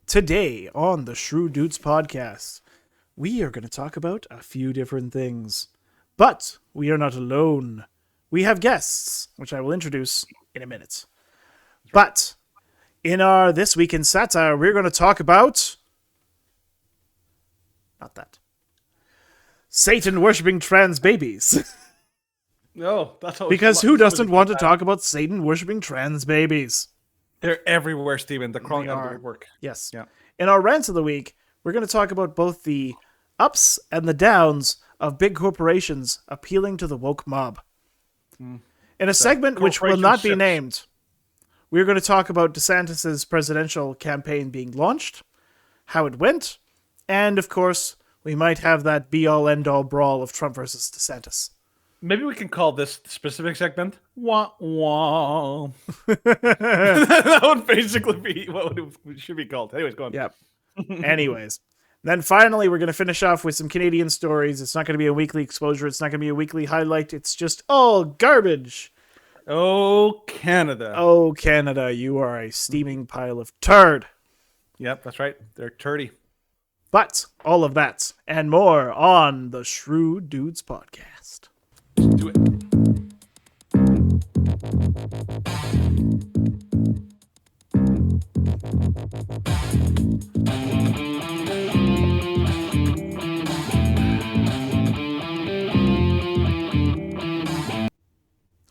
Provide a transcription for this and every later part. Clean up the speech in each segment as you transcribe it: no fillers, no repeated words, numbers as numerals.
Today on the Shrew Dudes podcast, we are going to talk about a few different things. But we are not alone. We have guests, which I will introduce in a minute. But in our This Week in Satire, we're going to talk about... Not that. Satan-worshipping trans babies. No, that's always Because who doesn't want to talk about Satan-worshipping trans babies? They're everywhere, Steven. They're crawling out of the woodwork. Yes. Yeah. In our rants of the week, we're going to talk about both the ups and the downs of big corporations appealing to the woke mob. In a segment which will not be named, we're going to talk about DeSantis' presidential campaign being launched, how it went, and of course, we might have that be-all, end-all brawl of Trump versus DeSantis. Maybe we can call this specific segment "Wah Wah." That would basically be what it should be called. Anyways, go on. Yep. Anyways. Then finally, we're going to finish off with some Canadian stories. It's not going to be a weekly exposure. It's not going to be a weekly highlight. It's just all garbage. Oh, Canada. Oh, Canada, you are a steaming pile of turd. Yep, that's right. They're turdy. But all of that and more on the Shrew Dudes podcast. Do it.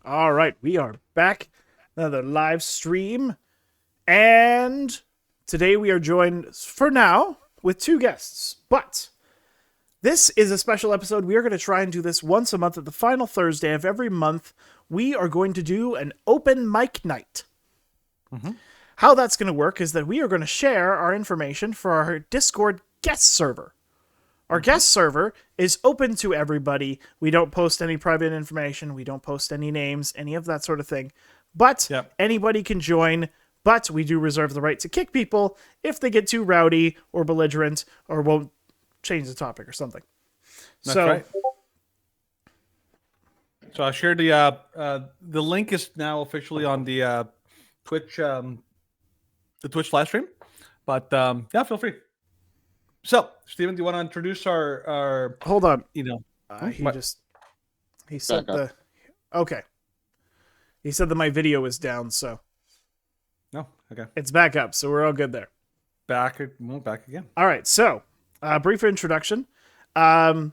All right, we are back. Another live stream. And today we are joined, for now, with two guests. But this is a special episode. We are going to try and do this once a month at the final Thursday of every month. We are going to do an open mic night. How that's going to work is that we are going to share our information for our Discord guest server. Our guest server is open to everybody. We don't post any private information. We don't post any names, any of that sort of thing. But anybody can join. But we do reserve the right to kick people if they get too rowdy or belligerent or won't change the topic or something. That's right. So I'll share the link is now officially on the Twitch live stream. But yeah, feel free. So, Steven, do you want to introduce our hold on. He said okay. He said that my video is down, so no, okay. It's back up, so we're all good there. Back again. All right, so brief introduction. You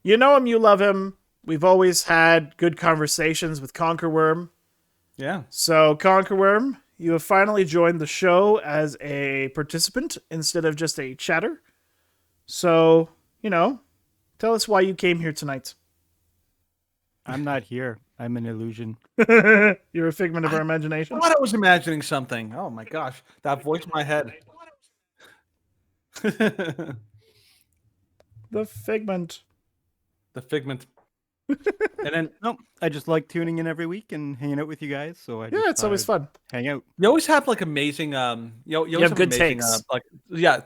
know him, you love him. We've always had good conversations with Conquerworm. Yeah. So, Conquerworm, you have finally joined the show as a participant instead of just a chatter. So, tell us why you came here tonight. I'm not here. I'm an illusion. You're a figment of our imagination. I thought I was imagining something. Oh my gosh. That voice in my head. The figment. The figment. And then I just like tuning in every week and hanging out with you guys. So it's always fun. Hang out. You always have like amazing you have good takes.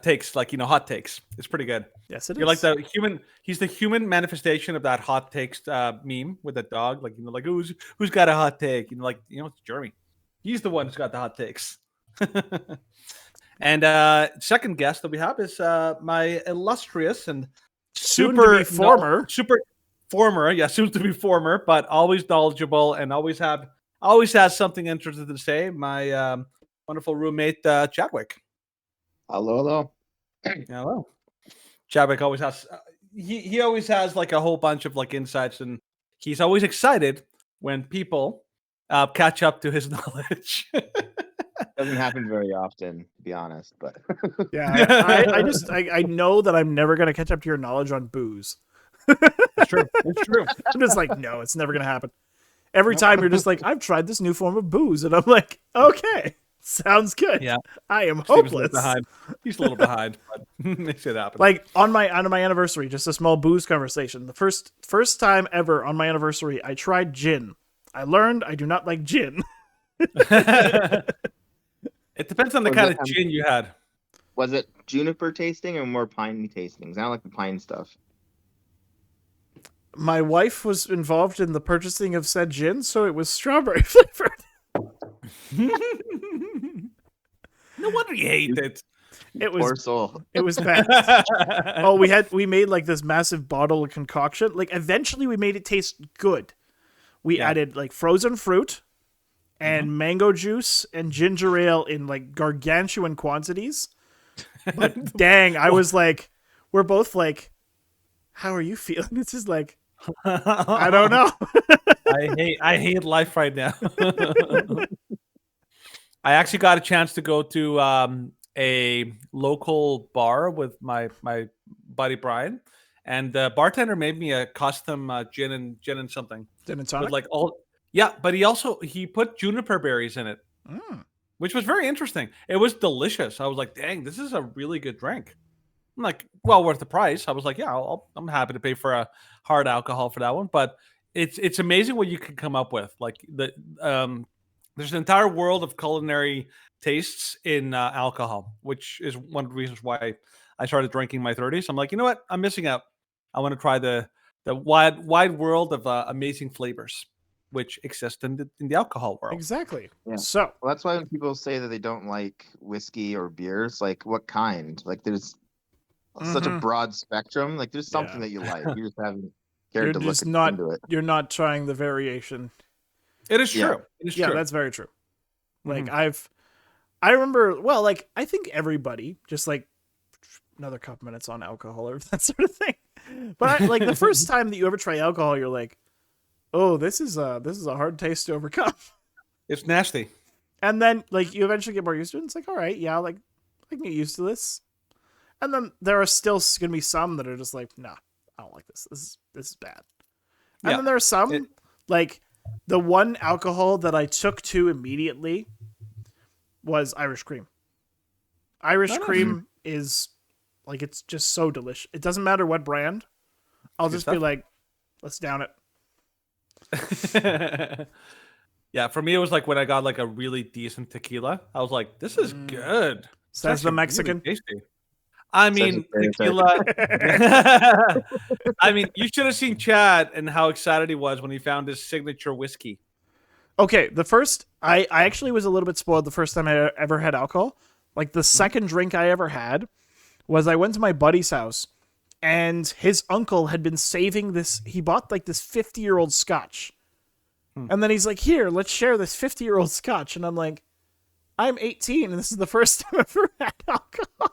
Takes, like hot takes. It's pretty good. Yes, it is. You're like the human. He's the human manifestation of that hot takes meme with the dog. Like like who's got a hot take? It's Jeremy. He's the one who's got the hot takes. And second guest that we have is my illustrious and soon to be former, but always knowledgeable and always has something interesting to say. My wonderful roommate Chadwick. Hello. Hello. Chadwick always has he always has like a whole bunch of like insights, and he's always excited when people catch up to his knowledge. Doesn't happen very often, to be honest, but yeah, I know that I'm never gonna catch up to your knowledge on booze. It's true. I'm just like, no, it's never gonna happen. Every time you're just like, I've tried this new form of booze, and I'm like, okay, sounds good. Yeah, I am hopeless. He's a little behind, but makes it happen. Like on my anniversary, just a small booze conversation. The first time ever on my anniversary, I tried gin. I learned I do not like gin. It depends on the kind of gin you had. Was it juniper tasting or more piney tasting? 'Cause I don't like the pine stuff. My wife was involved in the purchasing of said gin, so it was strawberry flavored. No wonder you hate it. It Poor was soul. it was bad. Oh, we made like this massive bottle of concoction. Like eventually we made it taste good. We Yeah. added like frozen fruit and mango juice and ginger ale in like gargantuan quantities. But dang, I was like, we're both like, how are you feeling? This is like, I don't know. I hate life right now. I actually got a chance to go to a local bar with my buddy Brian, and the bartender made me a custom gin and something Gin and with tonic. like all but he put juniper berries in it, which was very interesting. It was delicious. I was like, dang, this is a really good drink. I'm like, well worth the price. I was like, yeah, I'm happy to pay for a hard alcohol for that one. But it's amazing what you can come up with. Like there's an entire world of culinary tastes in alcohol, which is one of the reasons why I started drinking in my 30s. I'm like, you know what? I'm missing out. I want to try the wide world of amazing flavors which exist in the alcohol world. Exactly. Yeah. So Well, that's why when people say that they don't like whiskey or beers, like what kind? Like there's such a broad spectrum. Like there's something Yeah. that you like. You just haven't you're cared to look just not into it. you're not trying the variation. It is Yeah. true. It is Yeah, true. that's very true. Like I remember, well, like I think everybody just like another couple minutes on alcohol or that sort of thing. But like the first time that you ever try alcohol, you're like, oh, this is a hard taste to overcome. It's nasty. And then like you eventually get more used to it. And it's like, all right, yeah, like I can get used to this. And then there are still gonna be some that are just like, nah, I don't like this. This is bad. And Yeah. then there are some like the one alcohol that I took to immediately was Irish cream. Irish cream is like it's just so delicious. It doesn't matter what brand. I'll just be like, let's down it. Yeah, for me it was like when I got like a really decent tequila. I was like, this is good. It's Says the actually Mexican. really tasty. I mean, a tequila. I mean, you should have seen Chad and how excited he was when he found his signature whiskey. Okay, the first I actually was a little bit spoiled the first time I ever had alcohol. Like the second drink I ever had was I went to my buddy's house and his uncle had been saving this. He bought like this 50-year-old scotch. And then he's like, here, let's share this 50-year-old scotch. And I'm like, I'm 18 and this is the first time I've ever had alcohol.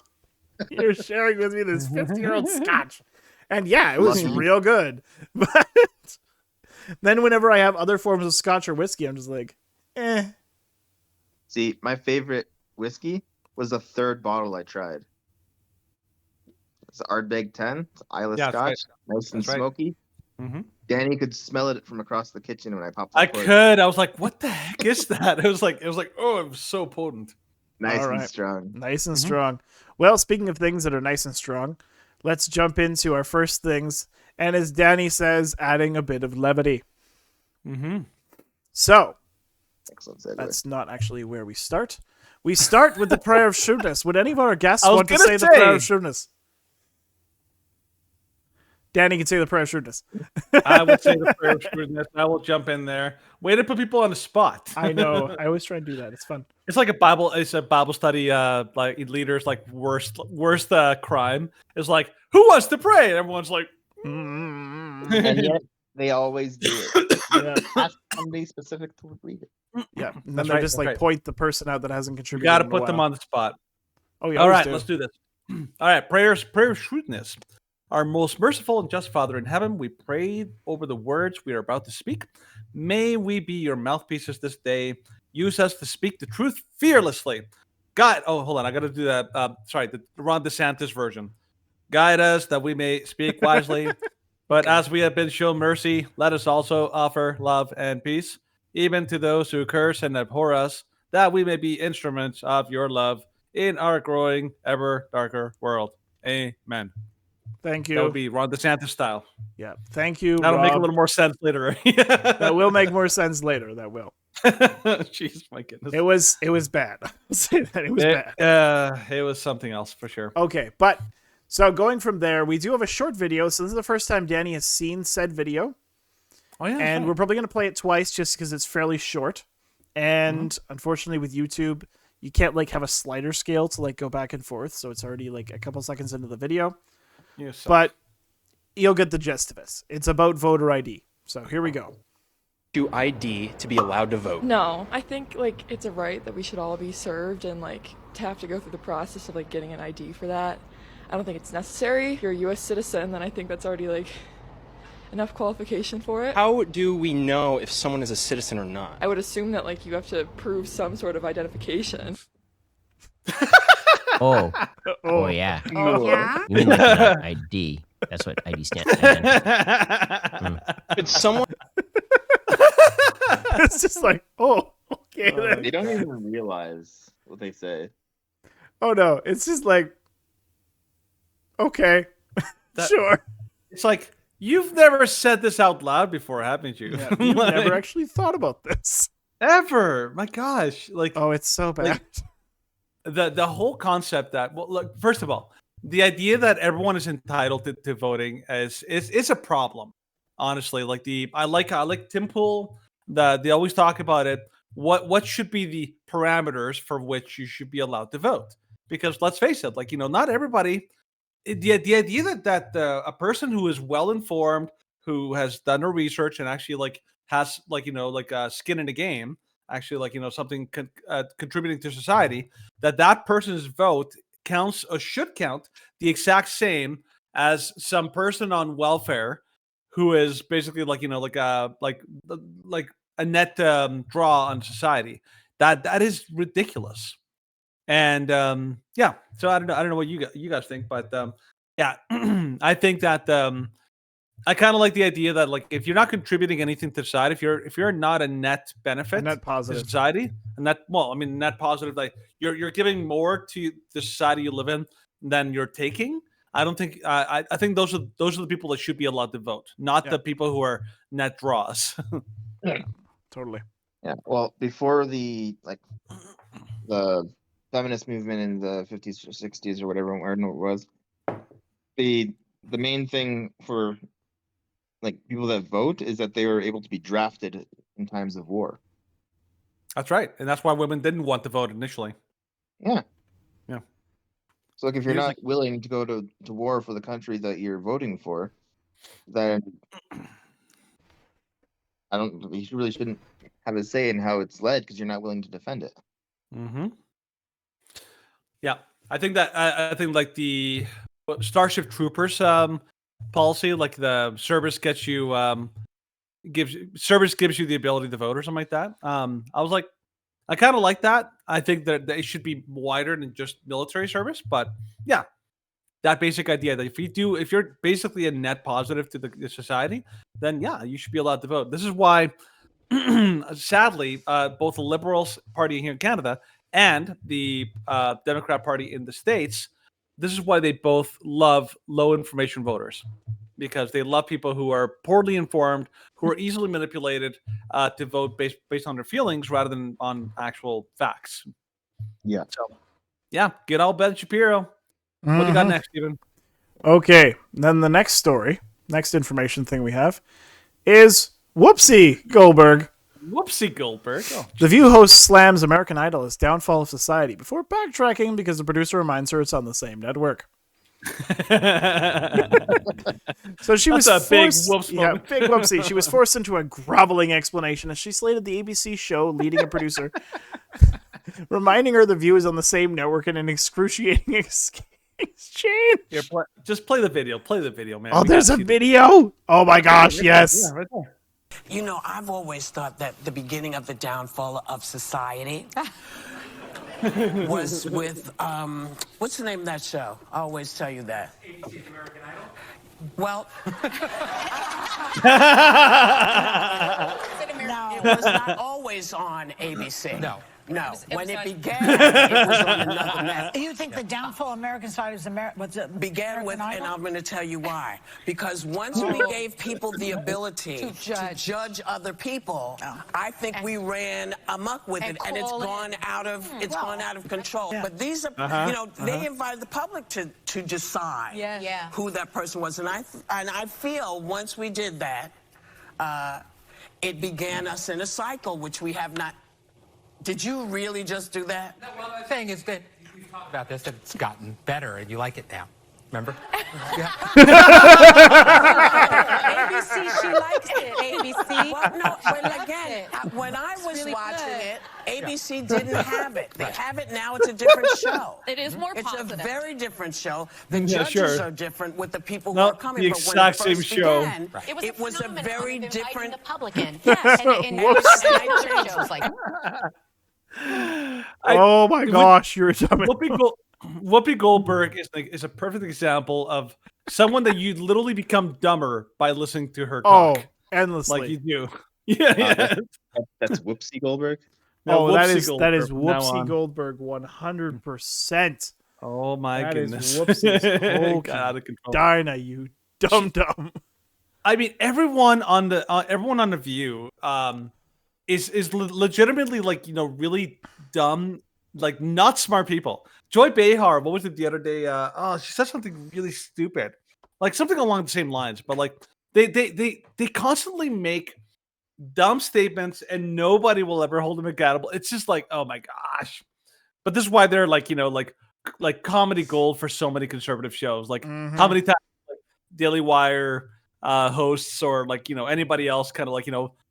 You're sharing with me this 50-year-old scotch. And yeah, it was real good. But then whenever I have other forms of scotch or whiskey, I'm just like, eh. See, my favorite whiskey was the third bottle I tried. It's Ardbeg 10. It's Isla Yeah, Scotch. that's Nice and That's right. smoky. Mhm. Danny could smell it from across the kitchen when I popped the I cork. could. I was like, what the heck is that? It was like, oh, it was so potent. Nice All and right. strong. Nice and strong. Well, speaking of things that are nice and strong, let's jump into our first things. And as Danny says, adding a bit of levity. Mm-hmm. So, Excellent segue. that's not actually where we start. We start with the prayer of shrewdness. Would any of our guests I was want to gonna say the prayer say. of shrewdness? Danny can say the prayer of shrewdness. I would say the prayer of shrewdness. I will jump in there. Way to put people on the spot. I know. I always try and do that. It's fun. It's like it's a Bible study, like leaders, like worst crime. It's like, who wants to pray? And everyone's like, Mm-hmm. And yet they always do it. Yeah. Ask somebody specific to read it. Yeah. And then That's they right, just that's like right. point the person out that hasn't we contributed. got to in a put them while. on the spot. Oh, yeah. All right, let's do this. All right, prayer of shrewdness. Our most merciful and just Father in heaven, we pray over the words we are about to speak. May we be your mouthpieces this day. Use us to speak the truth fearlessly. God, oh, hold on, I got to do that. Sorry, the Ron DeSantis version. Guide us that we may speak wisely. But as we have been shown mercy, let us also offer love and peace, even to those who curse and abhor us, that we may be instruments of your love in our growing, ever darker world. Amen. Thank you. That would be Ron DeSantis style. Yeah. Thank you, That'll Rob. make a little more sense later. That will make more sense later. That will. Jeez, my goodness. It was bad. I'll say that it was bad. It was something else for sure. Okay, but so going from there, we do have a short video. So this is the first time Danny has seen said video, Oh yeah, and we're probably going to play it twice just because it's fairly short. And unfortunately, with YouTube, You can't like have a slider scale to like go back and forth, so it's already like a couple seconds into the video. Yes. But you'll get the gist of it. It's about voter ID. So here we go. To ID to be allowed to vote. No, I think like it's a right that we should all be served, and like to have to go through the process of like getting an ID for that. I don't think it's necessary. If you're a U.S. citizen, then I think that's already like enough qualification for it. How do we know if someone is a citizen or not? I would assume that like you have to prove some sort of identification. Oh yeah. Oh, yeah? You mean like an ID? That's what ID stands for. Could someone It's just like, oh, okay. Then. They don't even realize what they say. Oh no, it's just like, okay, sure. It's like, you've never said this out loud before, haven't you? Yeah, you've Like, never actually thought about this. ever. My gosh. Like, Oh, it's so bad. the whole concept that, well, look, first of all, the idea that everyone is entitled to voting is a problem. Honestly, like I like Tim Pool. They always talk about it. What should be the parameters for which you should be allowed to vote? Because let's face it, like, not everybody. The idea that a person who is well informed, who has done her research and actually like has like skin in the game, actually like something contributing to society, that person's vote counts or should count the exact same as some person on welfare who is basically like like a net draw on society. That is ridiculous. And yeah, so I don't know what you guys think, but yeah, I think that I kind of like the idea that like if you're not contributing anything to society, if you're not a net benefit, Net to positive. society, and net positive, like you're giving more to the society you live in than you're taking. I don't think I think those are the people that should be allowed to vote, not the people who are net draws. Totally. Yeah. Well, before the feminist movement in the 50s or 60s or whatever, I don't know what it was. The main thing for like people that vote is that they are able to be drafted in times of war. That's right, and that's why women didn't want to vote initially. Yeah. Yeah. So like if you're Here's not willing to go to war for the country that you're voting for, then you really shouldn't have a say in how it's led because you're not willing to defend it. Mm-hmm. Yeah, I think that I think like the Starship Troopers policy, like the service gets you gives you the ability to vote or something like that. I was like, I kind of like that. I think that it should be wider than just military service, but yeah, that basic idea that if you're basically a net positive to the society, then yeah, you should be allowed to vote. This is why, sadly, both the Liberals Party here in Canada and the Democrat Party in the States, this is why they both love low information voters, because they love people who are poorly informed, who are easily manipulated to vote based on their feelings rather than on actual facts. Yeah. So, yeah, get all Ben Shapiro. What do you got next, Steven? Okay. Then the next information thing we have is Whoopsie Goldberg. Whoopsie Goldberg. Oh, The View host slams American Idol as downfall of society before backtracking because the producer reminds her it's on the same network. So she was That's a big forced, whoops yeah, moment. big whoopsie. She was forced into a groveling explanation as she slated the ABC show leading a producer, reminding her the View is on the same network in an excruciating exchange. Here, just play the video. Play the video, man. Oh, We there's a gotta see video. Oh my gosh, yes. Yeah, right there. You know, I've always thought that the beginning of the downfall of society was with, what's the name of that show? I always tell you that. ABC's American Idol? Well, no, it was not always on ABC. No. When it began, it was on another network. You think the downfall of American Side is Began with, and I'm going to tell you why. Because once we gave people the ability to judge other people, I think we ran amok with it, and it's gone out of control. But these are, they invited the public to decide who that person was, and I feel once we did that, it began us in a cycle which we have not Did you really just do that? No, what I'm saying is that we've talked about this, and it's gotten better, and you like it now. Remember? Yeah. ABC, she likes it. ABC. Well, no, well, again, when I was really watching good. it, ABC didn't have it. They have it now. It's a different show. It is more It's positive. a very different show. The Yeah, judges sure. are different with the people No, who are coming. the but when exact it same first show. began, It it was a phenomenon very of inviting different. the public in. Yes, and Whoops. I changed. Shows like Oh my gosh, you're dumb. Whoopi Goldberg is a perfect example of someone that you literally become dumber by listening to her Oh, talk, endlessly. like you do. Yeah, yeah. That's Whoopsie Goldberg. No, Oh, that Whoopsie is Goldberg from now Whoopsie on. Goldberg 100%. Oh my That is goodness! Whoopsie's Got Pokey. out of control. Dinah, you dumb. I mean, everyone on the View is legitimately like really dumb, like not smart people. Joy Behar, what was it the other day? She said something really stupid, like something along the same lines. But like they constantly make dumb statements, and nobody will ever hold them accountable. It's just like, oh my gosh. But this is why they're like like comedy gold for so many conservative shows. Like how many times like, Daily Wire hosts or like anybody else kind of like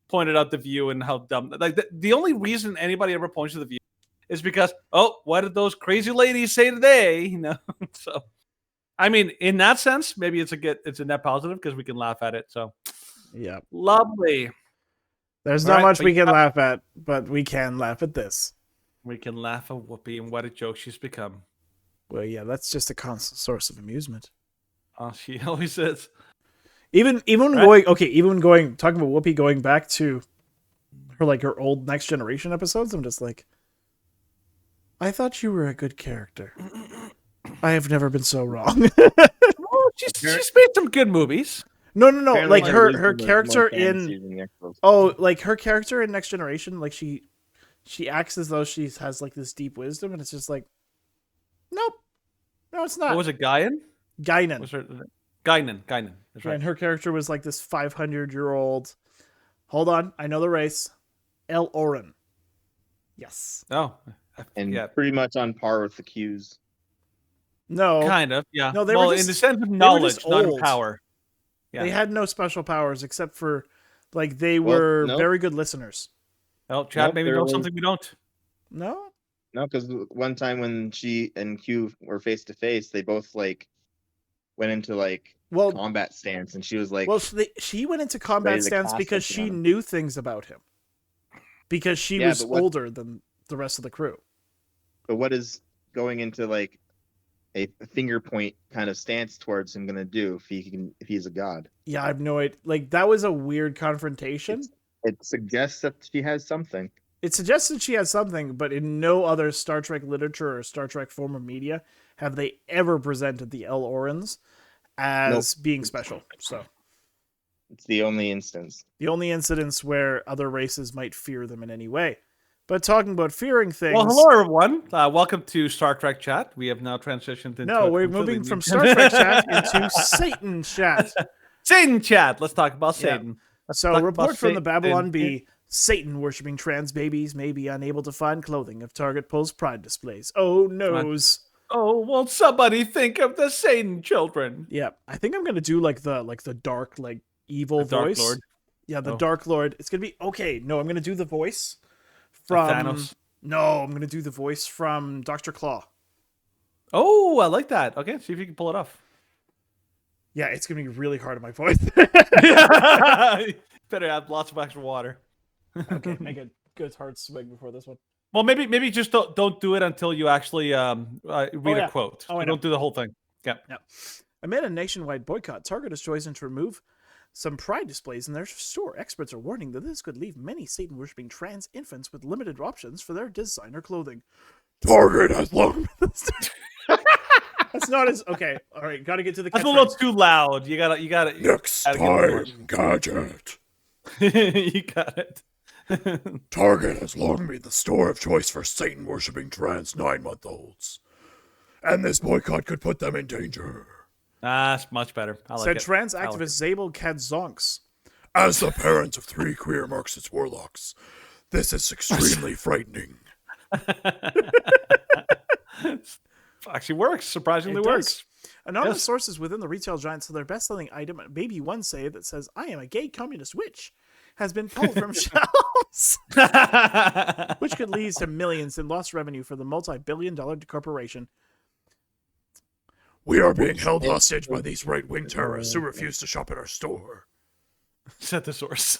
pointed out the View and how dumb. Like the only reason anybody ever points to the View is because, oh, what did those crazy ladies say today? So I mean, in that sense, maybe it's a net positive because we can laugh at it. So Yeah. lovely. There's All not right, much but we you can laugh at, but we can laugh at this. We can laugh at Whoopi and what a joke she's become. Well, yeah, that's just a constant source of amusement. Oh, she always is. Even Right. going talking about Whoopi going back to her old Next Generation episodes, I'm just like, I thought you were a good character. I have never been so wrong. Oh, she's made some good movies. No. Apparently Like my her wisdom is character more in fancy than the actual- like her character in Next Generation, like she acts as though she has like this deep wisdom, and it's just like, nope, no, it's not. What was it, Guinan? Guinan? Was her Guinan? That's right. And her character was like this 500-year-old. Hold on, I know the race. El Oren. Yes. Oh, and yeah, pretty much on par with the Qs. No. kind of. Yeah. No, they well, were in the just- sense of they were knowledge, just not in old. power. Yeah. They had no special powers except for, like, they Well, were nope. very good listeners. Oh, Chad Nope, maybe there knows was- something we don't. No. No, because one time when she and Q were face to face, they both like went into like Well, combat stance, and she was like, she went into combat ready to stance cast because something she on him. knew things about him. Because she Yeah, was but what- older than the rest of the crew. but what is going into like a finger point kind of stance towards him gonna do if he's a god? Yeah, I have no idea. Like, that was a weird confrontation. It suggests that she has something. It suggests that she has something, but in no other Star Trek literature or Star Trek form of media have they ever presented the El Orans as being special. So It's the only instance. the only incidents where other races might fear them in any way. But talking about fearing things, Well, hello everyone. Welcome to Star Trek Chat. We have now transitioned into no, a we're completely moving from new- Star Trek chat into Satan chat. Satan Chat. Let's talk about Yeah. Satan. Let's So, talk a report about from the Satan. Babylon Bee: Satan worshipping trans babies may be unable to find clothing if Target pulls pride displays. Oh noes. Oh, won't somebody think of the Satan children? Yeah, I think I'm gonna do like the dark, like evil The Dark voice. Lord? Yeah, the Oh. Dark Lord. It's gonna be okay. No, I'm gonna do the voice from Thanos. No, I'm gonna do the voice from Dr. Claw. Oh, I like that. Okay, see if you can pull it off. Yeah, it's gonna be really hard on my voice. Better have lots of extra water. Okay, make a good hard swig before this one. Well, maybe just don't do it until you actually read yeah. a quote. Oh, I know. Don't do the whole thing. Yeah. Amid a nationwide boycott, Target is chosen to remove some pride displays in their store. Experts are warning that this could leave many Satan-worshipping trans infants with limited options for their designer clothing. Target has long been That's not as okay. All right, got to get to the. That's a little too loud. You gotta. Next time, gadget. You got it. Target has long been the store of choice for Satan-worshipping trans 9-month-olds, and this boycott could put them in danger. That's much better. I like Said it. trans I like activist it. Zabel Kadzonks. As the parents of 3 queer Marxist warlocks, This is extremely frightening. Actually works. Surprisingly It works. does. Anonymous Yes. sources within the retail giant said their best-selling item, Baby One Save, that says, "I am a gay communist witch," has been pulled from shelves, which could lead to millions in lost revenue for the multi-billion-dollar corporation. We are being held hostage by these right-wing terrorists who refuse to shop at our store. Set the source.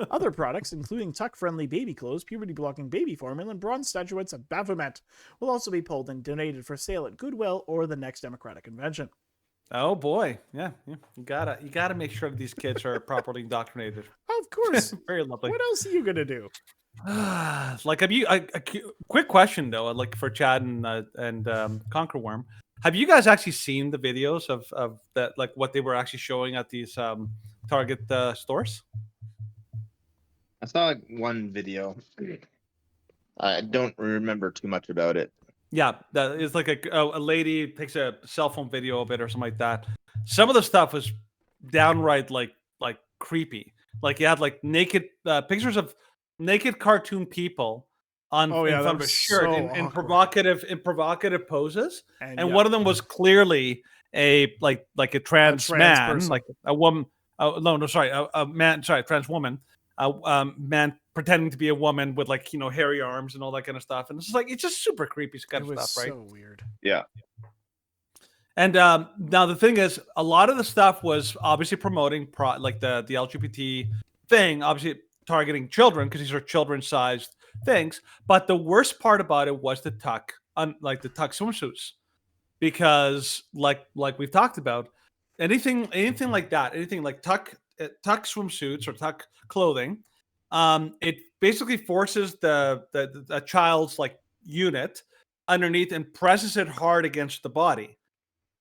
Other products, including tuck-friendly baby clothes, puberty-blocking baby formula, and bronze statuettes of Baphomet, will also be pulled and donated for sale at Goodwill or the next Democratic convention. Oh boy, yeah. You gotta make sure that these kids are properly indoctrinated. Of course. Very lovely. What else are you gonna do? Like, have you? A quick question though, like for Chad and Conquer Worm, have you guys actually seen the videos of that, like what they were actually showing at these Target stores? I saw like one video. I don't remember too much about it. Yeah, that is like a lady takes a cell phone video of it or something like that. Some of the stuff was downright like creepy. Like you had like naked pictures of naked cartoon people on Oh, yeah, in that front of a was shirt so in awkward. provocative poses, and yeah, one of them was clearly a like a trans man, person. like a woman. A man. Sorry, trans woman. Man pretending to be a woman with like hairy arms and all that kind of stuff, and it's just super creepy kind It of was stuff, right? so weird. Yeah. And now the thing is, a lot of the stuff was obviously promoting like the LGBT thing, obviously targeting children because these are children-sized things. But the worst part about it was the tuck, like the tuck swimsuits, because like we've talked about, anything like that, anything like tuck swimsuits or tuck clothing, it basically forces the child's like unit underneath and presses it hard against the body.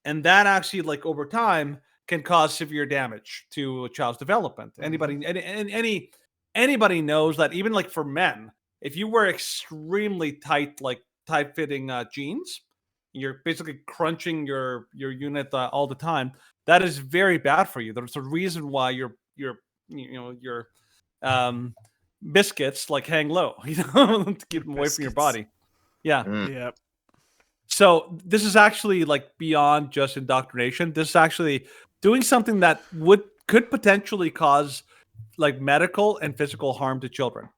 And that actually, like over time, can cause severe damage to a child's development. Anybody knows that. Even like for men, if you wear extremely tight fitting jeans, you're basically crunching your unit all the time. That is very bad for you. There's a reason why your biscuits like hang low, to keep them away from your body. Yeah. Yep. So this is actually like beyond just indoctrination. This is actually doing something that could potentially cause like medical and physical harm to children.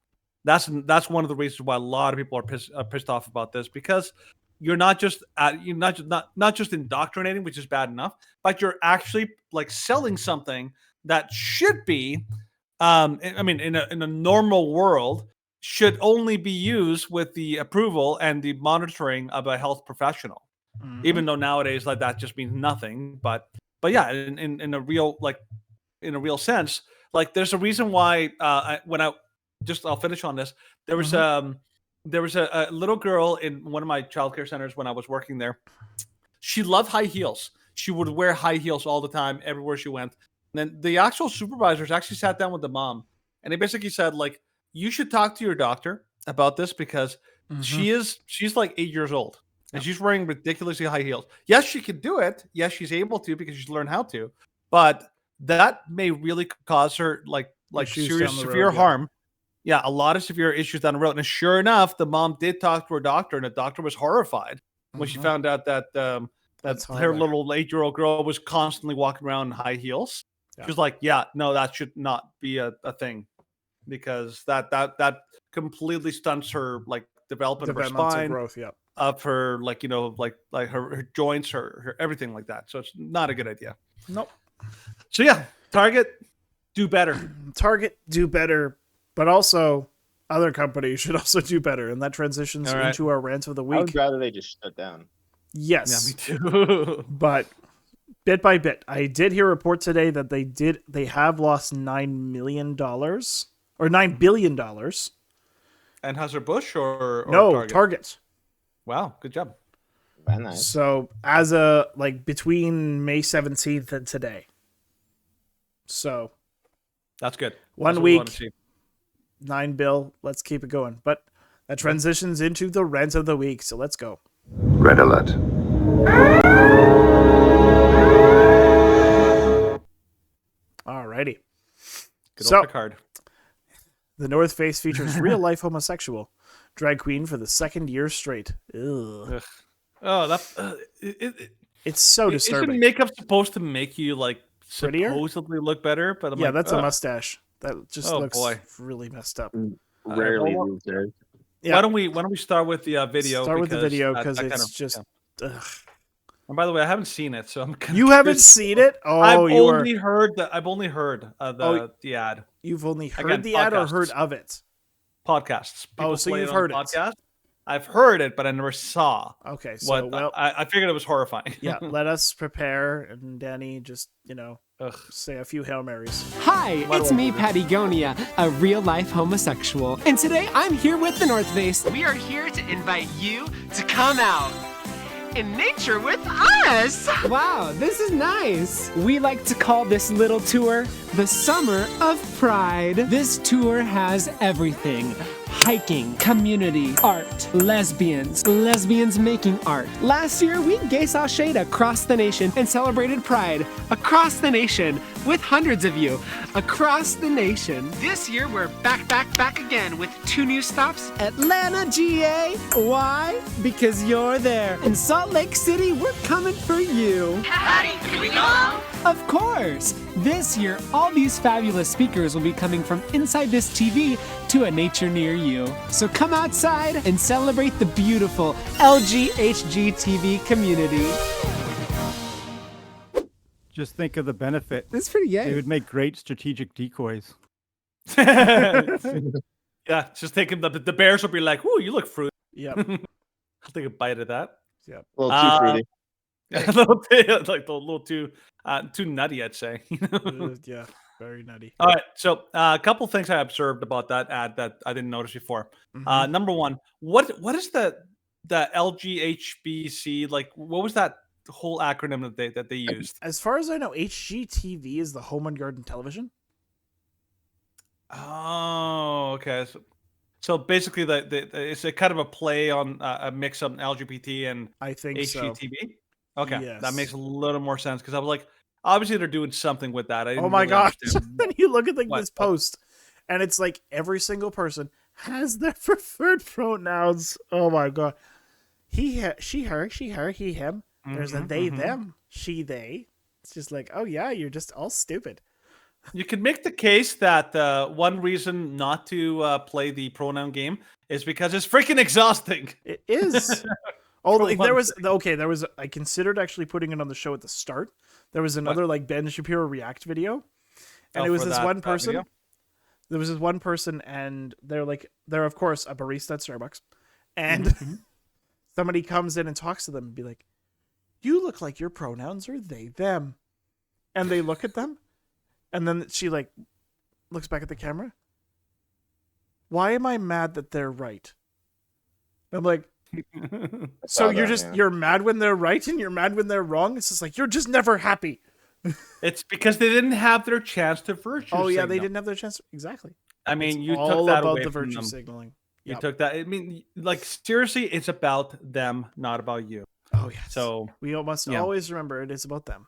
That's one of the reasons why a lot of people are pissed off about this, because you're not just indoctrinating, which is bad enough, but you're actually like selling something that should be, I mean, in a normal world, should only be used with the approval and the monitoring of a health professional. Mhm. Even though nowadays like that just means nothing, but yeah, in a real sense, like there's a reason why I'll finish on this. There was a little girl in one of my childcare centers when I was working there. She loved high heels. She would wear high heels all the time everywhere she went. And then the actual supervisors actually sat down with the mom, and they basically said, like, you should talk to your doctor about this, because she's like 8 years old and she's wearing ridiculously high heels. Yes, she can do it. Yes, she's able to because she's learned how to, but that may really cause her like Issues serious, down the road, severe yeah. harm. Yeah, a lot of severe issues down the road. And sure enough, the mom did talk to her doctor, and the doctor was horrified when she found out that That's her horrible. little 8-year-old girl was constantly walking around in high heels. Yeah. She was like, "Yeah, no, that should not be a thing, because that completely stunts her like development of her Developmental spine, growth. Yep. of her like like her joints, her everything like that. So it's not a good idea. Nope. So yeah, Target, do better. Target, do better, but also other companies should also do better, and that transitions All right. into our rant of the I week. would rather they just shut down. Yes, Yeah, me too. but bit by bit, I did hear a report today that they have lost $9 million or $9 billion. And Anheuser-Busch or No, Target? Wow, good job. Very nice. So as between May 17th and today. So That's good. One That's what we week. want to see. $9 billion. Let's keep it going. But that transitions into the rant of the week. So let's go. Red alert. Alrighty. Good So- old Picard. The North Face features real-life homosexual drag queen for the second year straight. Ugh. Oh, It's so disturbing. Isn't makeup supposed to make you like Prettier? supposedly look better? But I'm Yeah, like, that's a ugh. mustache. That just Oh, looks boy. really messed up. Rarely well, these days. Yeah. Why don't we start with the video? Start with the video that because kind it's of- just. yeah. Ugh. And by the way, I haven't seen it, so I'm. Kind You haven't seen it? Oh, I've you only are. heard the. I've only heard the ad. You've only heard Again, the ad or podcasts. heard of it? Podcasts. People So play you've on heard it. podcast. I've heard it, but I never saw. Okay, so What well, I figured it was horrifying. yeah. Let us prepare, and Danny just Ugh. say a few Hail Marys. Hi, it's me, Patagonia, a real-life homosexual. And today I'm here with the North Face. We are here to invite you to come out in nature with us. Wow, this is nice. We like to call this little tour the Summer of Pride. This tour has everything. Hiking, community, art, lesbians making art. Last year, we gay saw shade across the nation and celebrated Pride across the nation with hundreds of you across the nation. This year, we're back again with 2 new stops. Atlanta, GA. Why? Because you're there. In Salt Lake City, we're coming for you. Howdy, can we go? Of course! This year, all these fabulous speakers will be coming from inside this TV to a nature near you. So come outside and celebrate the beautiful LGHGTV community. Just think of the benefit. That's pretty They gay. would make great strategic decoys. Yeah, just take him. The bears will be like, "Ooh, you look fruity." Yep. I'll take a bite of that. Yep. A little too fruity. A little bit, like a little too nutty, I'd say. Yeah. Very nutty. All right, so a couple things I observed about that ad that I didn't notice before. Mhm. Number one, what is the LGHBC like? What was that whole acronym that they used? As far as I know, HGTV is the Home and Garden Television. Oh, okay. So basically, it's a kind of a play on a mix of LGBT and I think so. HGTV. Okay, Yes. that makes a little more sense because I was like, obviously they're doing something with that. I Oh didn't my really gosh. understand. And you look at What? this post, and it's like every single person has their preferred pronouns. Oh my god. He, she, her, he, him. There's a they, them, she, they. It's just like, oh yeah, you're just all stupid. You can make the case that one reason not to play the pronoun game is because it's freaking exhausting. It is. Oh, For like, one there was. I considered actually putting it on the show at the start. There was another like Ben Shapiro React video, and Oh, it was for this that- one that person. video? There was this one person, and they're of course a barista at Starbucks, and somebody comes in and talks to them and be like, "You look like your pronouns are they them," and they look at them, and then she like looks back at the camera. Why am I mad that they're right? I'm like, so you're mad when they're right and you're mad when they're wrong? It's just like you're just never happy. It's because they didn't have their chance to virtue. Oh yeah, they signal. didn't have their chance. Exactly. I mean, It's you all took that about away the from virtue them. signaling. You Yep. took that. I mean, like seriously, it's about them, not about you. Oh yes. So we must yeah. always remember it is about them.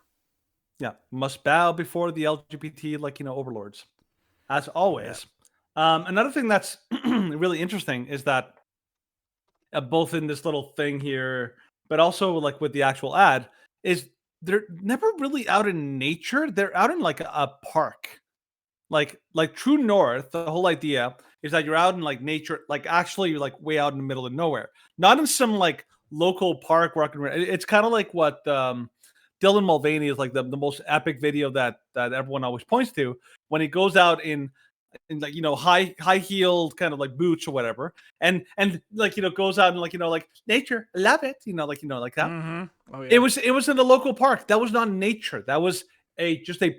yeah, must bow before the LGBT, like overlords, as always. Another thing that's really interesting is that both in this little thing here, but also like with the actual ad, is they're never really out in nature. They're out in like a park, like True North. The whole idea is that you're out in like nature, like actually you're like way out in the middle of nowhere, not in some like local park where I can. It's kind of like what Dylan Mulvaney is like the most epic video that everyone always points to when he goes out in like high heeled kind of like boots or whatever, and like goes out and like nature, love it, like that. Mm-hmm. Oh, yeah. It was in the local park. That was not nature. That was just a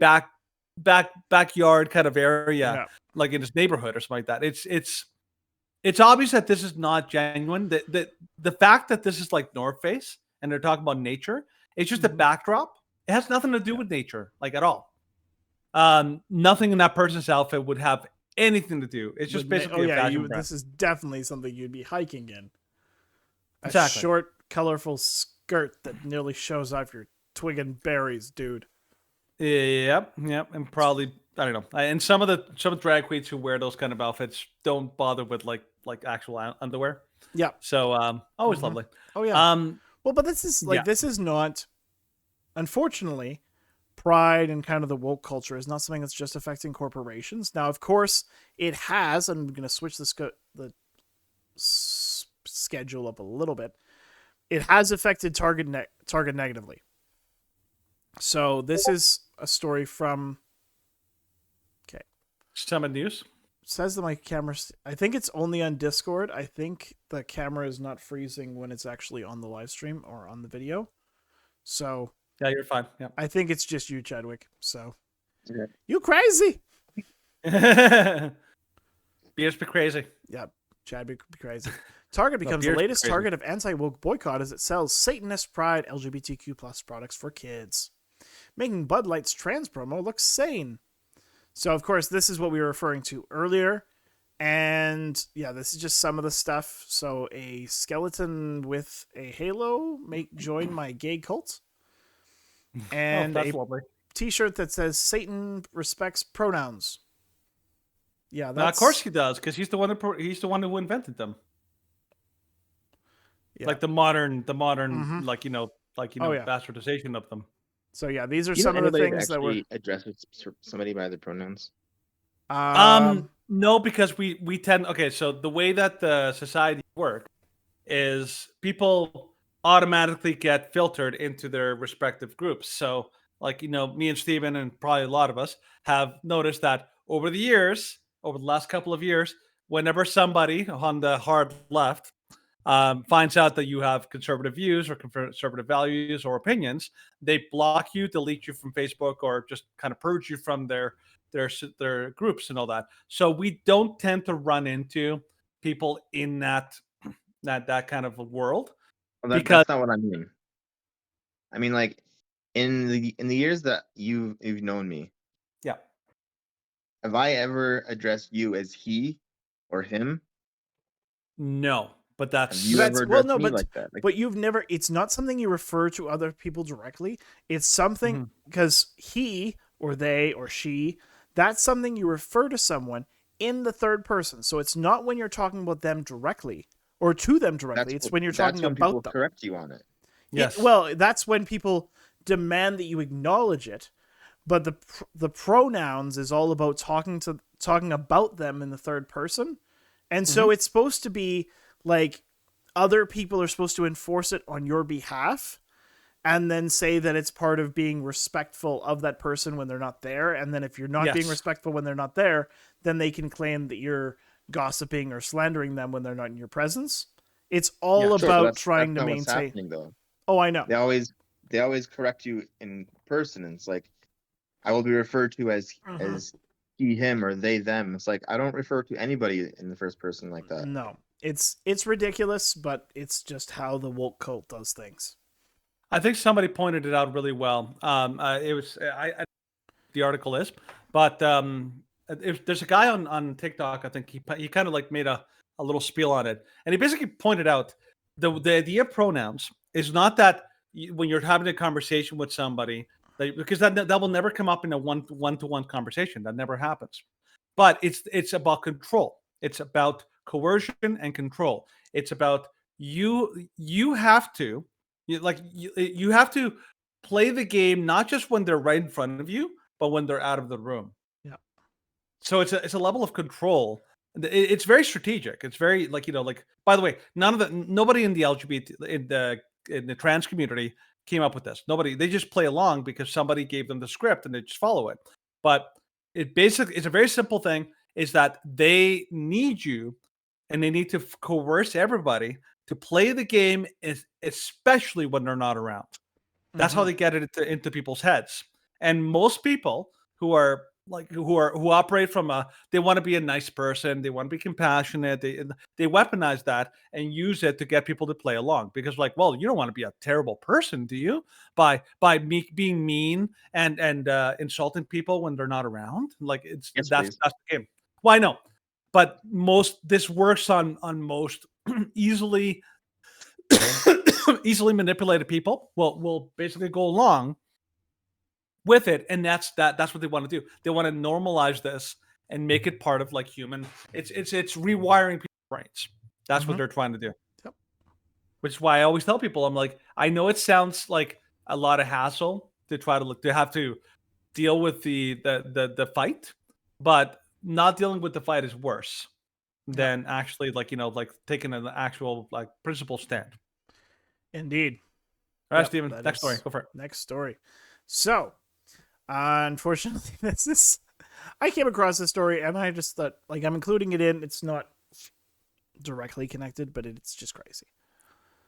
backyard kind of area, like in his neighborhood or something like that. It's obvious that this is not genuine. The fact that this is like North Face and they're talking about nature, it's just a backdrop. It has nothing to do with nature, like at all. Nothing in that person's outfit would have anything to do. It's just basically a fashion brand. This is definitely something you'd be hiking in. A Exactly. short, colorful skirt that nearly shows off your twig and berries, dude. Yep, yep, and probably I don't know. And some of the drag queens who wear those kind of outfits don't bother with like actual underwear. Yeah. So always Mhm. lovely. Oh yeah. Um, Well, but this is like yeah. this is not, unfortunately, pride and kind of the woke culture is not something that's just affecting corporations. Now, of course, it has. I'm going to switch the schedule up a little bit. It has affected Target negatively. So this is a story from. Okay. Summit News. Says that my camera. I think it's only on Discord. I think the camera is not freezing when it's actually on the live stream or on the video. So Yeah, you're fine. Yeah. I think it's just you, Chadwick. So Okay. you crazy? Beers be crazy. Yeah, Chadwick would be crazy. Target becomes the beers be latest crazy. target of anti-woke boycott as it sells Satanist pride LGBTQ plus products for kids, making Bud Light's trans promo look sane. So, of course, this is what we were referring to earlier. And, yeah, this is just some of the stuff. So, a skeleton with a halo join my gay cult. And that's a lovely. t-shirt that says Satan respects pronouns. Yeah, Now, of that's... course he does, because he's the one who invented them. Yeah. Like the modern, Mhm. Oh, yeah. bastardization of them. So, yeah, these are Do you know some of the anybody that things that were... actually addresses somebody by their pronouns? No, because we tend so the way that the society works is people automatically get filtered into their respective groups. So like me and Steven and probably a lot of us have noticed that over the last couple of years, whenever somebody on the hard left finds out that you have conservative views or conservative values or opinions, they block you, delete you from Facebook, or just kind of purge you from their groups and all that. So we don't tend to run into people in that kind of a world. Well, that's not what I mean. I mean, like in the years that you've known me, yeah, have I ever addressed you as he or him? No, but Have that's you ever well, addressed no, me but like that? Like, but you've never. It's not something you refer to other people directly. It's something because he or they or she. That's something you refer to someone in the third person. So it's not when you're talking about them directly or to them directly. It's when you're talking that's when people about them. correct you on it. Yes. Well, that's when people demand that you acknowledge it. But the pronouns is all about talking about them in the third person. And so it's supposed to be like other people are supposed to enforce it on your behalf and then say that it's part of being respectful of that person when they're not there. And then if you're not being Yes. respectful when they're not there, then they can claim that you're gossiping or slandering them when they're not in your presence. It's all Sure, but about that's trying not to what's maintain. happening, though. Oh, I know. They always correct you in person, and it's like I will be referred to as he, him, or they, them. It's like I don't refer to anybody in the first person like that. No, it's ridiculous, but it's just how the woke cult does things. I think somebody pointed it out really well. It was the article is, but there's a guy on TikTok. I think he kind of like made a little spiel on it, and he basically pointed out the idea of pronouns is not that when you're having a conversation with somebody, because that will never come up in a one-to-one conversation. That never happens. But it's about control. It's about coercion and control. It's about you have to. You have to play the game not just when they're right in front of you, but when they're out of the room. Yeah. So it's a level of control. It's very strategic. It's very by the way, nobody in the LGBT in the trans community came up with this. Nobody. They just play along because somebody gave them the script and they just follow it. But it's a very simple thing. Is that they need you, and they need to coerce everybody to play the game, especially when they're not around. That's how they get it into people's heads. And most people who operate from they want to be a nice person, they want to be compassionate, they weaponize that and use it to get people to play along. Because you don't want to be a terrible person, do you? By being mean and insulting people when they're not around. That's the game. Well, I know. But this works on most easily manipulated people will basically go along with it, and that's what they want to do. They want to normalize this and make it part of like human. It's rewiring people's brains. That's what they're trying to do. Yep. Which is why I always tell people, I'm like, I know it sounds like a lot of hassle to try to have to deal with the fight, but not dealing with the fight is worse than actually like taking an actual like principle stand. Indeed. All right, Steven, next story. Go for it. Next story. So, unfortunately, this is. I came across this story and I just thought, like, I'm including it in. It's not directly connected, but it's just crazy.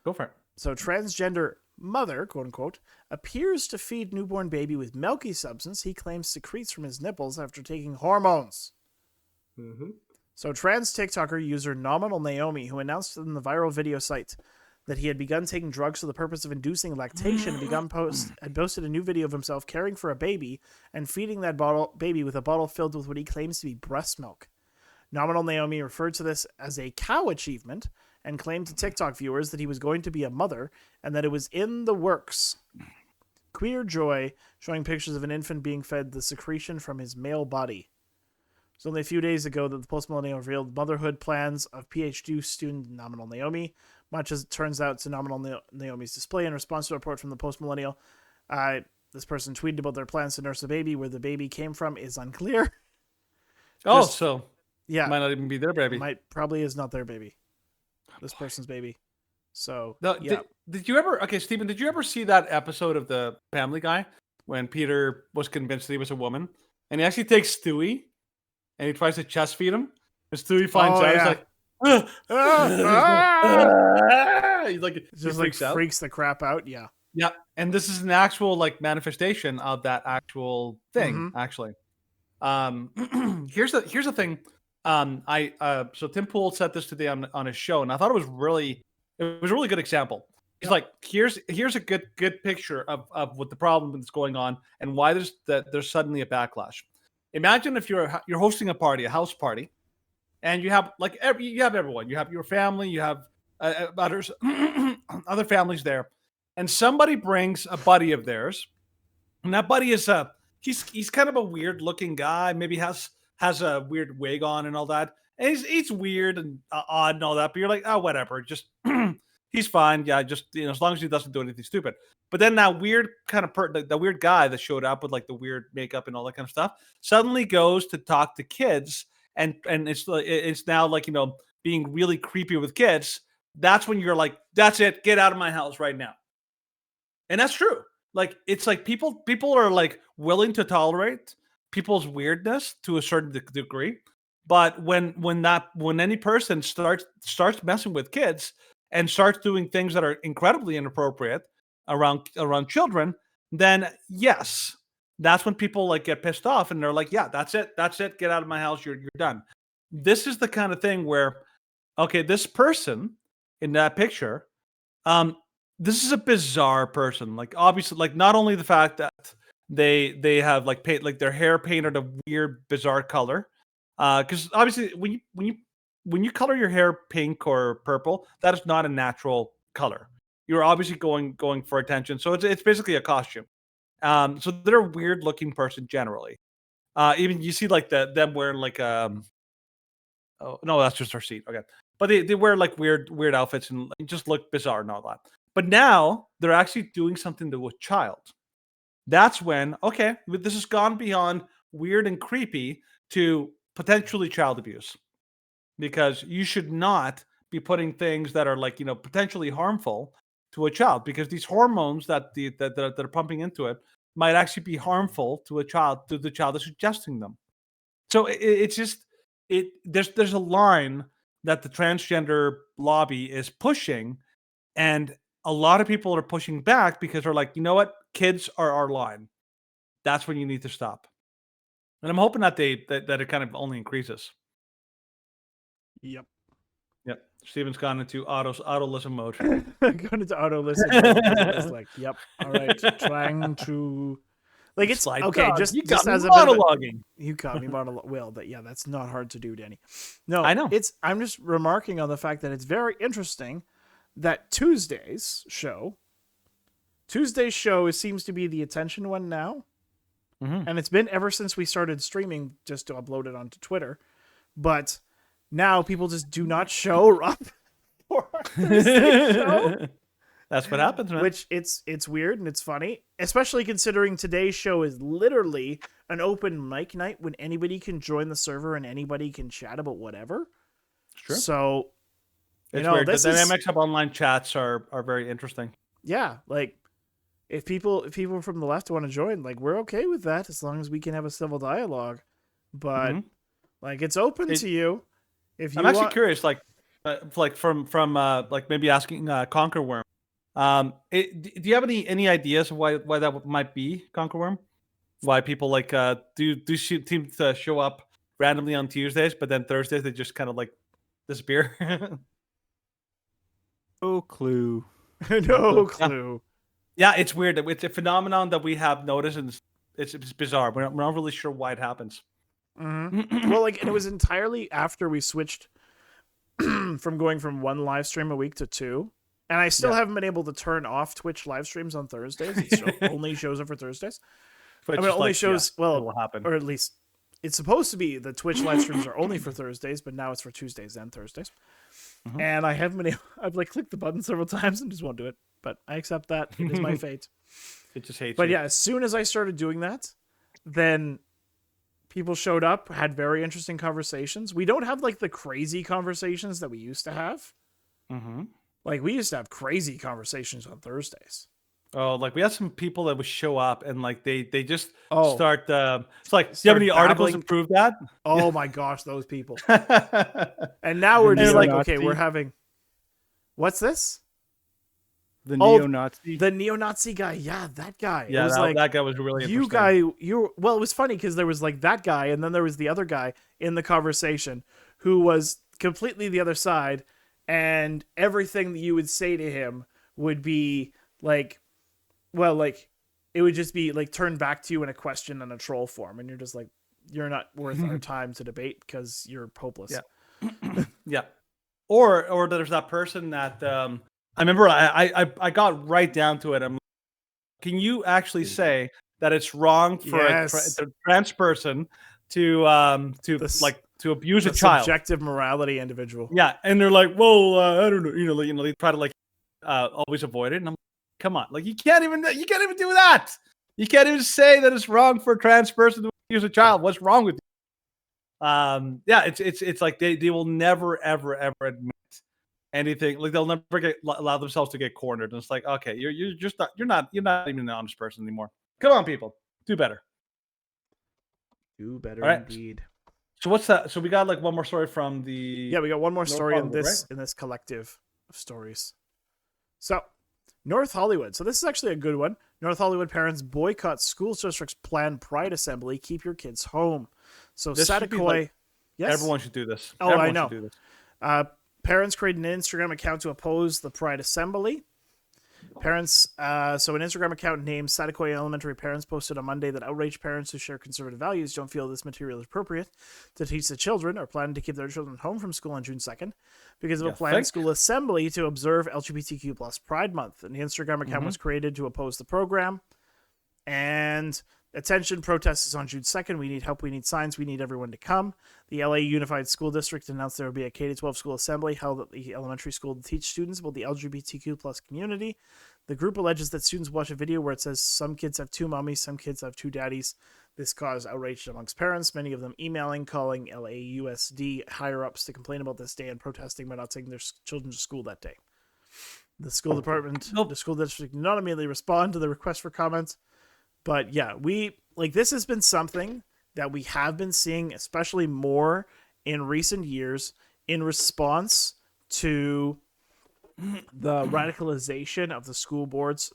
Go for it. So, transgender mother, quote unquote, appears to feed newborn baby with milky substance he claims secretes from his nipples after taking hormones. So, trans TikToker user Nominal Naomi, who announced in the viral video site that he had begun taking drugs for the purpose of inducing lactation, and posted a new video of himself caring for a baby and feeding that baby with a bottle filled with what he claims to be breast milk. Nominal Naomi referred to this as a cow achievement and claimed to TikTok viewers that he was going to be a mother and that it was in the works. Queer Joy, showing pictures of an infant being fed the secretion from his male body. It was only a few days ago that the Post-Millennial revealed motherhood plans of PhD student Nominal Naomi. Much as it turns out to Nominal Naomi's display in response to a report from the Post-Millennial, this person tweeted about their plans to nurse a baby. Where the baby came from is unclear. So yeah, might not even be their baby. Probably is not their baby. This person's baby. So no, yeah. Did you ever? Okay, Stephen, did you ever see that episode of the Family Guy when Peter was convinced that he was a woman, and he actually takes Stewie and he tries to chest feed him, and Stewie finds out. He's like. He's like, just like freaks the crap out. Yeah. And this is an actual like manifestation of that actual thing. Actually, here's the thing. So Tim Pool said this today on his show, and I thought it was a really good example. He's like, here's a good picture of what the problem that's going on and why there's suddenly a backlash. Imagine if you're hosting a party, a house party. And you have you have everyone. You have your family. You have others, other families there, and somebody brings a buddy of theirs, and that buddy is he's kind of a weird looking guy. Maybe has a weird wig on and all that. And he's weird and odd and all that. But you're like, oh, whatever. Just he's fine. Yeah, just as long as he doesn't do anything stupid. But then that weird kind of the weird guy that showed up with like the weird makeup and all that kind of stuff suddenly goes to talk to kids. And it's now like, being really creepy with kids. That's when you're like, that's it. Get out of my house right now. And that's true. Like, it's like people are like willing to tolerate people's weirdness to a certain degree. But when any person starts messing with kids and starts doing things that are incredibly inappropriate around children, then yes, that's when people like get pissed off and they're like, yeah, that's it. Get out of my house. You're done. This is the kind of thing where, okay, this person in that picture, this is a bizarre person. Like, obviously, like not only the fact that they have like their hair painted a weird, bizarre color, because obviously when you color your hair pink or purple, that is not a natural color. You're obviously going for attention. So it's basically a costume. So they're a weird looking person generally. Even you see like them wearing like oh no, that's just our seat. Okay. But they wear like weird outfits and just look bizarre and all that. But now they're actually doing something to a child. That's when, okay, this has gone beyond weird and creepy to potentially child abuse. Because you should not be putting things that are like, potentially harmful to a child, because these hormones that are pumping into it might actually be harmful to the child that's suggesting them. So it's just there's a line that the transgender lobby is pushing, and a lot of people are pushing back because they're like, you know what, kids are our line. That's when you need to stop. And I'm hoping that that it kind of only increases. Yep. Steven's gone into auto listen mode. Going into auto listen mode. It's like, yep. All right. Trying to like it's like, okay. God, just you got as me a bit of monologuing. You got me monologue. Well, that's not hard to do, Danny. No, I know. I'm just remarking on the fact that it's very interesting that Tuesday's show seems to be the attention one now. And it's been ever since we started streaming just to upload it onto Twitter. But now people just do not show up for our Thursday show. That's what happens, man. Which it's weird and it's funny, especially considering today's show is literally an open mic night when anybody can join the server and anybody can chat about whatever. True. So, it's weird. The dynamics of online chats are very interesting. Yeah, like if people from the left want to join, like we're okay with that as long as we can have a civil dialogue. But like it's open to you. If you I'm actually curious, like from like maybe asking Conquerworm. Do you have any ideas of why that might be, Conquerworm? Why people like seem to show up randomly on Tuesdays, but then Thursdays they just kind of like disappear? No clue. No clue. Yeah, it's weird. It's a phenomenon that we have noticed, and it's bizarre. We're not really sure why it happens. Well, like, and it was entirely after we switched from going from one live stream a week to two. And I still haven't been able to turn off Twitch live streams on Thursdays. It only shows up for Thursdays. Twitch only shows, it will happen. or at least it's supposed to be the Twitch live streams are only for Thursdays, but now it's for Tuesdays and Thursdays. And I haven't been able, I've like clicked the button several times and just won't do it. But I accept that. It is my fate. It just hates But you. yeah, as soon as I started doing that, then people showed up, had very interesting conversations. We don't have like the crazy conversations that we used to have. Like we used to have crazy conversations on Thursdays. Oh, like we had some people that would show up and like they just Oh. start. It's like, do you have any articles to prove that? Oh my gosh, those people. And now we're just like, okay, we're having. What's this? The neo-Nazi. The neo-Nazi guy. Yeah, that guy. Yeah, it was like, that guy was really interesting. Well, it was funny because there was like that guy, and then there was the other guy in the conversation who was completely the other side, and everything that you would say to him would be like, well, like it would just be like turned back to you in a question and a troll form, and you're just like, you're not worth our time to debate because you're hopeless. Yeah. Yeah. Or there's that person that I remember I got right down to it. I'm like, can you actually say that it's wrong for a trans person to abuse a child? Subjective morality individual. Yeah, and they're like, well, I don't know, they try to like always avoid it, and I'm like, come on, like you can't even do that. You can't even say that it's wrong for a trans person to abuse a child. What's wrong with you? Yeah, it's like they will never ever admit anything. Like they'll never allow themselves to get cornered. And it's like, okay, you're not even an honest person anymore. Come on, people, do better. Do better, right. Indeed. So what's that? So we got like one more story from the. Yeah, we got one more story in this right? in this collective of stories. So, North Hollywood. So this is actually a good one. North Hollywood parents boycott school districts' planned Pride assembly. Keep your kids home. So Satakoy, like, yes, everyone should do this. Oh, everyone I know. Should do this. Parents created an Instagram account to oppose the Pride assembly. Parents, so an Instagram account named Satakoy Elementary Parents posted on Monday that outraged parents who share conservative values don't feel this material is appropriate to teach the children or plan to keep their children home from school on June 2nd because of a planned school assembly to observe LGBTQ plus Pride Month. And the Instagram account was created to oppose the program. And attention, protest is on June 2nd. We need help. We need signs. We need everyone to come. The LA Unified School District announced there will be a K-12 school assembly held at the elementary school to teach students about the LGBTQ plus community. The group alleges that students watch a video where it says some kids have two mommies, some kids have two daddies. This caused outrage amongst parents, many of them emailing, calling LAUSD higher-ups to complain about this day and protesting by not taking their children to school that day. The school department, the school district did not immediately respond to the request for comments. But yeah, this has been something that we have been seeing, especially more in recent years, in response to the radicalization of the school boards,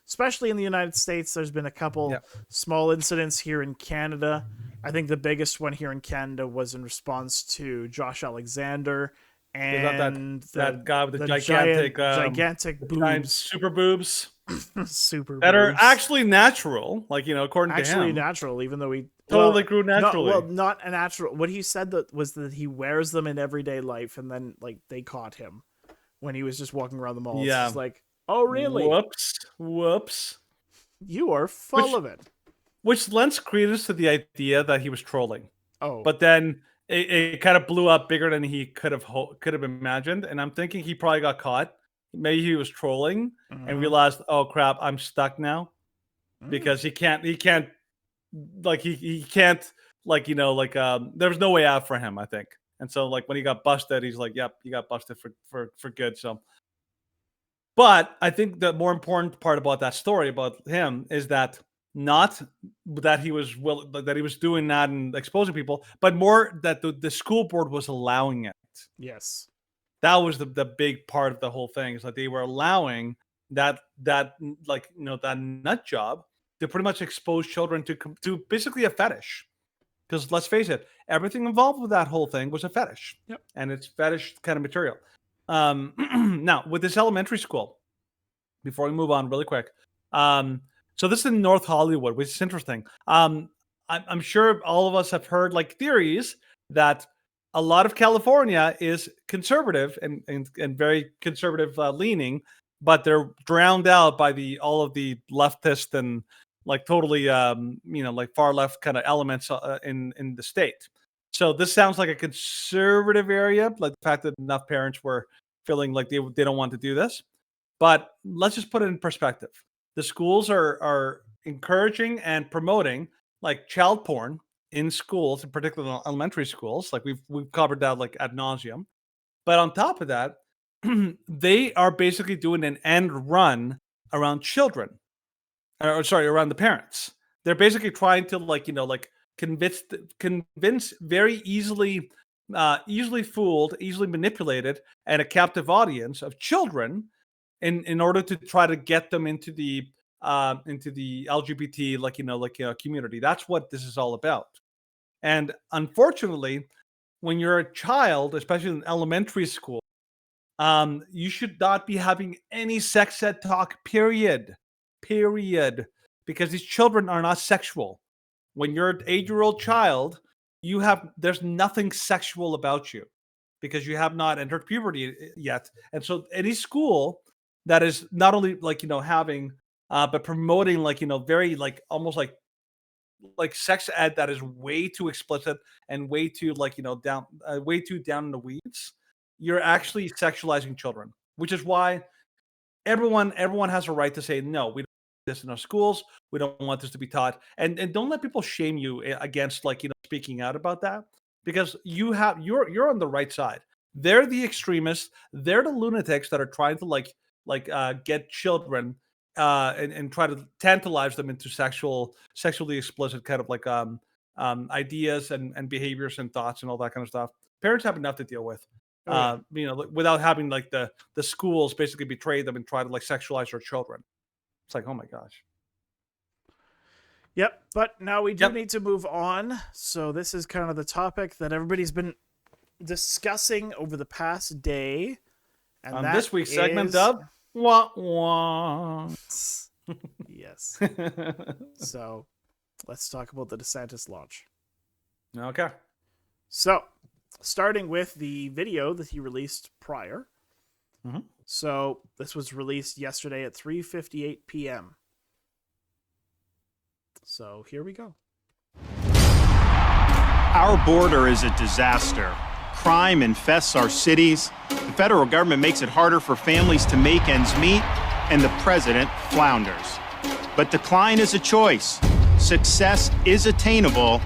especially in the United States. There's been a couple small incidents here in Canada. I think the biggest one here in Canada was in response to Josh Alexander and that guy with the gigantic boobs, giant super boobs. Super that boobs. are actually natural, like according to him. Actually natural, even though he totally grew naturally. Not a natural. What he said was that he wears them in everyday life, and then they caught him when he was just walking around the mall. Yeah, it's like, oh really? Whoops. You are full of it. which lends credence to the idea that he was trolling. Oh, But then it kind of blew up bigger than he could have imagined, and I'm thinking he probably got caught. Maybe he was trolling and realized, oh crap, I'm stuck now, because he can't he can't there was no way out for him, I think. And so like when he got busted, he's like, yep, he got busted for good. So, but I think the more important part about that story about him is that not that he was doing that and exposing people, but more that the school board was allowing it. yes. That was the big part of the whole thing, is that they were allowing that that nut job to pretty much expose children to basically a fetish. Because let's face it, everything involved with that whole thing was a fetish. Yep. And it's fetish kind of material. Now, with this elementary school, before we move on really quick, so this is in North Hollywood, which is interesting. I'm sure all of us have heard like theories that a lot of California is conservative and very conservative leaning, but they're drowned out by all of the leftist and like totally like far left kind of elements in the state. So this sounds like a conservative area, like the fact that enough parents were feeling like they don't want to do this. But let's just put it in perspective. The schools are encouraging and promoting like child porn in schools, in particular elementary schools. Like we've covered that like ad nauseum. But on top of that, they are basically doing an end run around children, around the parents. They're basically trying to convince very easily fooled, easily manipulated, and a captive audience of children in order to try to get them into the LGBT community. That's what this is all about. And unfortunately, when you're a child, especially in elementary school, you should not be having any sex ed talk, period, because these children are not sexual. When you're an 8-year-old child, there's nothing sexual about you because you have not entered puberty yet. And so any school that is not only having but promoting very almost like sex ed that is way too explicit and way too way too down in the weeds, you're actually sexualizing children, which is why everyone has a right to say no, we don't want this in our schools, we don't want this to be taught, and don't let people shame you against speaking out about that, because you're on the right side. They're the extremists, they're the lunatics that are trying to get children and try to tantalize them into sexually explicit kind of ideas and behaviors and thoughts and all that kind of stuff. Parents have enough to deal with, without having the schools basically betray them and try to sexualize their children. It's like, oh my gosh. Yep, but now we do need to move on. So this is kind of the topic that everybody's been discussing over the past day. And on this week's segment of Wah Wah. Yes. So let's talk about the DeSantis launch. Okay. So starting with the video that he released prior. Mm-hmm. So this was released yesterday at 3:58 p.m. So here we go. Our border is a disaster. Crime infests our cities. The federal government makes it harder for families to make ends meet, and the president flounders. But decline is a choice. Success is attainable,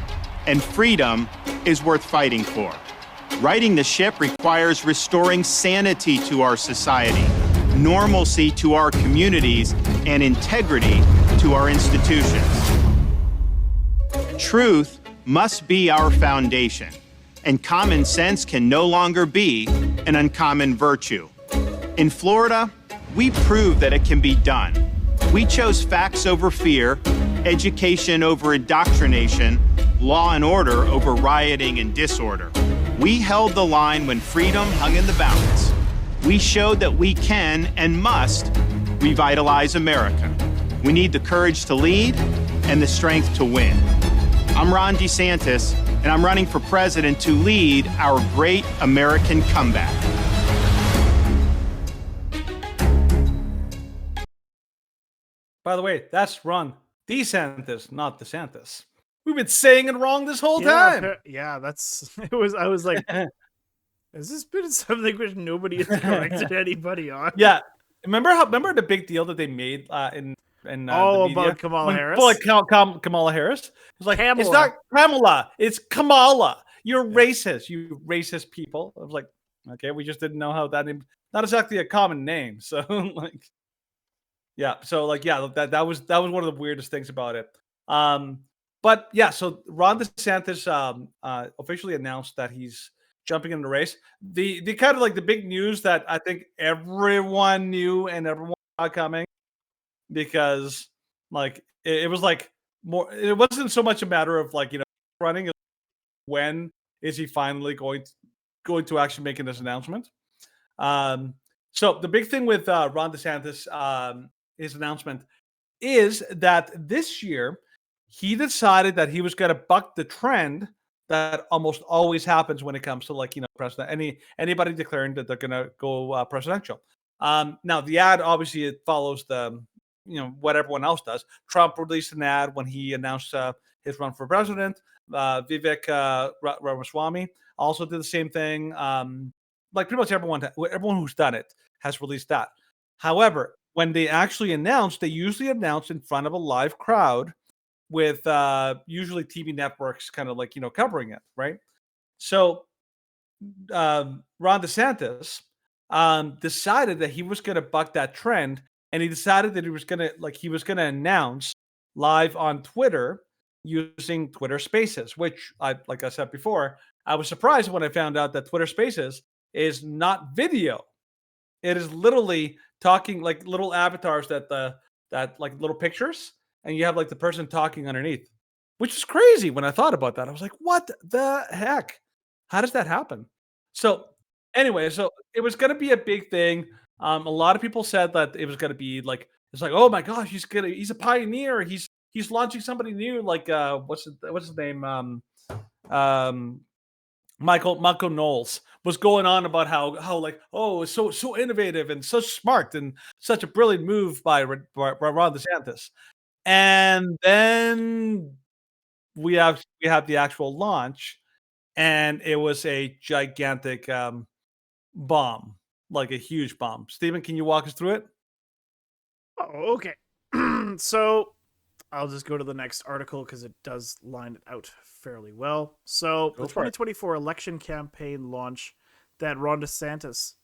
and freedom is worth fighting for. Righting the ship requires restoring sanity to our society, normalcy to our communities, and integrity to our institutions. Truth must be our foundation, and common sense can no longer be an uncommon virtue. In Florida, we proved that it can be done. We chose facts over fear, education over indoctrination, law and order over rioting and disorder. We held the line when freedom hung in the balance. We showed that we can and must revitalize America. We need the courage to lead and the strength to win. I'm Ron DeSantis, and I'm running for president to lead our great American comeback. By the way, that's Ron DeSantis, not DeSantis. We've been saying it wrong this whole time. Yeah, that's it was. I was like, has this been something which nobody has corrected anybody on? Yeah, remember the big deal that they made in the media about Kamala Harris? Like Kamala Harris. It's like Kamala. It's not Kamala, it's Kamala. You're racist, you racist people. I was like, okay, we just didn't know how that name. Not exactly a common name, so like, yeah. So like, yeah, that was one of the weirdest things about it. But yeah, so Ron DeSantis officially announced that he's jumping in the race. The kind of like the big news that I think everyone knew and everyone saw coming, because like it was like more. It wasn't so much a matter of like running. When is he finally going to actually making this announcement? So the big thing with Ron DeSantis, his announcement is that this year he decided that he was going to buck the trend that almost always happens when it comes to president. Anybody declaring that they're going to go presidential. Now the ad obviously it follows the what everyone else does. Trump released an ad when he announced his run for president. Vivek Ramaswamy also did the same thing. Like pretty much everyone who's done it has released that. However, when they actually announce, they usually announce in front of a live crowd with usually TV networks kind of like covering it, right? So Ron DeSantis decided that he was going to buck that trend, and he decided that he was going to announce live on Twitter using Twitter Spaces, which like I said before, I was surprised when I found out that Twitter Spaces is not video. It is literally talking like little avatars that like little pictures, and you have like the person talking underneath, which is crazy. When I thought about that, I was like, what the heck? How does that happen? So anyway, so it was going to be a big thing. A lot of people said that it was going to be like, it's like, oh my gosh, he's a pioneer. He's launching somebody new. Like, what's his name? Michael Knowles was going on about how like, oh, it's so innovative and so smart and such a brilliant move by Ron DeSantis. And then we have the actual launch, and it was a gigantic bomb, like a huge bomb. Stephen, can you walk us through it? Oh, okay. So I'll just go to the next article because it does line it out fairly well. So the 2024 election campaign launch that Ron DeSantis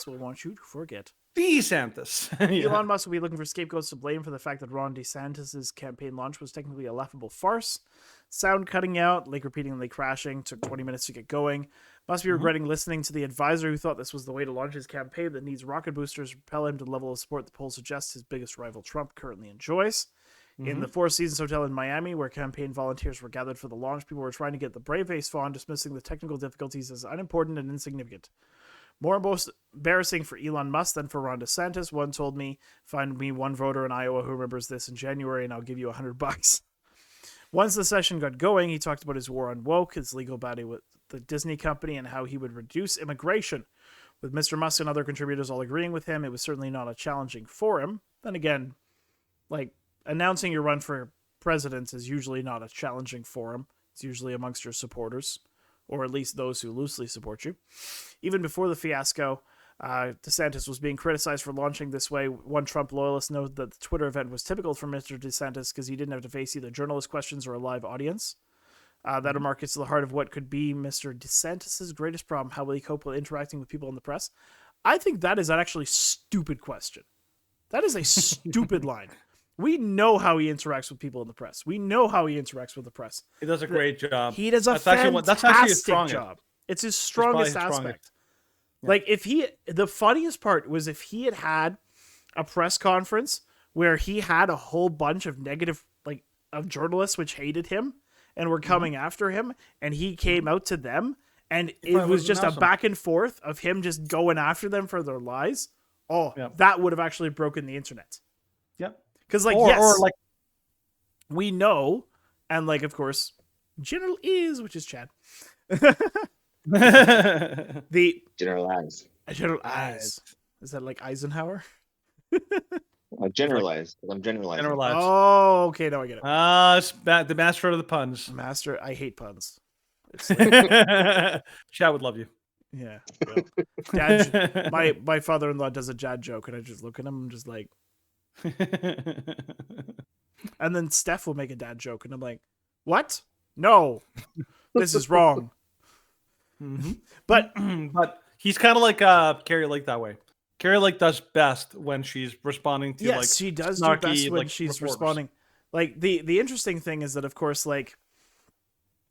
will want you to forget. DeSantis. Elon Musk will be looking for scapegoats to blame for the fact that Ron DeSantis' campaign launch was technically a laughable farce. Sound cutting out, link repeatedly crashing, took 20 minutes to get going. Must be regretting listening to the advisor who thought this was the way to launch his campaign that needs rocket boosters to propel him to the level of support the polls suggest his biggest rival Trump currently enjoys. In the Four Seasons Hotel in Miami, where campaign volunteers were gathered for the launch, people were trying to get the brave face fawn, dismissing the technical difficulties as unimportant and insignificant. More embarrassing for Elon Musk than for Ron DeSantis. One told me, find me one voter in Iowa who remembers this in January and I'll give you $100. Once the session got going, he talked about his war on woke, his legal battle with the Disney company, and how he would reduce immigration. With Mr. Musk and other contributors all agreeing with him, it was certainly not a challenging for him. Then again, like, announcing your run for president is usually not a challenging forum. It's usually amongst your supporters, or at least those who loosely support you. Even before the fiasco, DeSantis was being criticized for launching this way. One Trump loyalist noted that the Twitter event was typical for Mr. DeSantis because he didn't have to face either journalist questions or a live audience. That remark gets to the heart of what could be Mr. DeSantis' greatest problem. How will he cope with interacting with people in the press? I think that is an actually stupid question. That is a stupid line. We know how he interacts with people in the press. We know how he interacts with the press. He does a great job. He does a fantastic job. It's his strongest aspect. Yeah. Like the funniest part was if he had a press conference where he had a whole bunch of negative, like, of journalists which hated him and were coming after him, and he came out to them, and it was just a back and forth of him just going after them for their lies. Oh, that would have actually broken the internet. Yep. Because, like, we know, and, like, of course, General which is Chad. The General Eyes. General Eyes. Is that like Eisenhower? Generalized. I'm generalizing. Generalized. Oh, okay, now I get it. It's the master of the puns. Master, I hate puns. It's like, Chad would love you. yeah. Well, dad, my father-in-law does a dad joke, and I just look at him, I'm just like, and then Steph will make a dad joke, and I'm like, what? No, this is wrong. Mm-hmm. But he's kind of like Carrie Lake that way. Carrie Lake does best when she's responding to yes, she does do snarky, best when like, she's reporters. responding. Like the interesting thing is that, of course, like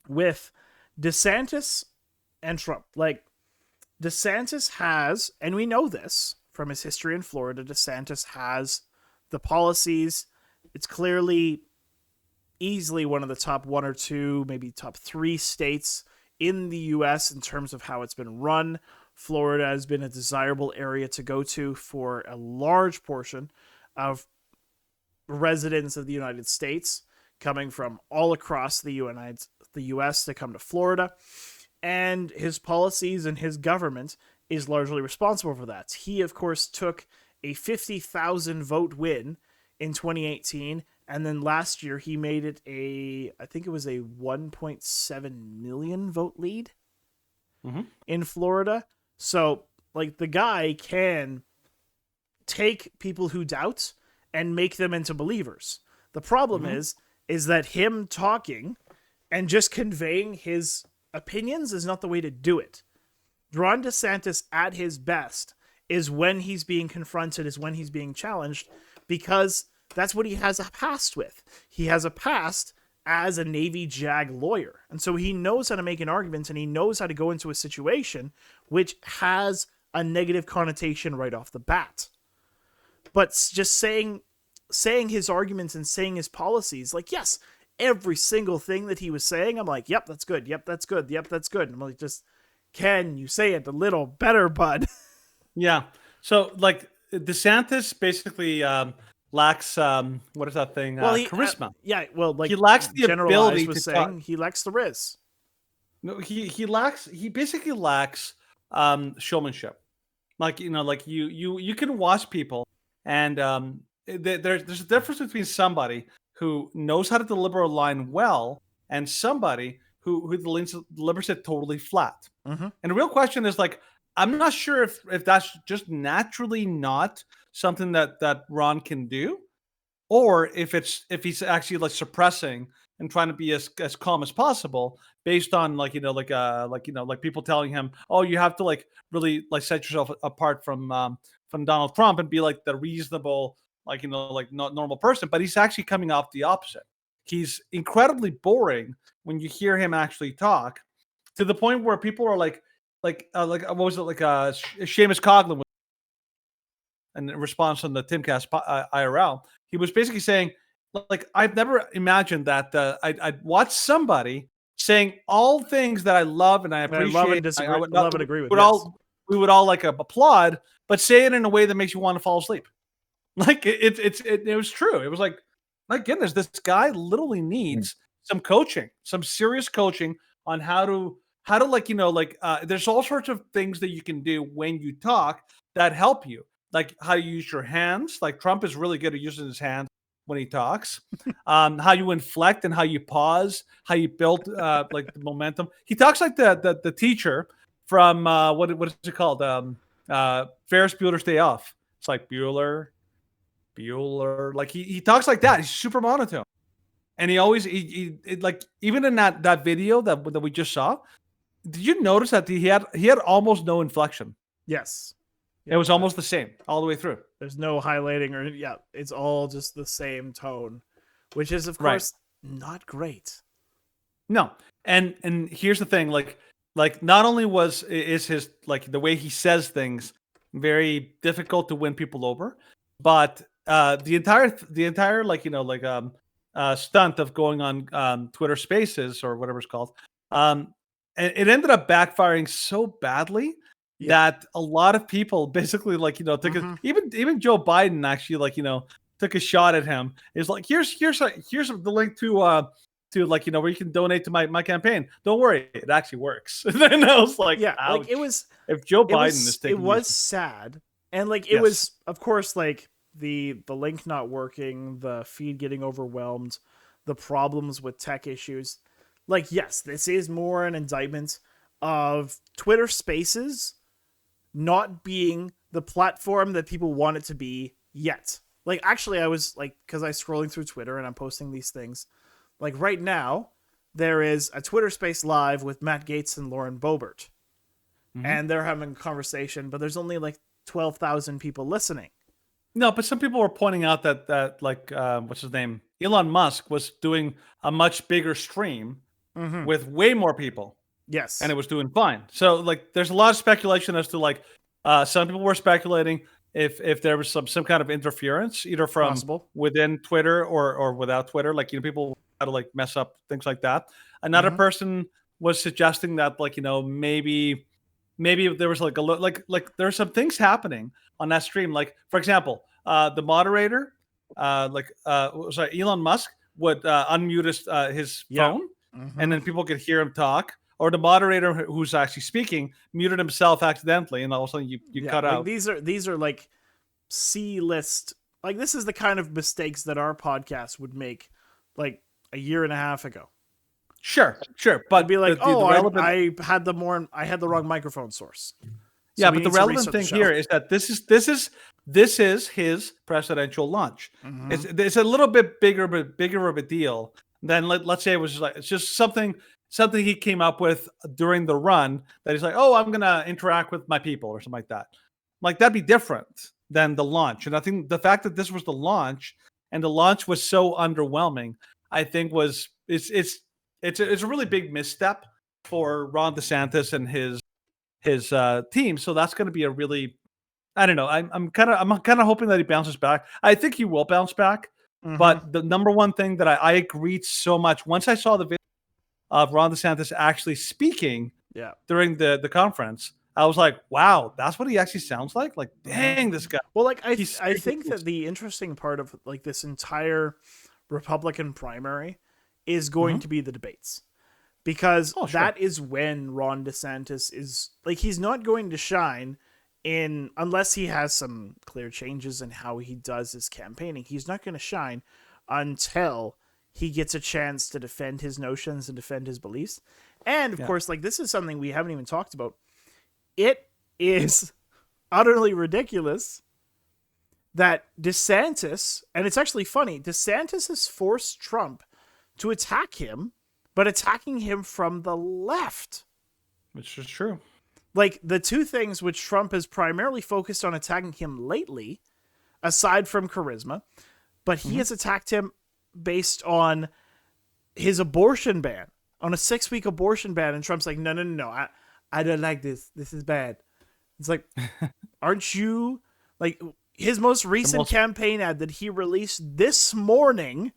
with DeSantis and Trump, like DeSantis has, and we know this from his history in Florida, DeSantis has the policies. It's clearly easily one of the top 1 or 2, maybe top 3 states in the U.S. in terms of how it's been run. Florida has been a desirable area to go to for a large portion of residents of the United States coming from all across the U.S. to come to Florida. And his policies and his government is largely responsible for that. He, of course, took a 50,000 vote win in 2018, and then last year he made it I think it was a 1.7 million vote lead in Florida. So, like, the guy can take people who doubt and make them into believers. The problem is that him talking and just conveying his opinions is not the way to do it. Ron DeSantis at his best is when he's being confronted, is when he's being challenged, because that's what he has a past with. He has a past as a Navy JAG lawyer. And so he knows how to make an argument, and he knows how to go into a situation which has a negative connotation right off the bat. But just saying his arguments and saying his policies, like, yes, every single thing that he was saying, I'm like, yep, that's good. Yep, that's good. Yep, that's good. And I'm like, just, can you say it a little better, bud? Yeah. So, like, DeSantis basically lacks what is that thing? Charisma. Yeah, well, like he lacks the ability was to saying, talk. he lacks the riz. No, he basically lacks showmanship. Like, like you can watch people, and there's a difference between somebody who knows how to deliver a line well and somebody who delivers it totally flat. And the real question is, like, I'm not sure if that's just naturally not something that Ron can do, or if he's actually like suppressing and trying to be as calm as possible based on like people telling him, oh, you have to like really like set yourself apart from Donald Trump and be like the reasonable, like not normal person. But he's actually coming off the opposite. He's incredibly boring when you hear him actually talk, to the point where people are like what was it, like Seamus Coughlin, in response on the Timcast IRL, he was basically saying, like, I've never imagined that I'd watch somebody saying all things that I love and I appreciate. I love and disagree. Love and agree with. We would all like applaud, but say it in a way that makes you want to fall asleep. Like it was true. It was like, my goodness, this guy literally needs some coaching, some serious coaching on how to there's all sorts of things that you can do when you talk that help you, like how you use your hands. Like Trump is really good at using his hands when he talks. How you inflect and how you pause, how you build like the momentum. He talks like the teacher from what is it called? Ferris Bueller's Day Off. It's like Bueller. Like he talks like that. He's super monotone, and he always like, even in that video that we just saw. Did you notice that he had almost no inflection? Yes. It was almost the same all the way through. There's no highlighting or it's all just the same tone, which is of course not great. No. And here's the thing, like not only is his, like, the way he says things very difficult to win people over, but the entire stunt of going on Twitter Spaces or whatever it's called, it ended up backfiring so badly that a lot of people basically took even Joe Biden actually took a shot at him. It's like, here's the link to where you can donate to my campaign. Don't worry, it actually works. And then I was like, ouch. Like it was, if Joe Biden is taking it was sad, and like it was, of course, like the link not working, the feed getting overwhelmed, the problems with tech issues. Like, yes, this is more an indictment of Twitter Spaces not being the platform that people want it to be yet. Like, actually, I was like, because I'm scrolling through Twitter and I'm posting these things. Like, right now, there is a Twitter Space live with Matt Gaetz and Lauren Boebert. And they're having a conversation, but there's only like 12,000 people listening. No, but some people were pointing out that like what's his name, Elon Musk was doing a much bigger stream with way more people. Yes, and it was doing fine. So like, there's a lot of speculation as to like, some people were speculating if there was some kind of interference, either from within Twitter or without Twitter. Like, people had to like mess up things like that. Another person was suggesting that, like, maybe there was like there's some things happening on that stream. Like, for example, the moderator, Elon Musk would unmute his phone, and then people could hear him talk. Or the moderator who's actually speaking muted himself accidentally, and all of a sudden you cut like out. These are like C-list. Like, this is the kind of mistakes that our podcast would make like a year and a half ago. Sure, but it'd be like, relevant... I had the wrong microphone source. So yeah, but the relevant thing here is that this is his presidential launch. It's a little bit bigger of a deal than let's say it's just something he came up with during the run that he's like, oh, I'm gonna interact with my people or something like that. Like, that'd be different than the launch. And I think the fact that this was the launch and the launch was so underwhelming, I think it's a really big misstep for Ron DeSantis and his team. So that's going to be a really, I don't know. I'm kind of hoping that he bounces back. I think he will bounce back. But the number one thing that I agreed so much once I saw the video of Ron DeSantis actually speaking during the conference, I was like, wow, that's what he actually sounds like. Like, dang, this guy. Well, like, I think that the interesting part of like this entire Republican primary is going to be the debates, because that is when Ron DeSantis is like, he's not going to shine in unless he has some clear changes in how he does his campaigning. He's not going to shine until he gets a chance to defend his notions and defend his beliefs. And of course, like, this is something we haven't even talked about. It is utterly ridiculous that DeSantis, and it's actually funny, DeSantis has forced Trump to attack him, but attacking him from the left. Which is true. Like, the two things which Trump has primarily focused on attacking him lately, aside from charisma, but he has attacked him based on his abortion ban, on a 6-week abortion ban, and Trump's like, no, I don't like this. This is bad. It's like, aren't you, like, his most recent campaign ad that he released this morning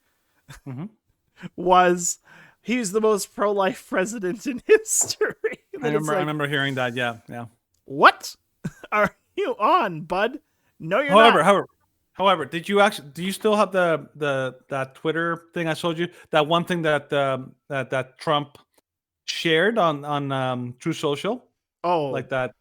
was, he's the most pro-life president in history. I remember hearing that. Yeah. What are you on, bud? No, you're not. However, do you still have that Twitter thing I showed you? That one thing that Trump shared on True Social? Oh, like that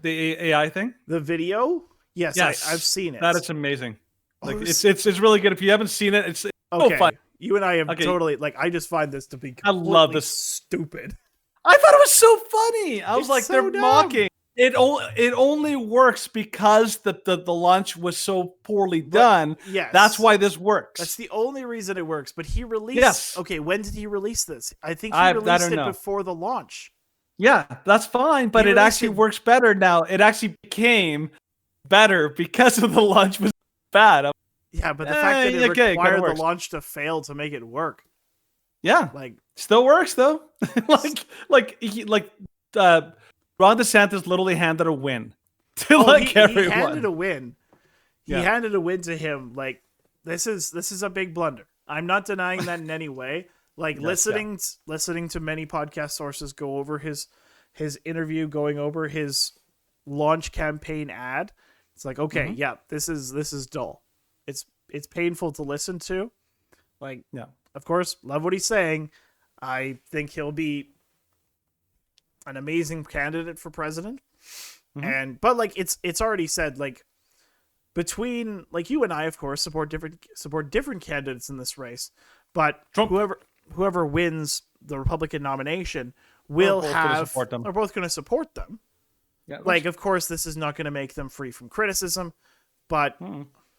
the AI thing? The video? Yes. I've seen it. That is amazing. Like, it's really good. If you haven't seen it, it's okay. So fun. You and I have totally, like, I just find this to be completely I love this. Stupid. I thought it was so funny. I was like, so they're mocking. It only works because the launch was so poorly done. Yes. That's why this works. That's the only reason it works. But he released... Yes. Okay, when did he release this? I think he released it before the launch. Yeah, that's fine, but it actually works better now. It actually became better because of the launch was bad. Yeah, but the fact that it required the launch to fail to make it work. Yeah, like, still works though. like Ron DeSantis literally handed a win to everyone. He handed a win. He handed a win to him. Like, this is a big blunder. I'm not denying that in any way. Like, listening to many podcast sources go over his interview, going over his launch campaign ad. It's like, okay, this is dull. It's painful to listen to. Like, of course, love what he's saying. I think he'll be an amazing candidate for president. But like, it's already said, like, between, like, you and I, of course, support different candidates in this race, but Trump. whoever wins the Republican nomination will are both going to support them. Yeah, like, of course, this is not going to make them free from criticism, but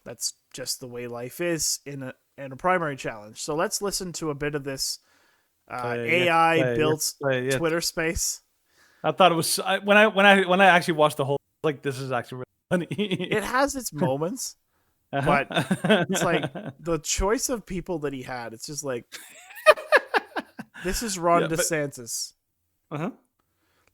that's just the way life is in a primary challenge. So let's listen to a bit of this AI built Twitter space. I thought it was when I actually watched the whole, like, this is actually really funny. It has its moments, but it's like the choice of people that he had. It's just like, this is Ron DeSantis.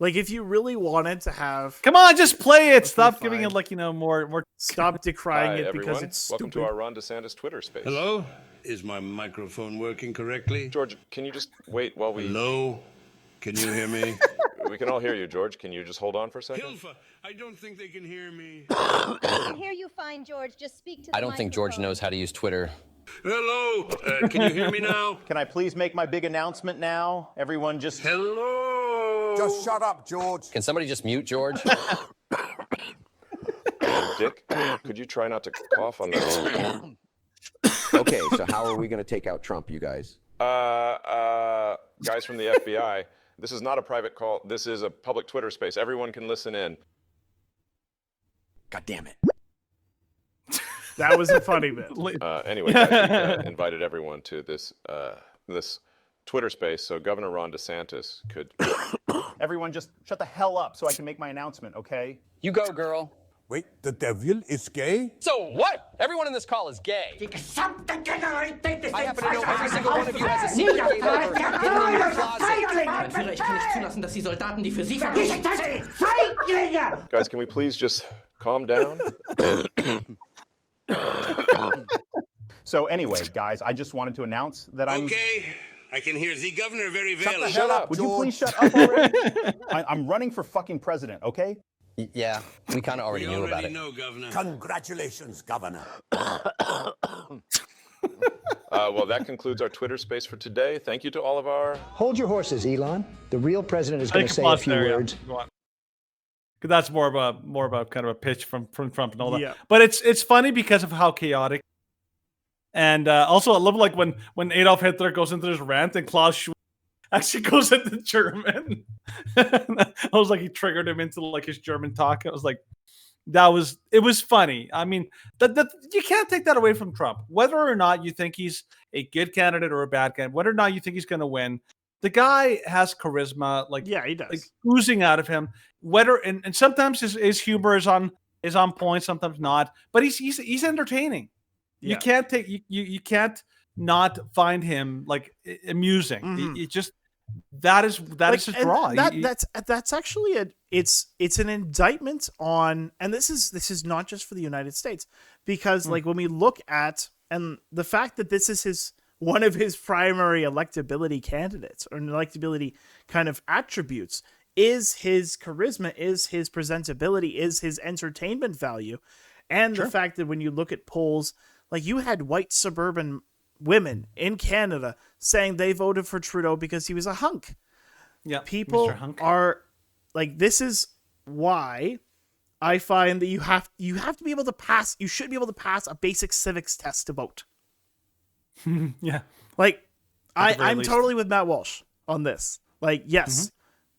Like, if you really wanted to have, come on, just play it. Stop giving it, like, more. Stop decrying it everyone. because it's Welcome stupid. to our Ron DeSantis Twitter space. Hello? Is my microphone working correctly? George, can you just wait while we... Hello? Can you hear me? We can all hear you, George. Can you just hold on for a second? Hilfa, I don't think they can hear me. I can hear you fine, George. Just speak to the I don't think George knows how to use Twitter. Hello? Can you hear me now? Can I please make my big announcement now? Everyone just... Hello? Just shut up, George. Can somebody just mute George? Dick, could you try not to cough on that? Okay, so how are we going to take out Trump, you guys? Guys from the FBI, this is not a private call. This is a public Twitter space. Everyone can listen in. God damn it. That was a funny bit. Anyway, guys, we invited everyone to this this Twitter space so Governor Ron DeSantis could... Everyone just shut the hell up so I can make my announcement, okay? You go, girl. Wait, the devil is gay? So what? Everyone in this call is gay. I happen to know every single one of you has a secret gay lover hidden in your closet. Mein Führer, ich kann nicht zulassen, dass die Soldaten, die für Sie verbringen. Guys, can we please just calm down? So anyway, guys, I just wanted to announce that I'm... Okay, I can hear the governor very well. Shut up. Would you please shut up already? I'm running for fucking president, okay? Yeah, we kind of already We knew about already it. know, Governor. Congratulations, Governor. Well, that concludes our Twitter space for today. Thank you to all of our... Hold your horses, Elon. The real president is going to say a few words. Because that's more about kind of a pitch from Trump and all that. Yeah. But it's funny because of how chaotic. And also, I love, like, when Adolf Hitler goes into this rant and Klaus Schwab actually goes into German. I was like, he triggered him into, like, his German talk. I was like, it was funny. I mean, that you can't take that away from Trump. Whether or not you think he's a good candidate or a bad candidate, whether or not you think he's going to win, the guy has charisma, like, yeah, he does, like, oozing out of him. Whether and sometimes his humor is on point, sometimes not. But he's entertaining. Yeah. You can't take you can't not find him, like, amusing. Mm-hmm. It just that is his draw. That's actually it's an indictment on, and this is not just for the United States, because like when we look at, and the fact that this is one of his primary electability candidates or electability kind of attributes is his charisma, is his presentability, is his entertainment value, and the fact that when you look at polls, like, you had white suburban women in Canada saying they voted for Trudeau because he was a hunk. Yeah, people Mr. Hunk. are like, this is why I find that you have to be able to pass. You should be able to pass a basic civics test to vote. Yeah, like, At the very I'm least. totally with Matt Walsh on this. Like, yes,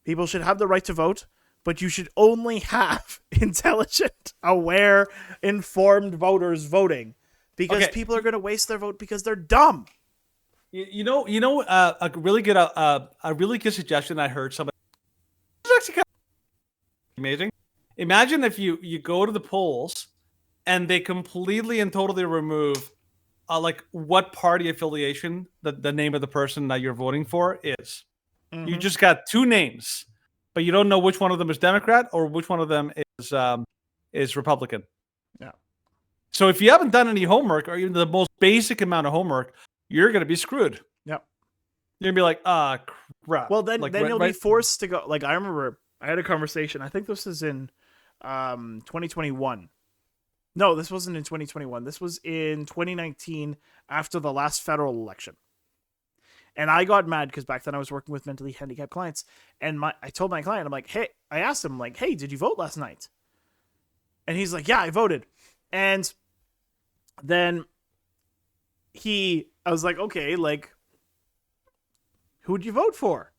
people should have the right to vote, but you should only have intelligent, aware, informed voters voting, because people are going to waste their vote because they're dumb. You know, a really good suggestion I heard somebody. It's actually kind of amazing. Imagine if you go to the polls and they completely and totally remove like what party affiliation the name of the person that you're voting for is. You just got two names, but you don't know which one of them is Democrat or which one of them is Republican. Yeah. So if you haven't done any homework, or even the most basic amount of homework, you're going to be screwed. Yep. You're going to be like, crap. Well, then like, you'll be forced to go. Like, I remember I had a conversation. I think this is in 2021. No, this wasn't in 2021. This was in 2019 after the last federal election. And I got mad because back then I was working with mentally handicapped clients. And I told my client, I'm like, hey, I asked him, like, hey, did you vote last night? And he's like, yeah, I voted. And then I was like, okay, like, who'd you vote for?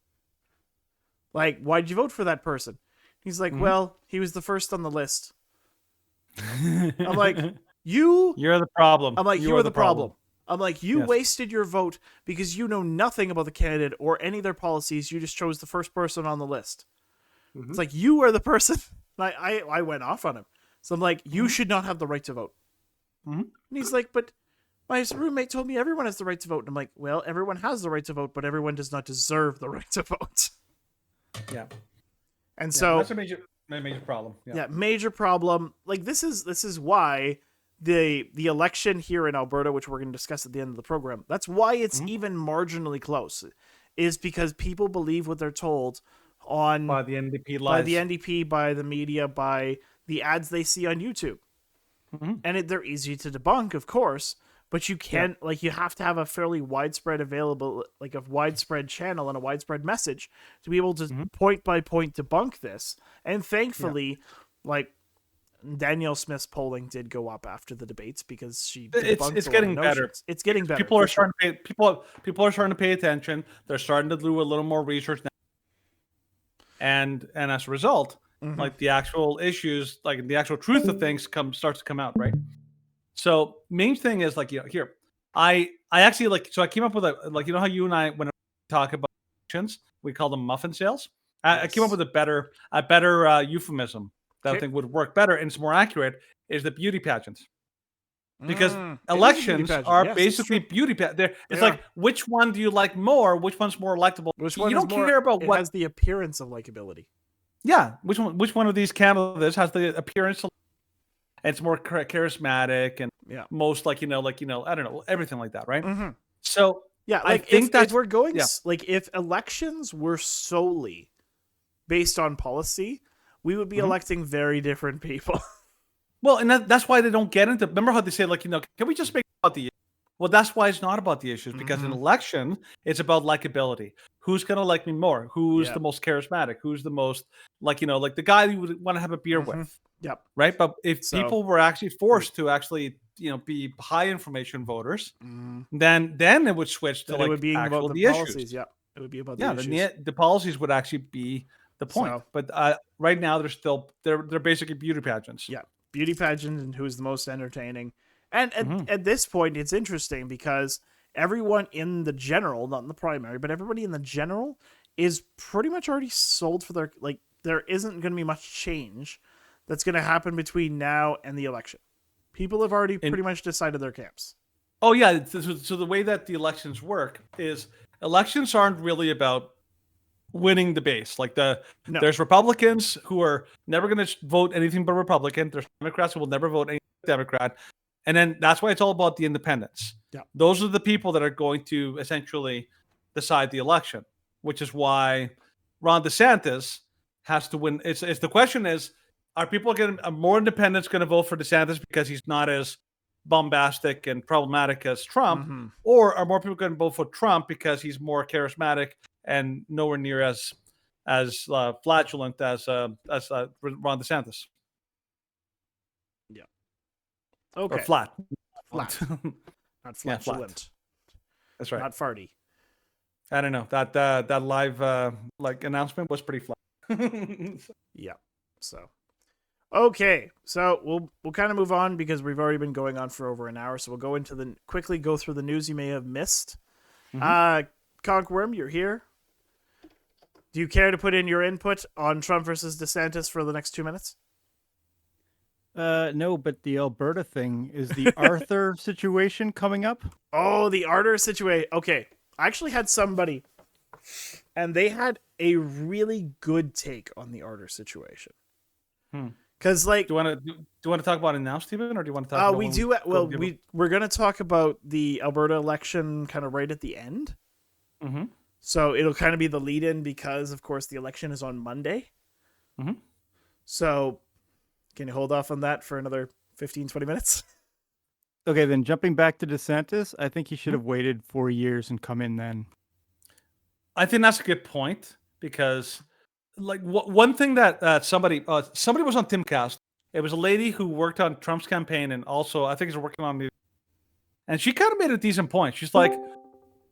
Like, why'd you vote for that person? He's like, well, he was the first on the list. I'm like, you're the problem. I'm like, you are are the problem. I'm like, you Yes. wasted your vote because you know nothing about the candidate or any of their policies. You just chose the first person on the list. It's like, you are the person. I went off on him. So I'm like, you should not have the right to vote. And he's like, but my roommate told me everyone has the right to vote. And I'm like, well, everyone has the right to vote, but everyone does not deserve the right to vote. Yeah. And Yeah, so that's a major problem. yeah, major problem. Like this is why the election here in Alberta, which we're going to discuss at the end of the program, that's why it's even marginally close, is because people believe what they're told By the NDP lies. by the NDP, by the media, by the ads they see on YouTube. And they're easy to debunk, of course, but you can't, like, you have to have a fairly widespread like a widespread channel and a widespread message to be able to point by point debunk this. And thankfully, like, Danielle Smith's polling did go up after the debates because she debunked it's a lot getting of better. notions. It's getting better. People are for sure. starting to pay, people are starting to pay attention. They're starting to do a little more research now. And as a result, like the actual issues, like the actual truth of things starts to come out, right? So main thing is, like, here, I actually, like, so I came up with how you and I, when we talk about elections, we call them muffin sales. I came up with a better euphemism that I think would work better and it's more accurate, is the beauty pageants. Because elections are basically beauty pageants. It's like, which one do you like more? Which one's more likable? Which one you don't care about what has the appearance of likability. Yeah, which one of these candidates has the appearance of, and it's more charismatic and most I don't know, everything like that, right? So yeah, like, I think if we're going like, if elections were solely based on policy, we would be electing very different people. Well, and that's why they don't get into. Remember how they say, like, can we just make it about the? Well, that's why it's not about the issues, because in election it's about likability. Who's gonna like me more? Who's the most charismatic? Who's the most like the guy you would want to have a beer with? Yep. Right. But if people were actually forced to actually be high information voters, then it would switch to Then it would be actual about the issues. policies. Yeah, it would be about Yeah, the then issues. the policies would actually be the point. So- But right now they're basically beauty pageants. Yeah, beauty pageant and who's the most entertaining. And at this point, it's interesting because everyone in the general, not in the primary, but everybody in the general is pretty much already sold for their, like, there isn't going to be much change that's going to happen between now and the election. People have already pretty much decided their camps. Oh yeah, so the way that the elections work is elections aren't really about winning the base. Like there's Republicans who are never going to vote anything but Republican. There's Democrats who will never vote any Democrat. And then that's why it's all about the independents. Yeah. Those are the people that are going to essentially decide the election, which is why Ron DeSantis has to win. It's the question is, are more independents going to vote for DeSantis because he's not as bombastic and problematic as Trump, or are more people going to vote for Trump because he's more charismatic and nowhere near as flatulent as Ron DeSantis? Yeah. Okay. Or flat. Not Yeah, flatulent. flat. That's right. Not farty. I don't know. That live announcement was pretty flat. Yeah. So, okay. So we'll kind of move on because we've already been going on for over an hour. So we'll quickly go through the news you may have missed. Conquworm, you're here. Do you care to put in your input on Trump versus DeSantis for the next 2 minutes? No, but the Alberta thing, is the Arthur situation coming up? Oh, the Arthur situation. Okay. I actually had somebody, and they had a really good take on the Arthur situation. Because, like, do you want to talk about it now, Stephen, or do you want to talk? We do. Well, we're gonna talk about the Alberta election kind of right at the end. So it'll kind of be the lead-in because, of course, the election is on Monday. So can you hold off on that for another 15, 20 minutes? Okay, then jumping back to DeSantis, I think he should have waited 4 years and come in then. I think that's a good point because, like, one thing that somebody was on Timcast It was a lady who worked on Trump's campaign and also I think is working on the. And she kind of made a decent point. She's like,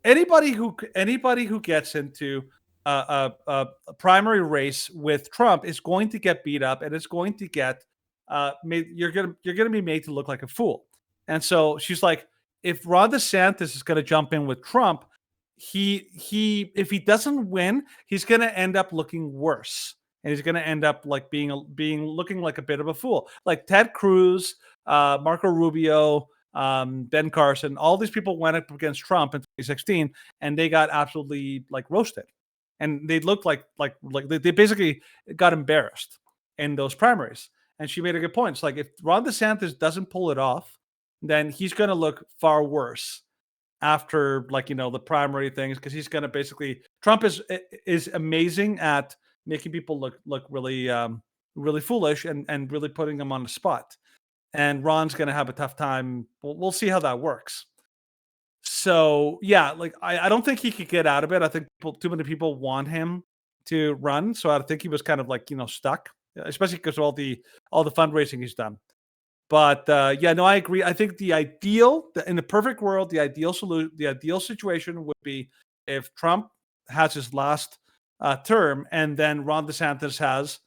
anybody who gets into a primary race with Trump is going to get beat up and it's going to get you're gonna be made to look like a fool. And so she's like, if Ron DeSantis is gonna jump in with Trump, he if he doesn't win, he's gonna end up looking worse. And he's gonna end up like being looking like a bit of a fool. Like Ted Cruz, Marco Rubio, Ben Carson, all these people went up against Trump in 2016 and they got absolutely like roasted. And they looked like they basically got embarrassed in those primaries. And she made a good point. It's like if Ron DeSantis doesn't pull it off, then he's going to look far worse after the primary things, because he's going to basically Trump is amazing at making people look really really foolish and really putting them on the spot. And Ron's going to have a tough time. We'll see how that works. So yeah, I don't think he could get out of it. I think too many people want him to run, so I think he was kind of stuck, especially because of all the fundraising he's done. But yeah, no, I agree. I think in the perfect world, the ideal situation would be if Trump has his last term, and then Ron DeSantis has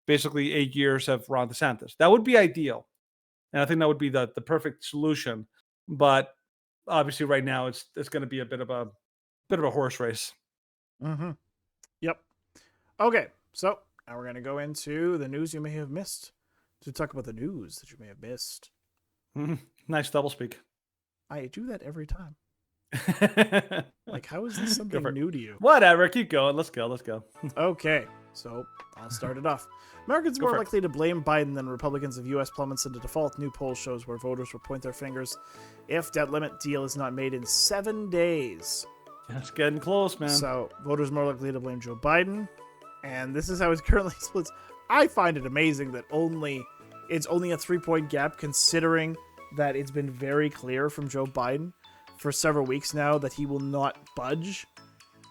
basically 8 years of Ron DeSantis. That would be ideal, and I think that would be the perfect solution. But obviously, right now it's going to be a bit of a horse race. Mm-hmm. Yep. Okay, so now we're going to go into the news you may have missed. To talk about the news that you may have missed. Nice doublespeak. I do that every time. Like, how is this something new to you? Whatever, keep going. Let's go. Okay, so I'll start it off. Americans are more likely to blame Biden than Republicans if U.S. plummets into default. New poll shows where voters will point their fingers if debt limit deal is not made in 7 days. It's getting close, man. So voters more likely to blame Joe Biden, and this is how it currently splits. I find it amazing that it's only a 3-point gap, considering that it's been very clear from Joe Biden for several weeks now that he will not budge.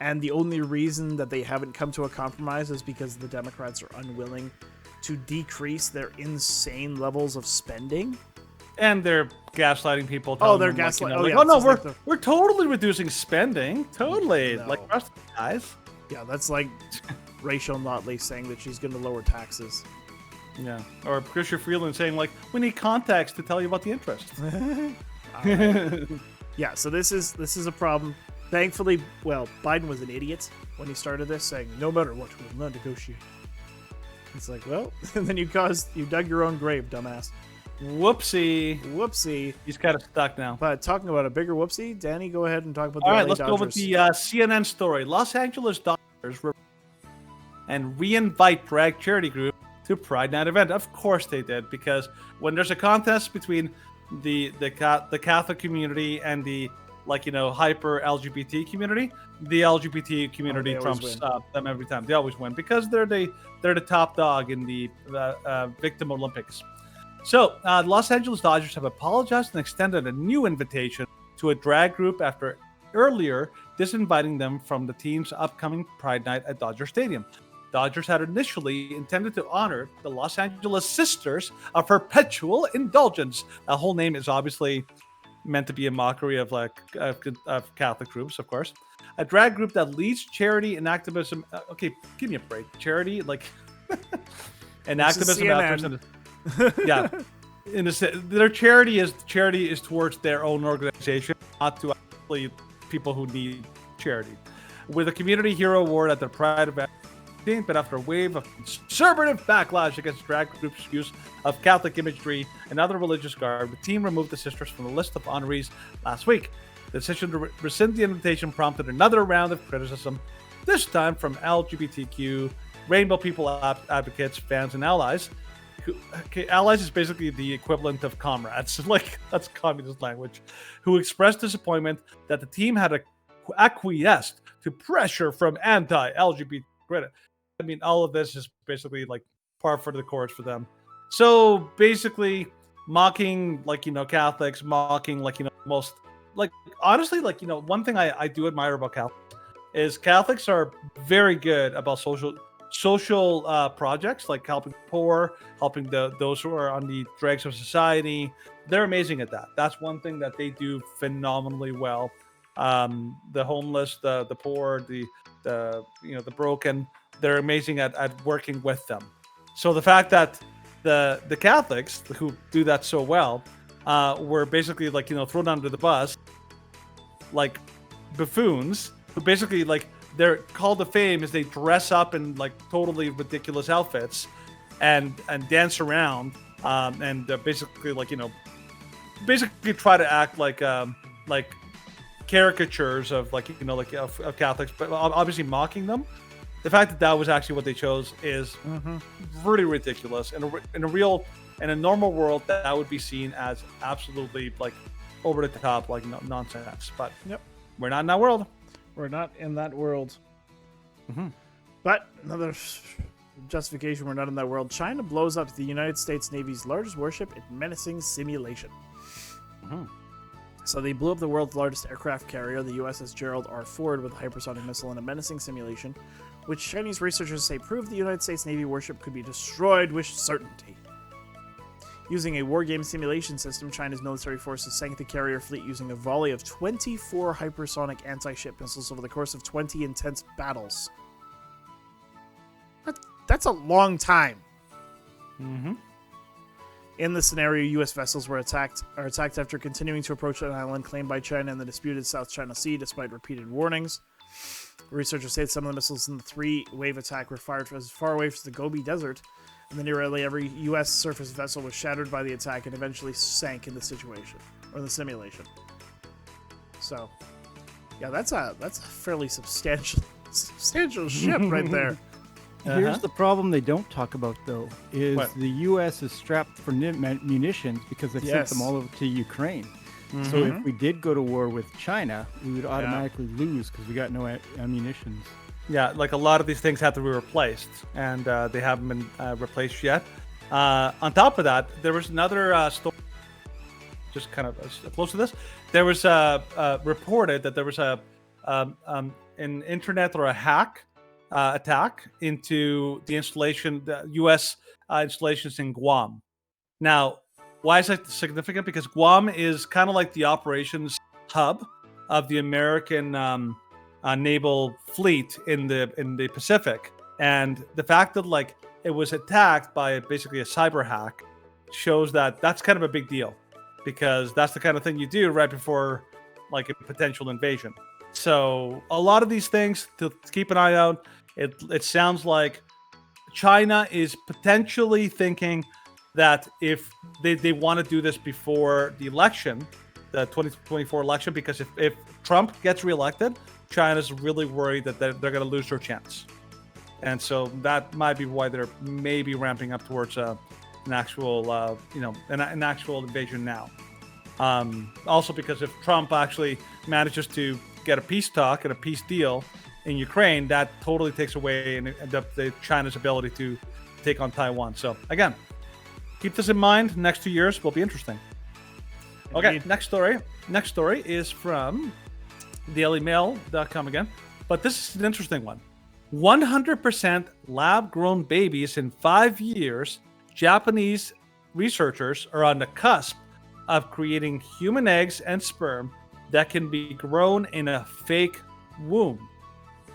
And the only reason that they haven't come to a compromise is because the Democrats are unwilling to decrease their insane levels of spending. And they're gaslighting people. Oh, they're gaslighting. Oh no, we're totally reducing spending. Totally, No. like rest of the guys. Yeah, that's like Rachel Notley saying that she's going to lower taxes. Yeah, or Christian Freeland saying like, we need context to tell you about the interest. Yeah, so this is a problem. Thankfully, well, Biden was an idiot when he started this, saying no matter what, we will not negotiate. It's like, well, and then you dug your own grave, dumbass. Whoopsie. He's kind of stuck now. But talking about a bigger whoopsie, Danny, go ahead and talk about the All right, LA let's Dodgers. go with the CNN story. Los Angeles Dodgers and re-invite drag charity group to Pride Night event. Of course they did, because when there's a contest between the Catholic community and the hyper LGBT community, the LGBT community trumps them every time. They always win because they're the top dog in the Victim Olympics. So the Los Angeles Dodgers have apologized and extended a new invitation to a drag group after earlier disinviting them from the team's upcoming Pride Night at Dodger Stadium. Dodgers had initially intended to honor the Los Angeles Sisters of Perpetual Indulgence. The whole name is obviously meant to be a mockery of of Catholic groups, of course. A drag group that leads charity and activism. Okay, give me a break. Charity, and activism efforts. Yeah, their charity is towards their own organization, not to actually people who need charity. With a community hero award at the Pride event. But after a wave of conservative backlash against drag groups' use of Catholic imagery and other religious garb, the team removed the sisters from the list of honorees last week. The decision to rescind the invitation prompted another round of criticism, this time from LGBTQ, rainbow people advocates, fans, and allies. Allies is basically the equivalent of comrades, that's communist language, who expressed disappointment that the team had acquiesced to pressure from anti-LGBT critics. I mean, all of this is basically par for the course for them. So basically, mocking Catholics, mocking most honestly one thing I do admire about Catholics is Catholics are very good about social projects like helping the poor, helping those who are on the dregs of society. They're amazing at that. That's one thing that they do phenomenally well. The homeless, the poor, the broken. They're amazing at working with them. So the fact that the Catholics who do that so well were basically thrown under the bus like buffoons, who basically their call to fame is they dress up in totally ridiculous outfits and dance around and basically basically try to act like caricatures of of Catholics, but obviously mocking them. The fact that that was actually what they chose is really ridiculous. In a normal world, that would be seen as absolutely over the top, nonsense. But we're not in that world. We're not in that world. Mm-hmm. But another justification we're not in that world. China blows up the United States Navy's largest warship in menacing simulation. So they blew up the world's largest aircraft carrier, the USS Gerald R. Ford, with a hypersonic missile in a menacing simulation, which Chinese researchers say proved the United States Navy warship could be destroyed with certainty. Using a wargame simulation system, China's military forces sank the carrier fleet using a volley of 24 hypersonic anti-ship missiles over the course of 20 intense battles. That's a long time. In the scenario, U.S. vessels are attacked after continuing to approach an island claimed by China in the disputed South China Sea, despite repeated warnings. Researchers say some of the missiles in the three-wave attack were fired as far away as the Gobi Desert, and then nearly every U.S. surface vessel was shattered by the attack and eventually sank in the simulation. So, yeah, that's a fairly substantial ship right there. Here's the problem they don't talk about, though, is What? the U.S. is strapped for munitions because they've sent them all over to Ukraine. So if we did go to war with China, we would automatically lose because we got no ammunitions. Yeah, a lot of these things have to be replaced, and they haven't been replaced yet. On top of that, there was another story, just kind of close to this. There was reported that there was an internet or a hack attack into the U.S. installations in Guam. Now, why is that significant? Because Guam is kind of like the operations hub of the American naval fleet in the Pacific, and the fact that it was attacked by basically a cyber hack shows that that's kind of a big deal, because that's the kind of thing you do right before a potential invasion. So a lot of these things to keep an eye out. It sounds like China is potentially thinking that if they want to do this before the election, the 2024 election, because if Trump gets reelected, China's really worried that they're going to lose their chance. And so that might be why they're maybe ramping up towards an actual, an actual invasion now. Also because if Trump actually manages to get a peace talk and a peace deal in Ukraine, that totally takes away the China's ability to take on Taiwan. So again, keep this in mind. Next 2 years will be interesting. Okay, next story. Next story is from dailymail.com again, but this is an interesting one. 100% lab-grown babies in 5 years. Japanese researchers are on the cusp of creating human eggs and sperm that can be grown in a fake womb.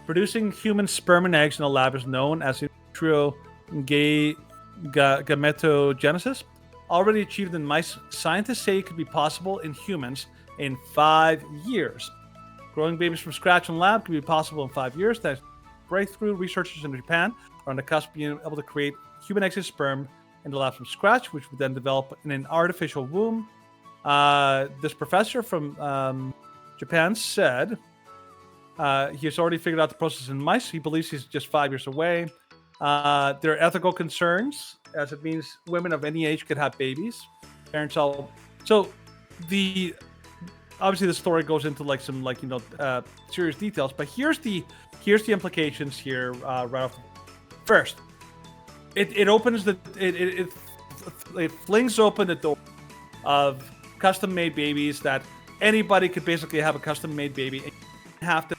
Producing human sperm and eggs in a lab is known as in vitro gametogenesis. Already achieved in mice, scientists say it could be possible in humans in 5 years. Growing babies from scratch in a lab could be possible in 5 years. That's breakthrough. Researchers in Japan are on the cusp of being able to create human eggs and sperm in the lab from scratch, which would then develop in an artificial womb. This professor from Japan said he has already figured out the process in mice. He believes he's just 5 years away. There are ethical concerns, as it means women of any age could have babies. Parents all. So obviously the story goes into some serious details, but here's the implications here right off. First, it opens it flings open the door of custom-made babies, that anybody could basically have a custom-made baby and have to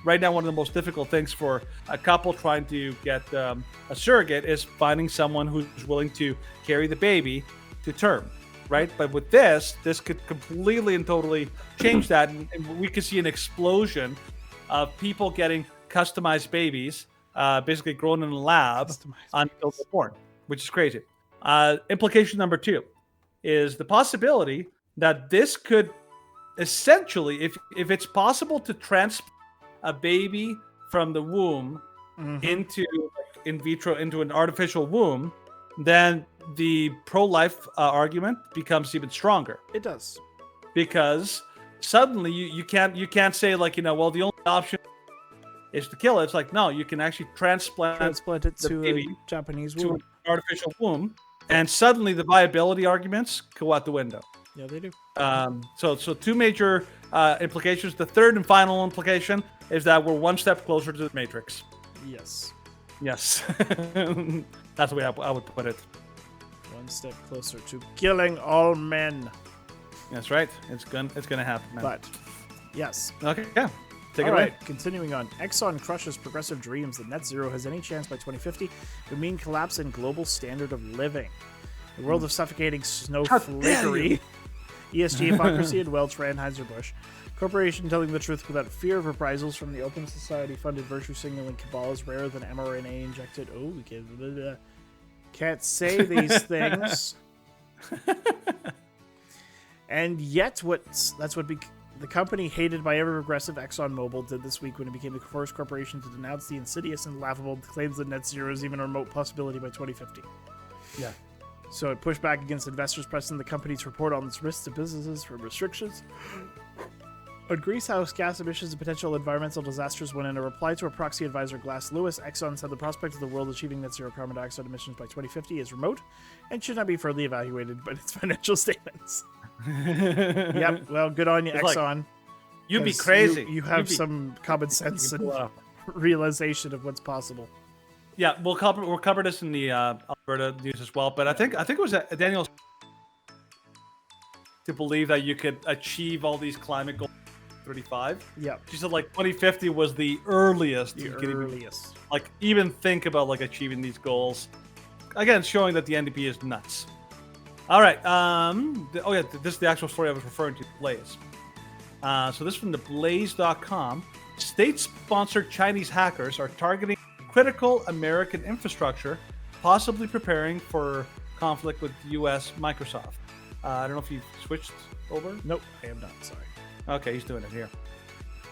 right now one of the most difficult things for a couple trying to get a surrogate is finding someone who's willing to carry the baby to term, right? But with this could completely and totally change that, and we could see an explosion of people getting customized babies, basically grown in a lab until they're born, which is crazy. Implication number 2 is the possibility that this could essentially, if it's possible to transplant a baby from the womb into in vitro into an artificial womb, then the pro-life argument becomes even stronger. It does, because suddenly you can't say like, well, the only option is to kill it. It's like, no, you can actually transplant it to baby a Japanese to womb. an artificial womb, and suddenly the viability arguments go out the window. Yeah, they do. So 2 major implications. The third and final implication is that we're one step closer to the Matrix. Yes. Yes. That's the way I would put it. One step closer to killing all men. That's right. It's gonna happen, man. But yes. Okay. Yeah. Take it All away. right, continuing on. Exxon crushes progressive dreams that net zero has any chance by 2050 would mean collapse in global standard of living. The world of suffocating snowflakery, ESG hypocrisy, and Welch Anheuser-Busch. Corporation telling the truth without fear of reprisals from the open society-funded virtue signaling cabal is rarer than mRNA injected. Oh, we can't say these things. And yet, the company hated by every progressive, ExxonMobil, did this week when it became the first corporation to denounce the insidious and laughable claims that net zero is even a remote possibility by 2050. Yeah. So it pushed back against investors pressing the company to report on its risks to businesses from restrictions on greenhouse gas emissions and potential environmental disasters. When in a reply to a proxy advisor, Glass Lewis, Exxon said the prospect of the world achieving net zero carbon dioxide emissions by 2050 is remote and should not be further evaluated by its financial statements. Yep. Well, good on you, It's Exxon. like, you'd be 'cause crazy. You have some common sense and realization of what's possible. Yeah, we'll cover this in the Alberta news as well. But I think it was Daniel to believe that you could achieve all these climate goals by 35. Yeah. She said like 2050 was the earliest. The earliest. Even think about like achieving these goals. Again, showing that the NDP is nuts. All right. This is the actual story I was referring to, Blaze. So this is from the Blaze.com. State-sponsored Chinese hackers are targeting critical American infrastructure, possibly preparing for conflict with U.S. Microsoft. I don't know if you switched over. Nope, I am not. Sorry. Okay, he's doing it here.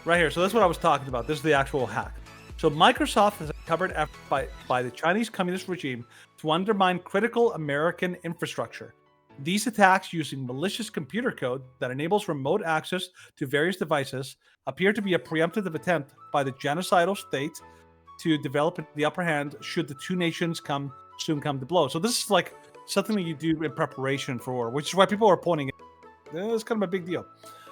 Right here. So that's what I was talking about. This is the actual hack. So Microsoft has covered effort by the Chinese communist regime to undermine critical American infrastructure. These attacks using malicious computer code that enables remote access to various devices appear to be a preemptive attempt by the genocidal state to develop the upper hand should the two nations soon come to blows. So this is like something that you do in preparation for war, which is why people are pointing it. It's kind of a big deal.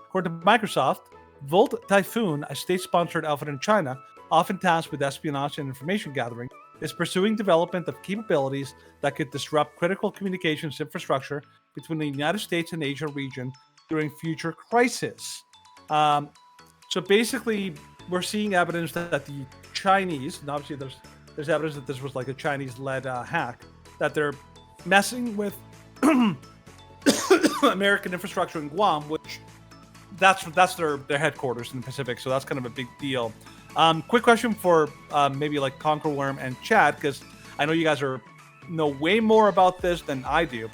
According to Microsoft, Volt Typhoon, a state-sponsored outfit in China, often tasked with espionage and information gathering, is pursuing development of capabilities that could disrupt critical communications infrastructure between the United States and Asia region during future crises. So basically, we're seeing evidence that the Chinese, and obviously there's evidence that this was like a Chinese-led hack, that they're messing with American infrastructure in Guam, which that's their headquarters in the Pacific, so that's kind of a big deal. Quick question for maybe like Conquer Worm and Chad, because I know you guys know way more about this than I do.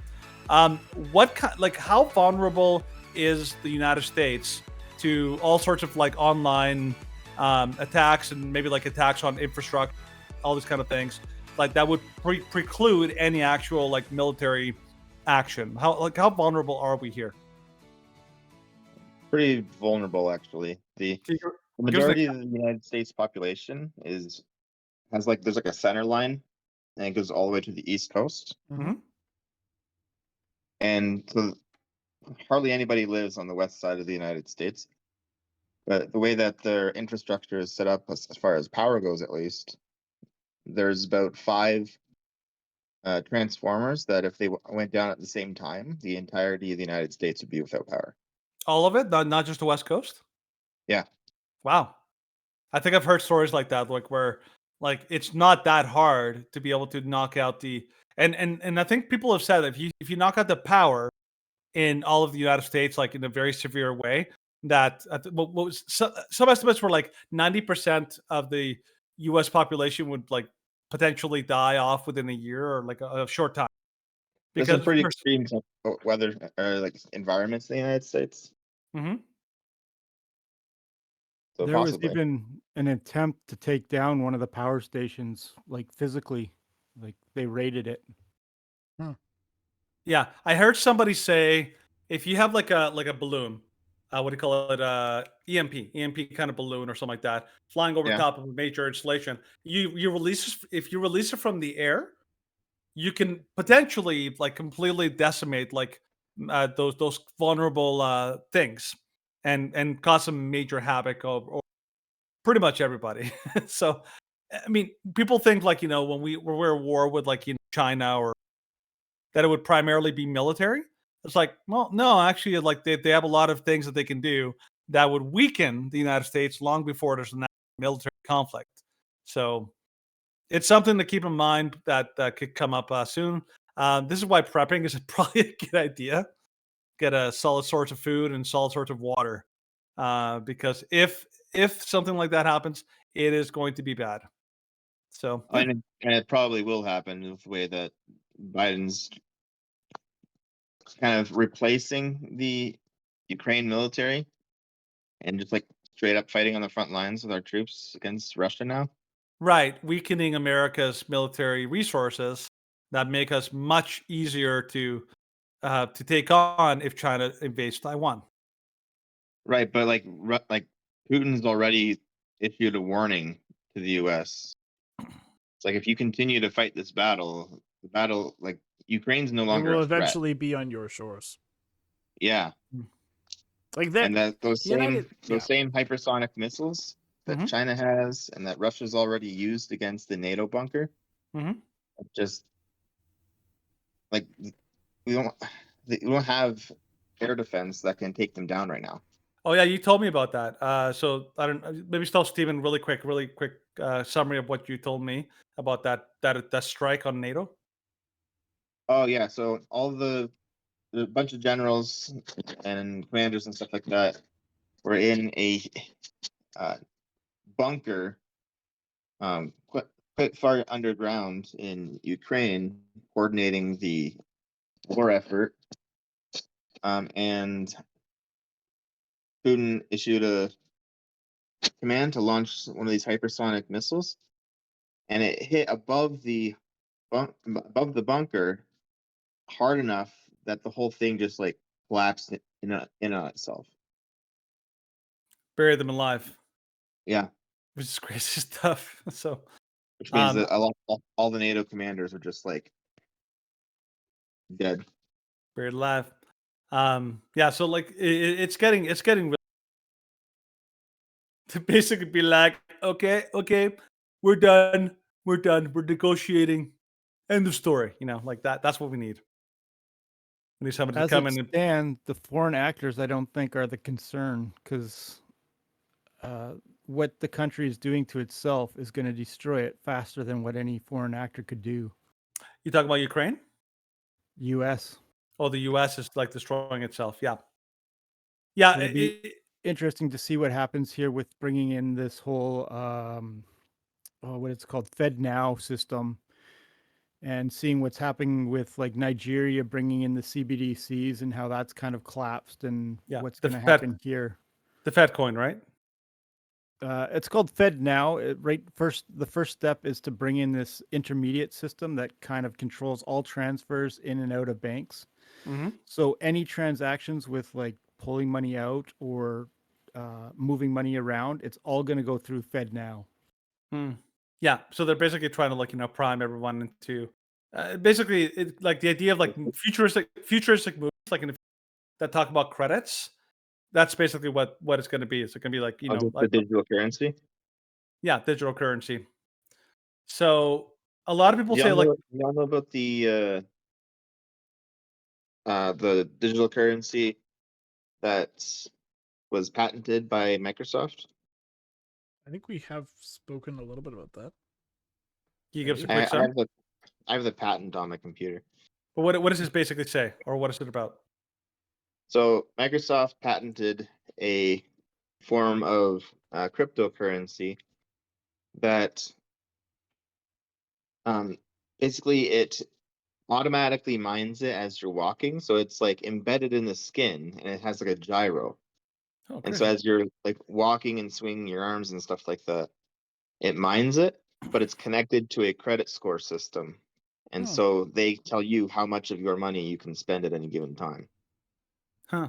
How vulnerable is the United States to all sorts of like online attacks and maybe like attacks on infrastructure, all these kind of things, like that would preclude any actual like military action? How vulnerable are we here? Pretty vulnerable, actually. The majority of the United States population there's like a center line, and it goes all the way to the East Coast. Mm-hmm. And so hardly anybody lives on the west side of the United States. But the way that their infrastructure is set up, as far as power goes at least, there's about 5 transformers that if they went down at the same time, the entirety of the United States would be without power. All of it? Not just the West Coast? Yeah. Wow. I think I've heard stories like that, like where like it's not that hard to be able to knock out the and I think people have said that if you knock out the power in all of the United States, like in a very severe way, that what was some estimates were like 90% of the U.S. population would like potentially die off within a year or like a short time. There's some Because pretty extreme weather or like environments in the United States. Mm-hmm. So there was possibly. even an attempt to take down one of the power stations, like physically, like they raided it. Yeah, I heard somebody say if you have like a balloon, what do you call it? EMP kind of balloon or something like that, flying over Yeah. top of a major installation. You release if you release it from the air, you can potentially like completely decimate like those vulnerable things and cause some major havoc or pretty much everybody. So, I mean, people think like when we're at war with like China or that it would primarily be military. It's like, well, no, actually, like they have a lot of things that they can do that would weaken the United States long before there's a military conflict. So it's something to keep in mind that could come up soon. This is why prepping is probably a good idea. Get a solid source of food and solid source of water, because if something like that happens, it is going to be bad. So yeah. And it probably will happen with the way that Biden's kind of replacing the Ukraine military and just like straight up fighting on the front lines with our troops against Russia now. Right, weakening America's military resources that make us much easier to take on if China invades Taiwan. Right, but like Putin's already issued a warning to the U.S. It's like if you continue to fight this battle, the battle like Ukraine's no It longer will a threat. eventually be on your shores. Yeah, like that. And that those United, same hypersonic missiles that China has and that Russia's already used against the NATO bunker. Just like we don't have air defense that can take them down right now. Oh yeah, you told me about that. So I don't maybe tell Stephen really quick summary of what you told me about that strike on NATO. Oh yeah, so all the bunch of generals and commanders and stuff like that were in a bunker quite far underground in Ukraine, coordinating the war effort. And Putin issued a command to launch one of these hypersonic missiles, and it hit above the bunker hard enough that the whole thing just like collapsed in on itself. Bury them alive. Yeah, which is crazy stuff. So, which means that all the NATO commanders are just like dead, buried alive. Yeah. So like it's getting really to basically be like, okay, we're done, we're negotiating, end of story. Like that. That's what we need. We need somebody to As come it in. stands, the foreign actors, I don't think, are the concern because what the country is doing to itself is going to destroy it faster than what any foreign actor could do. You talking about Ukraine? U.S. Oh, the U.S. is like destroying itself. Yeah. Yeah. It'll be interesting to see what happens here with bringing in this whole, what it's called, Fed Now system, and seeing what's happening with like Nigeria bringing in the CBDCs and how that's kind of collapsed and what's going to happen here. The Fed coin, right? It's called Fed Now. The first step is to bring in this intermediate system that kind of controls all transfers in and out of banks. So any transactions with like pulling money out or moving money around, it's all going to go through Fed Now. Yeah. So they're basically trying to like prime everyone into basically like the idea of like futuristic movies like that talk about credits. That's basically what it's going to be. It's going to be like the digital currency. Yeah, digital currency. So a lot of people say y'all know about the digital currency that was patented by Microsoft. I think we have spoken a little bit about that. Can you give us a I, quick I sum? have the I have the patent on my computer. But what does this basically say, or what is it about? So Microsoft patented a form of cryptocurrency that basically it automatically mines it as you're walking. So it's like embedded in the skin and it has like a gyro. Oh, And so crazy. as you're like walking and swinging your arms and stuff like that, it mines it, but it's connected to a credit score system. And Oh. so they tell you how much of your money you can spend at any given time. Huh.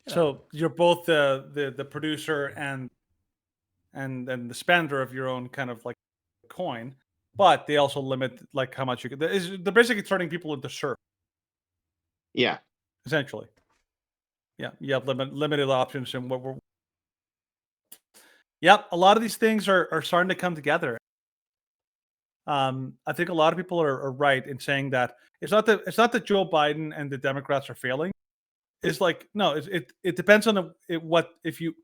So you're both the producer and the spender of your own kind of like coin, but they also limit like how much you can. They're basically turning people into serfs, Yeah. essentially. Yeah, you have limited options, and what we're. Yep, a lot of these things are starting to come together. I think a lot of people are right in saying that it's not that Joe Biden and the Democrats are failing. It's like no, it depends on what if you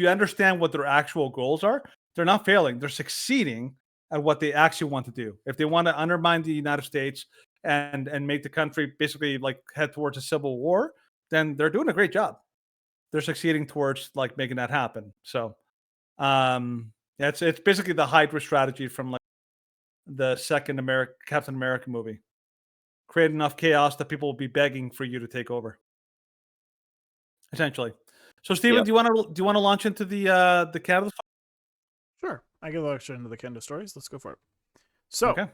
understand what their actual goals are, they're not failing. They're succeeding at what they actually want to do. If they want to undermine the United States and make the country basically like head towards a civil war, then they're doing a great job. They're succeeding towards like making that happen. So, yeah, it's basically the Hydra strategy from like the second Captain America movie. Create enough chaos that people will be begging for you to take over. Essentially. So, Steven, Yep. do you want to launch into the Canada? Sure, I can launch into the Kendo stories. Let's go for it. So, Okay.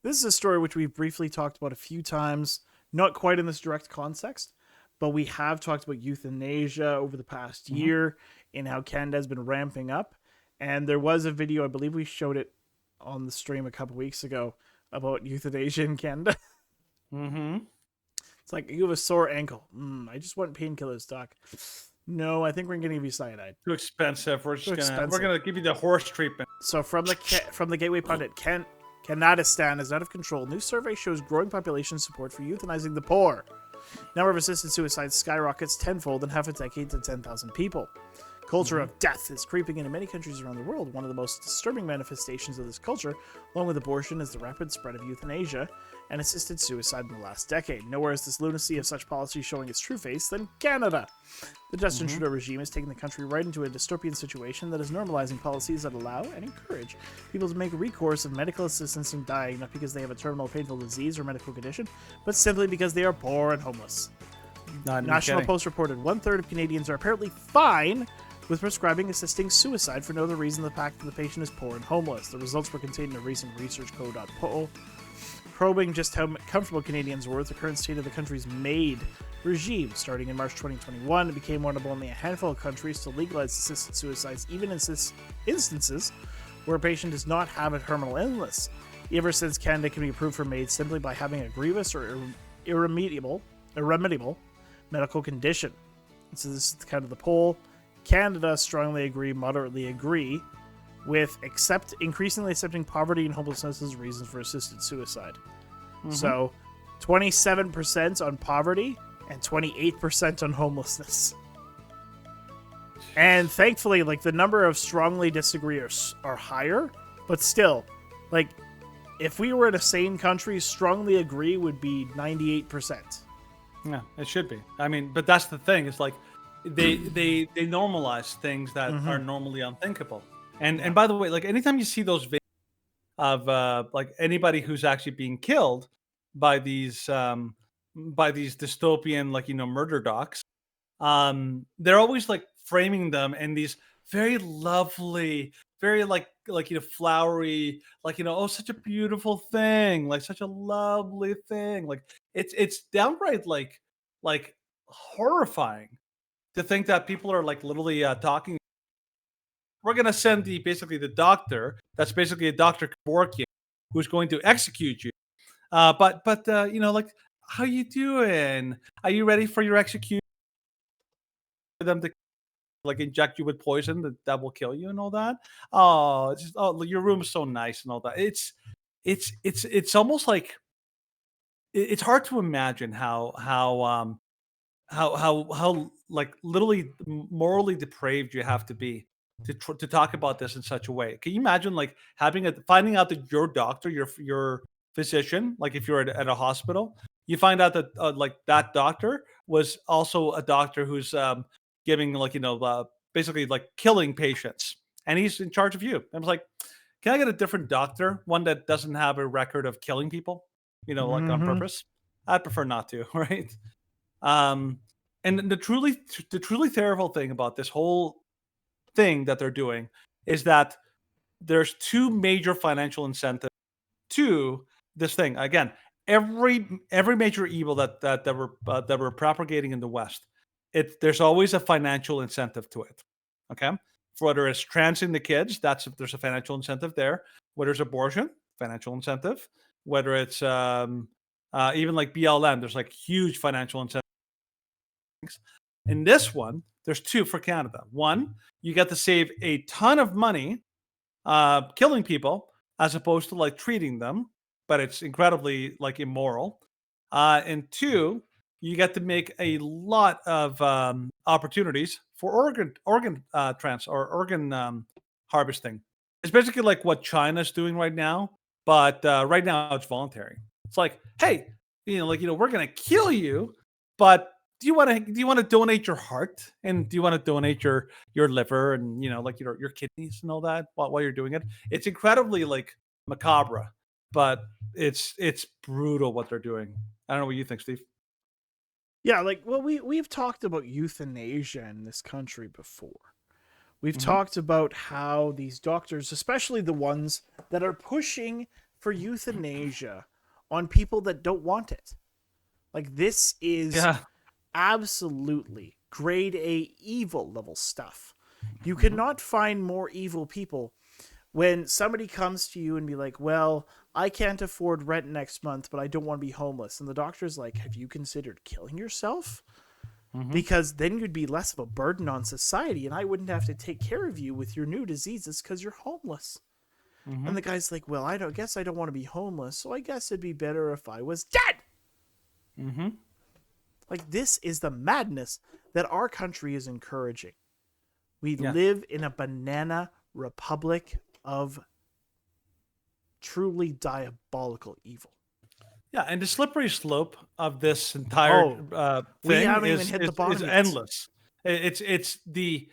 This is a story which we've briefly talked about a few times, not quite in this direct context, but we have talked about euthanasia over the past year and how Canada has been ramping up. And there was a video, I believe we showed it on the stream a couple weeks ago, about euthanasia in Canada. Mm-hmm. It's like, you have a sore ankle. I just want painkillers, doc. No, I think we're gonna give you cyanide. Too expensive. We're Too just we're expensive. gonna give you the horse treatment. So from the Gateway Pundit, Canadistan is out of control. New survey shows growing population support for euthanizing the poor. Number of assisted suicides skyrockets tenfold in half a decade to 10,000 people. Culture of death is creeping into many countries around the world. One of the most disturbing manifestations of this culture, along with abortion, is the rapid spread of euthanasia and assisted suicide in the last decade. Nowhere is this lunacy of such policy showing its true face than Canada. The Justin Trudeau regime has taken the country right into a dystopian situation that is normalizing policies that allow and encourage people to make recourse of medical assistance in dying, not because they have a terminal painful disease or medical condition, but simply because they are poor and homeless. National Post reported 1/3 of Canadians are apparently fine with prescribing assisting suicide for no other reason than the fact that the patient is poor and homeless. The results were contained in a recent research poll probing just how comfortable Canadians were with the current state of the country's MAID regime. Starting in March 2021, it became one of only a handful of countries to legalize assisted suicides, even in instances where a patient does not have a terminal illness. Ever since, Canada can be approved for MAID simply by having a grievous or irremediable medical condition. And so this is kind of the poll. Canada strongly agree, moderately agree with increasingly accepting poverty and homelessness as reasons for assisted suicide. So 27% on poverty and 28% on homelessness. And thankfully, like, the number of strongly disagree are higher, but still, like, if we were in a sane country, strongly agree would be 98%. Yeah, it should be. I mean, but that's the thing. It's like they normalize things that are normally unthinkable. And by the way, like anytime you see those videos of like anybody who's actually being killed by these dystopian, like, murder docs, they're always like framing them in these very lovely, very like flowery, like, oh, such a beautiful thing, like such a lovely thing. Like it's downright like horrifying to think that people are like literally talking. We're gonna send basically the doctor. That's basically a Dr. Kevorkian who's going to execute you. But like, how you doing? Are you ready for your execution? For them to like inject you with poison that will kill you and all that. Oh, it's just, your room is so nice and all that. It's almost like it's hard to imagine how how like literally morally depraved you have to be to talk about this in such a way. Can you imagine like finding out that your doctor, your physician, like if you're at a hospital, you find out that like that doctor was also a doctor who's giving like basically like killing patients, and he's in charge of you. I was like, can I get a different doctor, one that doesn't have a record of killing people, like on purpose? I'd prefer not to, right? And the truly terrible thing about this whole thing that they're doing is that there's two major financial incentives to this thing. Again, every major evil that we're propagating in the West, there's always a financial incentive to it. Okay, for whether it's transing the kids, there's a financial incentive there. Whether it's abortion, financial incentive. Whether it's even like BLM, there's like huge financial incentive. In this one, there's two for Canada. One, you get to save a ton of money killing people as opposed to like treating them, but it's incredibly like immoral. And two, you get to make a lot of opportunities for organ harvesting. It's basically like what China's doing right now, but right now it's voluntary. It's like, hey, we're gonna kill you, but do you want to donate your heart, and do you want to donate your liver and like your kidneys and all that while you're doing it? It's incredibly like macabre, but it's brutal what they're doing. I don't know what you think, Steve. Yeah, like, well, we've talked about euthanasia in this country before. We've talked about how these doctors, especially the ones that are pushing for euthanasia on people that don't want it. Like, this is absolutely grade A evil level stuff. You cannot find more evil people when somebody comes to you and be like, well, I can't afford rent next month, but I don't want to be homeless. And the doctor's like, have you considered killing yourself? Because then you'd be less of a burden on society, and I wouldn't have to take care of you with your new diseases because you're homeless. And the guy's like, well, I guess I don't want to be homeless, so I guess it'd be better if I was dead. Like, this is the madness that our country is encouraging. We live in a banana republic of truly diabolical evil. Yeah, and the slippery slope of this entire thing is endless. It's the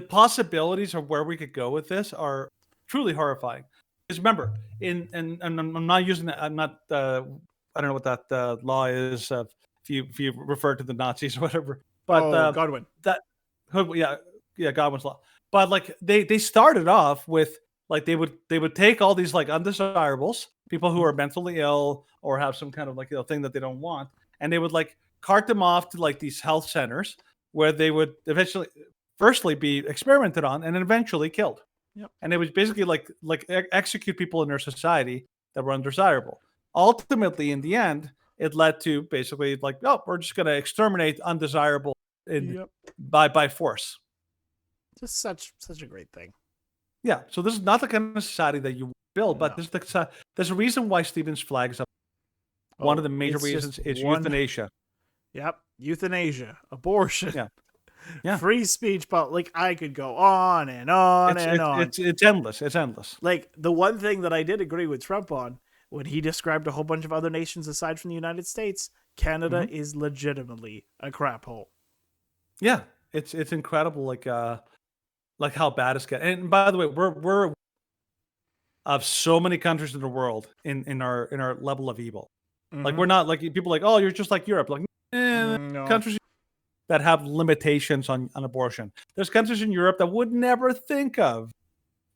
possibilities of where we could go with this are truly horrifying. Because remember, and I'm not using that. I'm not. I don't know what that law is. If you refer to the Nazis or whatever. But Godwin. Godwin's law. But like they started off with like they would take all these like undesirables, people who are mentally ill or have some kind of like thing that they don't want, and they would like cart them off to like these health centers where they would eventually firstly be experimented on and then eventually killed. Yep. And it was basically like execute people in their society that were undesirable. Ultimately, in the end, it led to basically like, oh, we're just going to exterminate undesirable by force. Just such a great thing. Yeah. So this is not the kind of society that you build, but there's a reason why Stephen's flag is up. One of the major reasons is euthanasia. Yep. Euthanasia, abortion. Yeah. Free speech, but like I could go on and on and on. It's endless. It's endless. Like the one thing that I did agree with Trump on when he described a whole bunch of other nations aside from the United States, Canada is legitimately a crap hole. Yeah, it's incredible. Like how bad it's getting. And by the way, we're of so many countries in the world in our level of evil. Like we're not like people like, oh, you're just like Europe. Like no. Countries that have limitations on abortion. There's countries in Europe that would never think of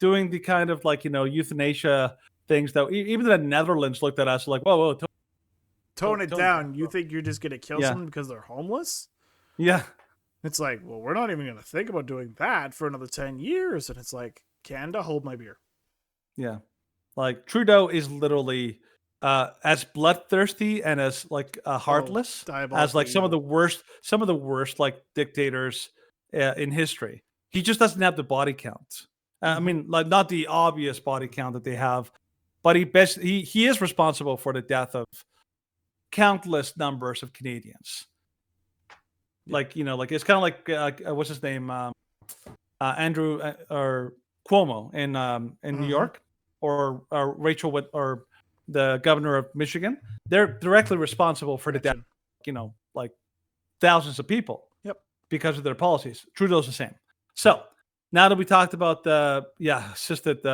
doing the kind of like euthanasia things that even the Netherlands looked at us like, whoa, tone it down. You think you're just gonna kill someone because they're homeless? Yeah. It's like, well, we're not even gonna think about doing that for another 10 years. And it's like, Canada, hold my beer. Yeah. Like Trudeau is literally as bloodthirsty and as like heartless as like some of the worst like dictators in history. He just doesn't have the body count. I mean, like not the obvious body count that they have, but he is responsible for the death of countless numbers of Canadians. like like it's kind of like what's his name, Andrew or Cuomo in New York, or Rachel or the governor of Michigan. They're directly responsible for the death, like thousands of people. Yep. Because of their policies. Trudeau's the same. So now that we talked about the assisted,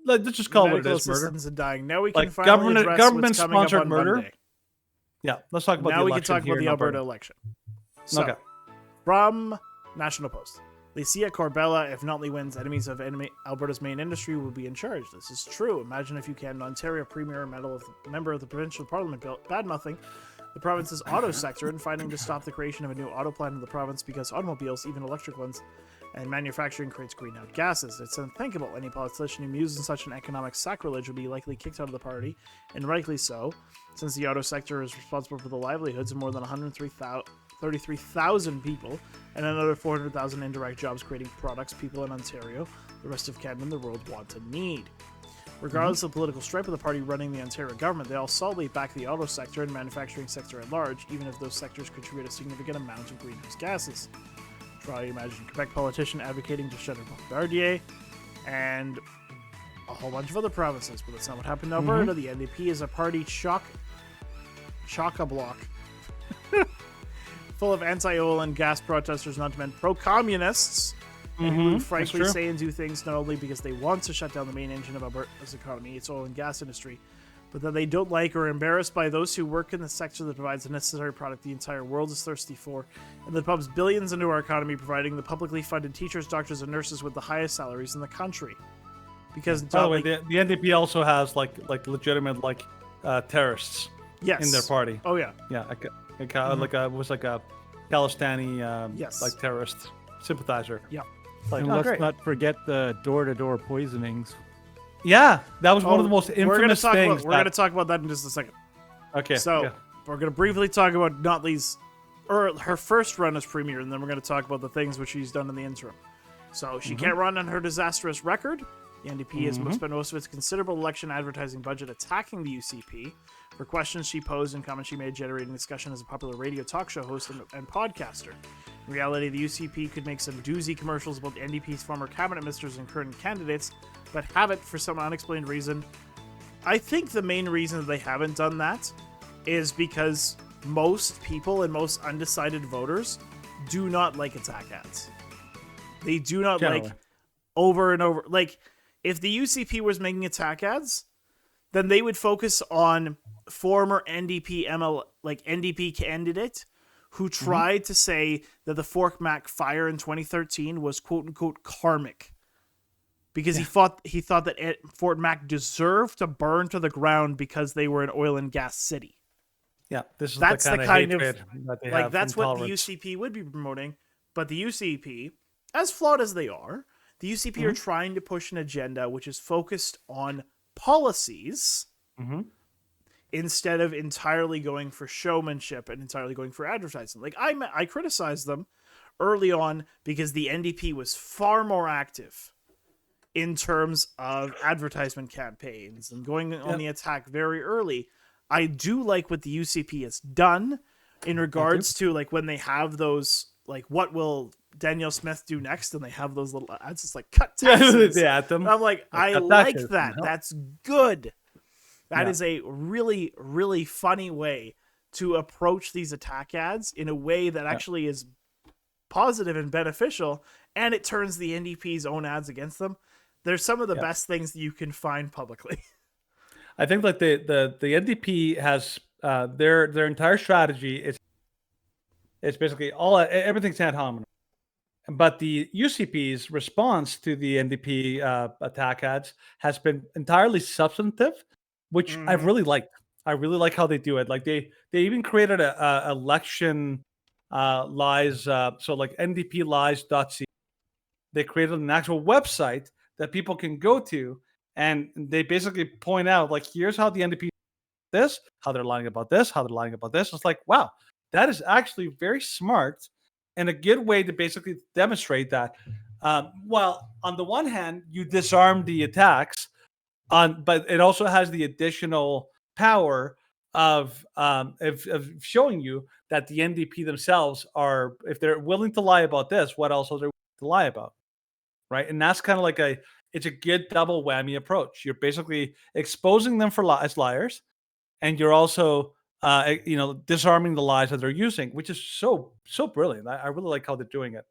let's just call it what it medical is, murder. assistance and dying. Now we can Like finally address what's coming up government-sponsored on murder. Monday. Yeah, let's talk about Now the we can election talk here about in the Alberta Alberta. election. So, Okay. from National Post. Licia Corbella, if Notley wins, enemies of Alberta's main industry will be in charge. This is true. Imagine if you can. Ontario Premier, member of the Provincial Parliament, bad-mouthing the province's auto sector and fighting to stop the creation of a new auto plant in the province because automobiles, even electric ones, and manufacturing creates greenhouse gases. It's unthinkable. Any politician who muses in such an economic sacrilege will be likely kicked out of the party, and rightly so, since the auto sector is responsible for the livelihoods of more than 133,000 people and another 400,000 indirect jobs creating products people in Ontario, the rest of Canada, and the world want and need. Regardless of political stripe of the party running the Ontario government, they all solidly back the auto sector and manufacturing sector at large, even if those sectors contribute a significant amount of greenhouse gases. Try to imagine a Quebec politician advocating to shutter Bombardier and a whole bunch of other provinces, but that's not what happened in Alberta. The NDP is a party chock-a-block full of anti-oil and gas protesters, not to mention pro-communists, who frankly say and do things not only because they want to shut down the main engine of Alberta's economy, its oil and gas industry, but that they don't like or are embarrassed by those who work in the sector that provides the necessary product the entire world is thirsty for, and that pumps billions into our economy, providing the publicly funded teachers, doctors, and nurses with the highest salaries in the country. Because by the way, the NDP also has like legitimate terrorists in their party. Oh yeah, yeah, like a Palestinian like terrorist sympathizer. Yeah. Like, and let's not forget the door-to-door poisonings. Yeah, that was one of the most infamous things. We're going to talk about that in just a second. Okay. So we're going to briefly talk about Notley's, or her first run as premier, and then we're going to talk about the things which she's done in the interim. So she can't run on her disastrous record. The NDP has spent most of its considerable election advertising budget attacking the UCP for questions she posed and comments she made, generating discussion as a popular radio talk show host and podcaster. In reality, the UCP could make some doozy commercials about the NDP's former cabinet ministers and current candidates, but haven't for some unexplained reason. I think the main reason that they haven't done that is because most people and most undecided voters do not like attack ads. They do not like over and over. Like, if the UCP was making attack ads, then they would focus on former NDP NDP candidate who tried to say that the Fort Mac fire in 2013 was quote unquote karmic. Because he thought that Fort Mac deserved to burn to the ground because they were an oil and gas city. Yeah, this is that's the kind of hatred that they have that's from what the tolerance. UCP would be promoting. But the UCP, as flawed as they are, the UCP are trying to push an agenda which is focused on policies instead of entirely going for showmanship and entirely going for advertising. Like I criticized them early on because the NDP was far more active in terms of advertisement campaigns and going on the attack very early. I do like what the UCP has done in regards to like when they have those, like, what will Danielle Smith do next? And they have those little ads. It's like, cut taxes. I'm like, I like that. That's good. That is a really, really funny way to approach these attack ads in a way that actually is positive and beneficial. And it turns the NDP's own ads against them. They're some of the best things that you can find publicly. I think like the NDP has their entire strategy is basically everything's ad hominem. But the UCP's response to the NDP attack ads has been entirely substantive, which I really liked. I really like how they do it. Like they even created a election lies, so like ndplies.ca. They created an actual website that people can go to, and they basically point out, like, here's how the NDP this, how they're lying about this, how they're lying about this. It's like, wow, that is actually very smart and a good way to basically demonstrate that. While on the one hand, you disarm the attacks, but it also has the additional power of showing you that the NDP themselves are, if they're willing to lie about this, what else are they willing to lie about, right? And that's kind of like it's a good double whammy approach. You're basically exposing them as liars, and you're also disarming the lies that they're using, which is so brilliant. I really like how they're doing it.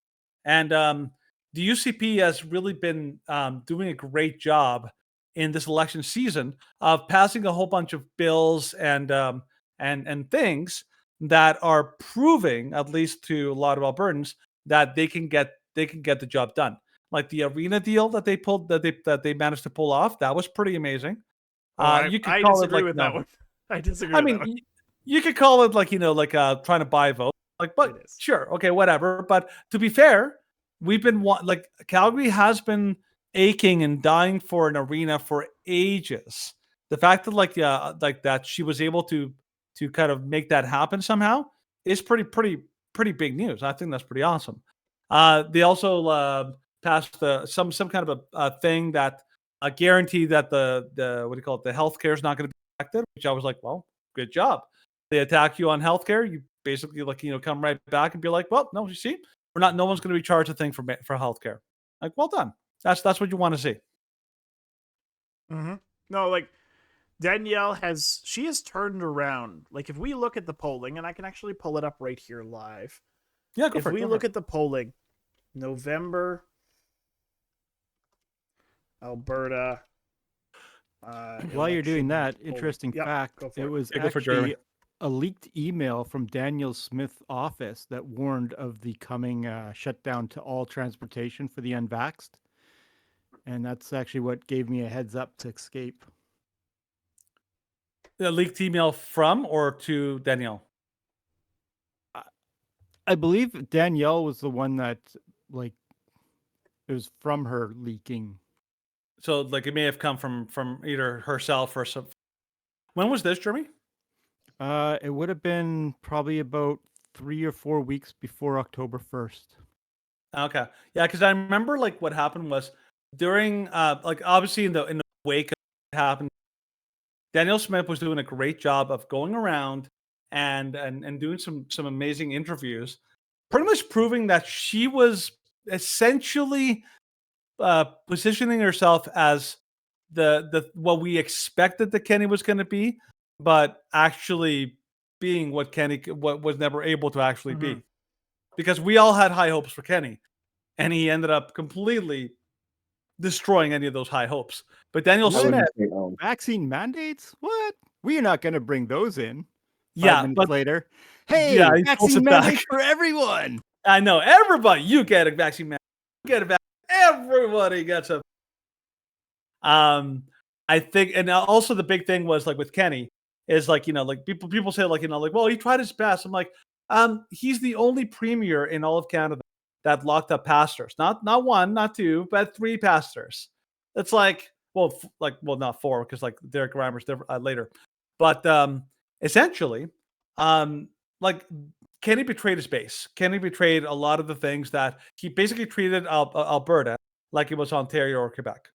And the UCP has really been doing a great job in this election season of passing a whole bunch of bills and things that are proving, at least to a lot of Albertans, that they can get the job done. Like the arena deal that they managed to pull off, that was pretty amazing. You could I call disagree it like, with that one. I disagree. I with mean, that one. you could call it like trying to buy votes. Like, but sure, okay, whatever. But to be fair, we've been Calgary has been aching and dying for an arena for ages. The fact that like that she was able to kind of make that happen somehow is pretty big news. I think that's pretty awesome. They also passed some kind of a thing that a guarantee that the what do you call it, the healthcare is not going to be affected, which I was like, well, good job. They attack you on healthcare, you basically come right back and be like, well, no, you see, no one's going to be charged a thing for healthcare. Like, well done. That's what you want to see. Mm-hmm. No, like Danielle has turned around. Like if we look at the polling, and I can actually pull it up right here live. Yeah, if we look at the polling, November, Alberta. While you're doing that, polling. interesting Yep, fact, go for it was Yeah, go for actually Jeremy. a leaked email from Daniel Smith's office that warned of the coming shutdown to all transportation for the unvaxxed. And that's actually what gave me a heads up to escape. The leaked email from or to Danielle? I believe Danielle was the one that, like, it was from her leaking. So, like, it may have come from either herself or some. When was this, Jeremy? It would have been probably about 3 or 4 weeks before October 1st. Okay, yeah, because I remember like what happened was during like obviously in the wake of what happened, Danielle Smith was doing a great job of going around and doing some amazing interviews, pretty much proving that she was essentially positioning herself as the what we expected that Kenny was going to be, but actually being what was never able to actually be, because we all had high hopes for Kenny, and he ended up completely destroying any of those high hopes. But Daniel Smith, vaccine mandates? What? We're not going to bring those in. 5 yeah, minutes but later, hey, yeah, he pulls vaccine it back. mandates for everyone. I know everybody. You get a vaccine, man. You get a vaccine. Everybody gets a. I think, and also the big thing was like with Kenny is like like people say like like, well, he tried his best. I'm like, he's the only premier in all of Canada that locked up pastors. Not one, not two, but 3 pastors. It's like, well, not 4 because like Derek Reimer's later, but essentially, like Kenny betrayed his base. Kenny betrayed a lot of the things that he basically treated Alberta like it was Ontario or Quebec.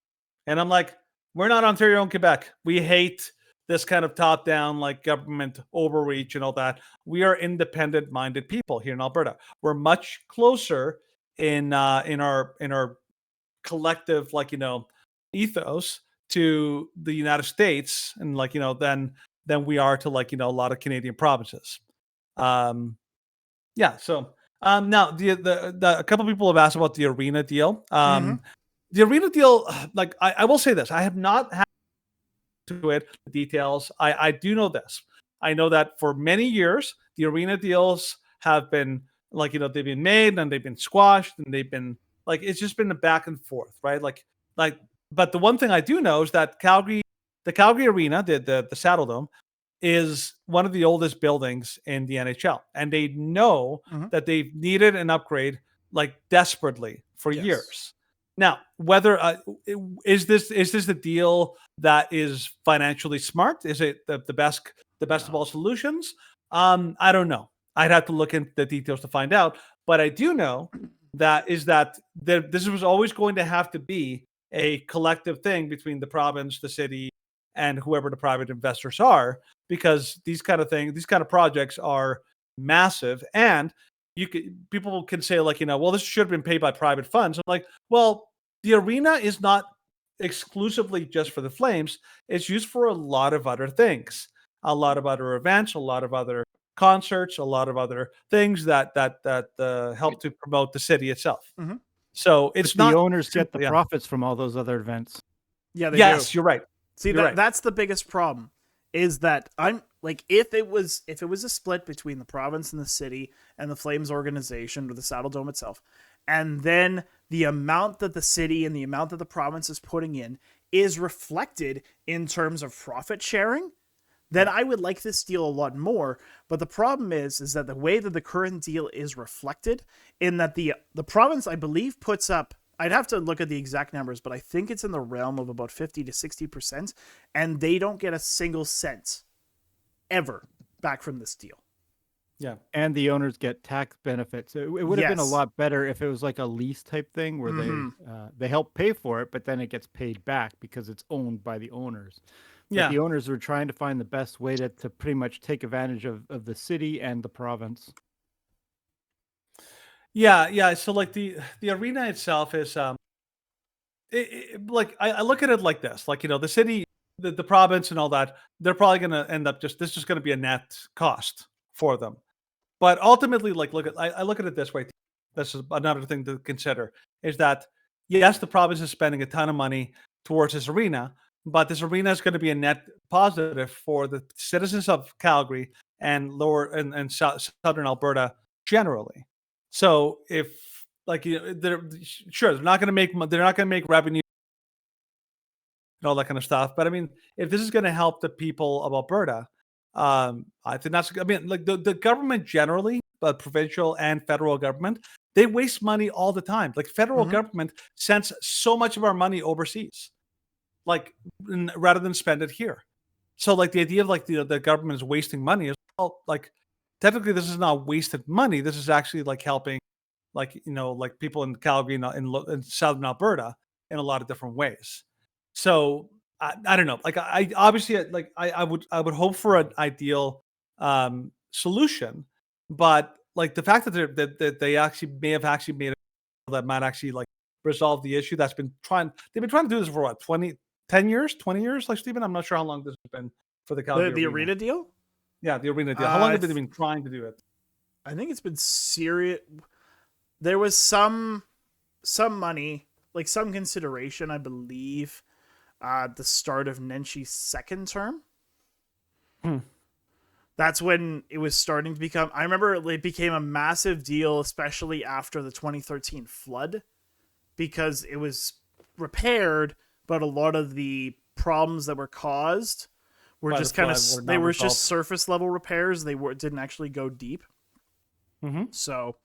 And I'm like, we're not Ontario and Quebec. We hate this kind of top-down like government overreach and all that. We are independent-minded people here in Alberta. We're much closer in our collective ethos to the United States and than we are to a lot of Canadian provinces. Yeah. So now the a couple people have asked about the arena deal. The arena deal, like I will say this, I have not had to it the details. I do know this. I know that for many years the arena deals have been they've been made and they've been squashed and they've been like it's just been a back and forth, right? But the one thing I do know is that the Calgary Arena, the Saddle Dome, is one of the oldest buildings in the NHL, and they know that they've needed an upgrade like desperately for years. Now, whether is this the deal that is financially smart? Is it the best of all solutions? I don't know. I'd have to look into the details to find out. But I do know that this was always going to have to be a collective thing between the province, the city, and whoever the private investors are, because these kind of things, these kind of projects are massive. And people can say like, well, this should have been paid by private funds. I'm like, well, the arena is not exclusively just for the Flames. It's used for a lot of other things, a lot of other events, a lot of other concerts, a lot of other things that help to promote the city itself. Mhm. So it's But not the owners get the simply- yeah. profits from all those other events. Yeah, they Yes, do. you're right. See, You're right. that's the biggest problem, is that I'm like, if it was a split between the province and the city and the Flames organization or the Saddle Dome itself, and then the amount that the city and the amount that the province is putting in is reflected in terms of profit sharing, then I would like this deal a lot more. But the problem is that the way that the current deal is reflected, in that the province, I believe, puts up, I'd have to look at the exact numbers, but I think it's in the realm of about 50 to 60%, and they don't get a single cent ever back from this deal. Yeah. And the owners get tax benefits. It would have been a Yes. lot better if it was like a lease type thing where they help pay for it, but then it gets paid back because it's owned by the owners. But Yeah. the owners were trying to find the best way to pretty much take advantage of the city and the province. Yeah. So like the arena itself is like I look at it like this, like the city, the province, and all that. They're probably going to end up this is just going to be a net cost for them. But ultimately, like I look at it this way. This is another thing to consider, is that yes, the province is spending a ton of money towards this arena, but this arena is going to be a net positive for the citizens of Calgary and southern Alberta generally. So if they're not going to make revenue and all that kind of stuff. But I mean, if this is going to help the people of Alberta, I think that's. I mean, like the government generally, but provincial and federal government, they waste money all the time. Like federal government sends so much of our money overseas, like rather than spend it here. So like the idea of like the government is wasting money is, well, like technically this is not wasted money. This is actually like helping, like like people in Calgary in southern Alberta in a lot of different ways. So I don't know. Like I obviously like I would hope for an ideal solution, but like the fact that they actually may have actually made it that might actually like resolve the issue they've been trying to do this for what 10 years, 20 years, like Stephen. I'm not sure how long this has been for the Calgary The arena deal? Yeah, the arena deal. How long have they been trying to do it? I think it's been serious. There was some money, like some consideration, I believe, at the start of Nenshi's second term. That's when it was starting to become. I remember it became a massive deal, especially after the 2013 flood, because it was repaired, but a lot of the problems that were caused were By just the kind of flood were they not were resolved. just surface level repairs. Didn't actually go deep. So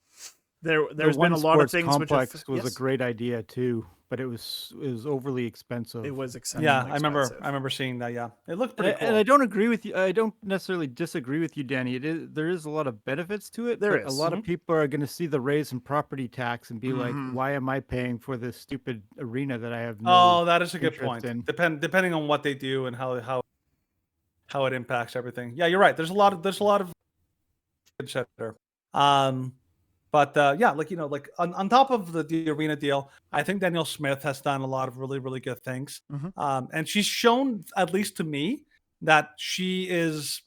there's been one a lot of sports things which have, complex was a great idea too, but it was overly expensive. It was expensive. Yeah, I remember seeing that. Yeah, it looked pretty cool. And I don't agree with you. I don't necessarily disagree with you, Danny. There is a lot of benefits to it. There but is. A lot of people are going to see the raise in property tax and be like, Mhm. "Why am I paying for this stupid arena that I have no?" Oh, that is a good interest point. in?" Depending on what they do and how it impacts everything. Yeah, you're right. There's a lot of consider. But yeah, like like on top of the arena deal, I think Danielle Smith has done a lot of really, really good things. And she's shown, at least to me, that she is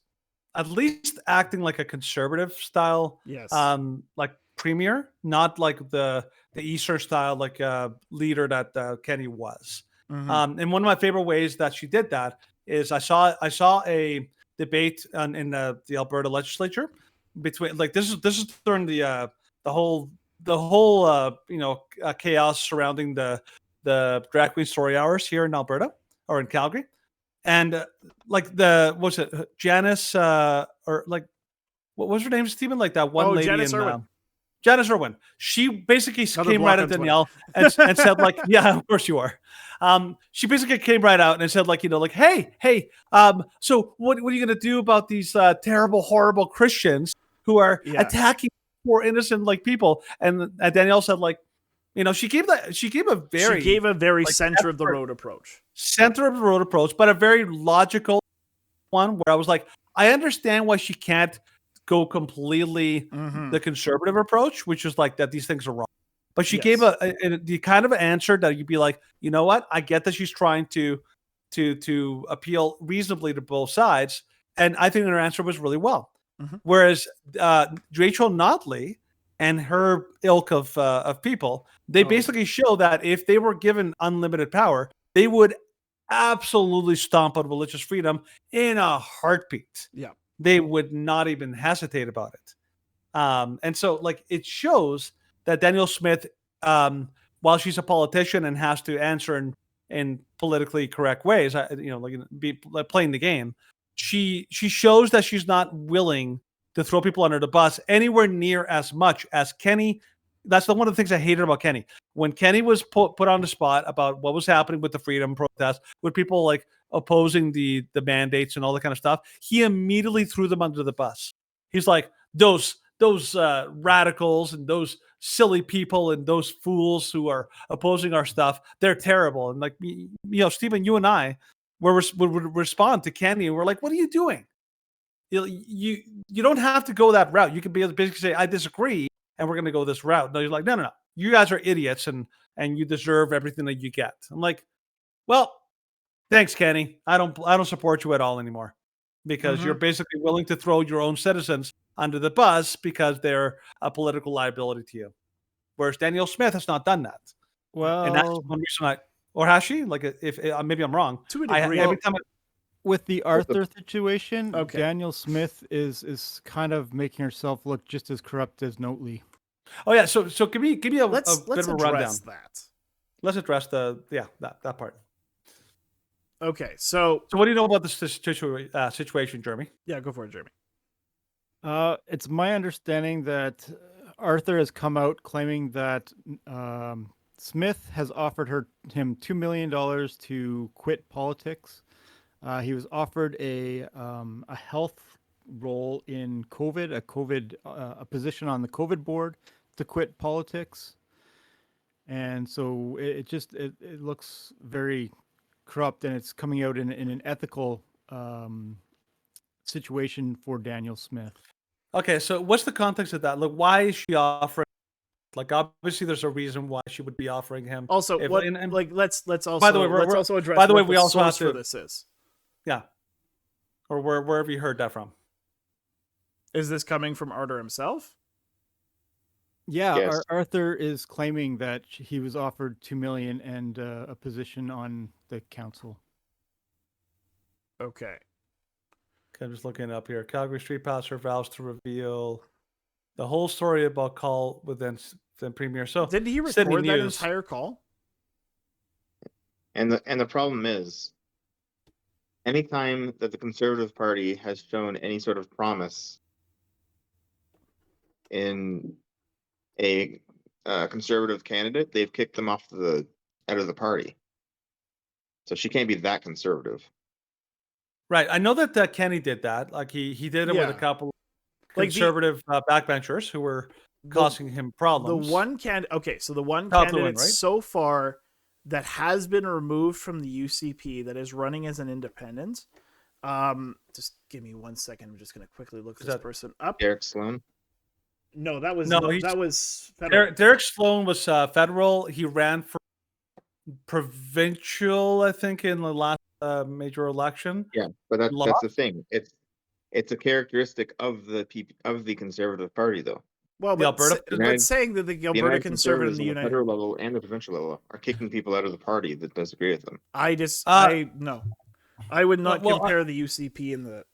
at least acting like a conservative style, Yes. like premier, not like the Eastern style like leader that Kenny was. And one of my favorite ways that she did that is I saw a debate in the Alberta legislature between, like, this is during the whole chaos surrounding the drag queen story hours here in Alberta or in Calgary, and like what's it, Janice or like what was her name, Stephen? Like that one lady Janice in Irwin. Janice Irwin. She basically Another came block right on at Twitter. Danielle and said like, yeah, of course you are. She basically came right out and said like, like, hey, so what are you going to do about these terrible, horrible Christians who are attacking poor innocent like people? And Danielle said like, She gave a very center of the road approach. Center of the road approach, but a very logical one where I was like, I understand why she can't go completely the conservative approach, which is like that these things are wrong. But she gave the kind of answer that you'd be like, you know what? I get that she's trying to appeal reasonably to both sides, and I think her answer was really well. Whereas Rachel Notley and her ilk of people, they basically show that if they were given unlimited power, they would absolutely stomp on religious freedom in a heartbeat. Yeah. They would not even hesitate about it. And so like it shows that Danielle Smith, while she's a politician and has to answer in politically correct ways, like playing the game, she shows that she's not willing to throw people under the bus anywhere near as much as Kenny. That's one of the things I hated about Kenny. When Kenny was put on the spot about what was happening with the freedom protest, with people like opposing the mandates and all that kind of stuff, he immediately threw them under the bus. He's like, those radicals and those silly people and those fools who are opposing our stuff, they're terrible. And like, Stephen, you and I would respond to Kenny and we're like, what are you doing? You don't have to go that route. You can be able to basically say, I disagree, and we're going to go this route. No, you're like, no. You guys are idiots, and you deserve everything that you get. I'm like, well, thanks, Kenny. I don't support you at all anymore, because you're basically willing to throw your own citizens under the bus because they're a political liability to you. Whereas Danielle Smith has not done that. Well, and that's one reason or has she? Like, if maybe I'm wrong. To a degree. Every time with the Arthur situation, Danielle Smith is kind of making herself look just as corrupt as Notley. Oh yeah, so give me a bit of a rundown. Let's address that part. Okay, so what do you know about this situation, Jeremy? Yeah, go for it, Jeremy. It's my understanding that Arthur has come out claiming that Smith has offered him $2 million to quit politics. He was offered a health role in COVID, a position on the COVID board to quit politics, and so it looks very corrupt, and it's coming out in an ethical situation for Danielle Smith. Okay, so what's the context of that? Like, why is she offering? Like, obviously, there's a reason why she would be offering him. Also, let's also by the way, let's also address. By the way, what we the also have source to. For this is. Yeah. Or wherever you heard that from. Is this coming from Arthur himself? Yeah, Yes. Arthur is claiming that he was offered $2 million and a position on the council. Okay. I'm just looking up here. Calgary Street Pastor vows to reveal the whole story about call with then Premier. So did he record Sydney that News. entire call? And the problem is, anytime that the Conservative Party has shown any sort of promise in a conservative candidate, they've kicked them out of the party. So she can't be that conservative. Right. I know that Kenny did that. Like he did it with a couple conservative backbenchers who were causing him problems. The one candidate right? so far that has been removed from the UCP that is running as an independent. Just give me 1 second. I'm just going to quickly look this person up. Derek Sloan. No, that was federal. Derek Sloan was federal. He ran for provincial, I think, in the last major election. Yeah, but that's the thing. It's a characteristic of the Conservative Party, though. Well, but saying that the Alberta Conservative in the federal level and the provincial level are kicking people out of the party that disagree with them. No, I would not compare the UCP and the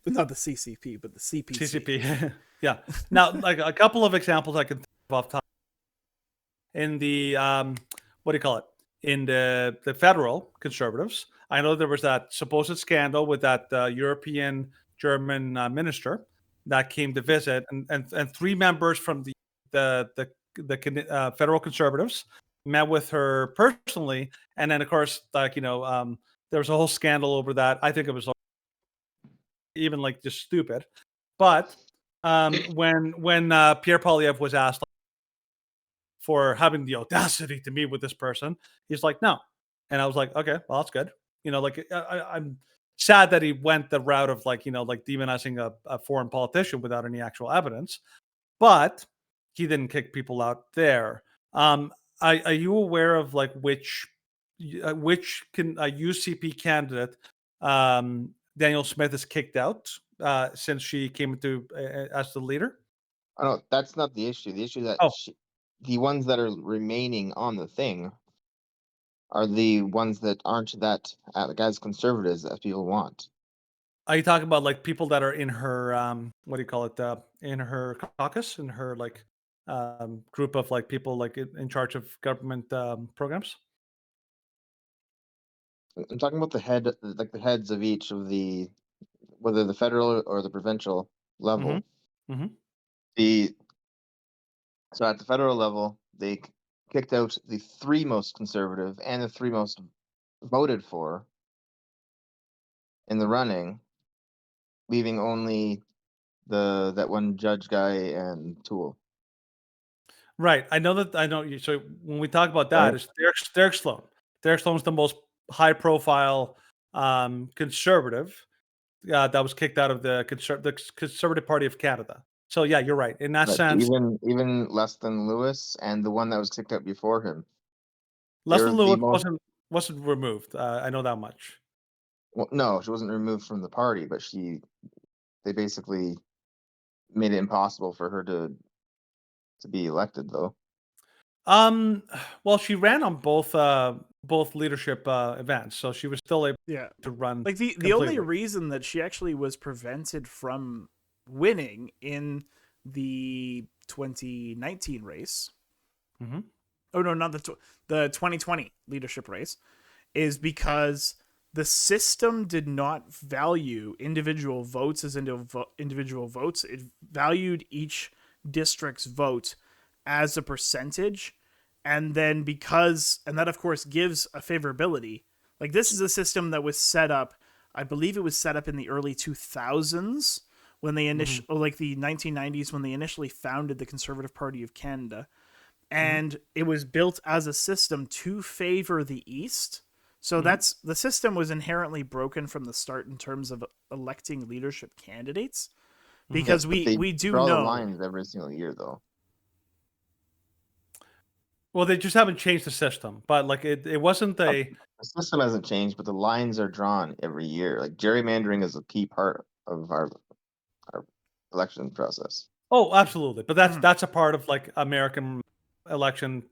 not the CCP, but the CPC. CCP, yeah. Now, like a couple of examples I can think of off top. In the what do you call it? In the federal Conservatives, I know there was that supposed scandal with that European German minister that came to visit, and 3 members from the federal Conservatives met with her personally, and then of course, there was a whole scandal over that. I think it was even like just stupid, but when Pierre Poilievre was asked, for having the audacity to meet with this person. He's like, no. And I was like, okay, well, that's good. Like I'm sad that he went the route of like, like demonizing a foreign politician without any actual evidence, but he didn't kick people out there. Are you aware of like which UCP candidate Daniel Smith is kicked out since she came into as the leader? Oh, that's not the issue. The issue is that Oh. the ones that are remaining on the thing are the ones that aren't that as conservatives as people want. Are you talking about like people that are in her what do you call it? In her caucus, in her like group of like people like in charge of government programs? I'm talking about the heads of each of whether the federal or the provincial level. Mm-hmm. So at the federal level, they kicked out the 3 most conservative and the 3 most voted for in the running, leaving only that one judge guy and Toole. Right. I know. So when we talk about that, Right. it's Derek Sloan. Derek Sloan's the most high-profile conservative that was kicked out of the Conservative Party of Canada. So yeah, you're right. In that But sense, even less than Lewis and the one that was kicked out before him. Leslie They're the Lewis most- wasn't removed. I know that much. Well, no, she wasn't removed from the party, but they basically made it impossible for her to be elected, though. Well, she ran on both leadership events, so she was still able to run. Like the only reason that she actually was prevented from winning in the 2019 race. Mhm. Oh no, not the 2020 leadership race, is because the system did not value individual votes as individual votes. It valued each district's vote as a percentage, and then and that of course gives a favorability. Like this is a system that was set up, I believe it was set up in the early 2000s when they like the 1990s when they initially founded the Conservative Party of Canada. And it was built as a system to favor the East. So the system was inherently broken from the start in terms of electing leadership candidates, because we do draw know the lines every single year, though. Well, they just haven't changed the system, but like it wasn't The system hasn't changed, but the lines are drawn every year. Like gerrymandering is a key part of our election process. Oh, absolutely. But that's a part of like American election.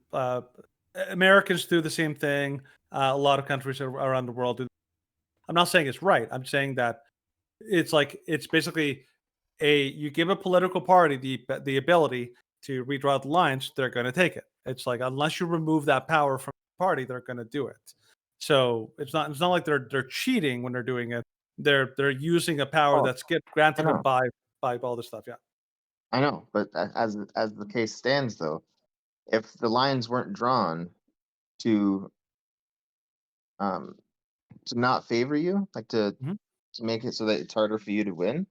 Americans do the same thing. A lot of countries around the world do. I'm not saying it's right. I'm saying that it's basically you give a political party the ability to redraw the lines, they're going to take it. It's like unless you remove that power from the party, they're going to do it. So it's not like they're cheating when they're doing it. They're using a power that's granted them by all this stuff. Yeah. I know, but as the case stands, though, if the lines weren't drawn to not favor you, like to make it so that it's harder for you to win,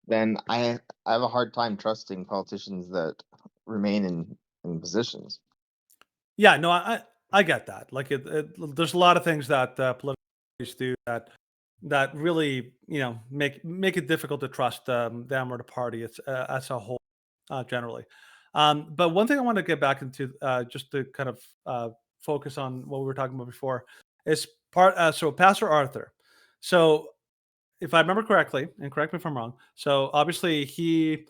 then I have a hard time trusting politicians that remain in positions. Yeah, no, I get that. Like there's a lot of things that political parties do that really make it difficult to trust them or the party as a whole generally. But one thing I want to get back into just to kind of focus on what we were talking about before is so Pastor Arthur. So if I remember correctly, and correct me if I'm wrong, so obviously he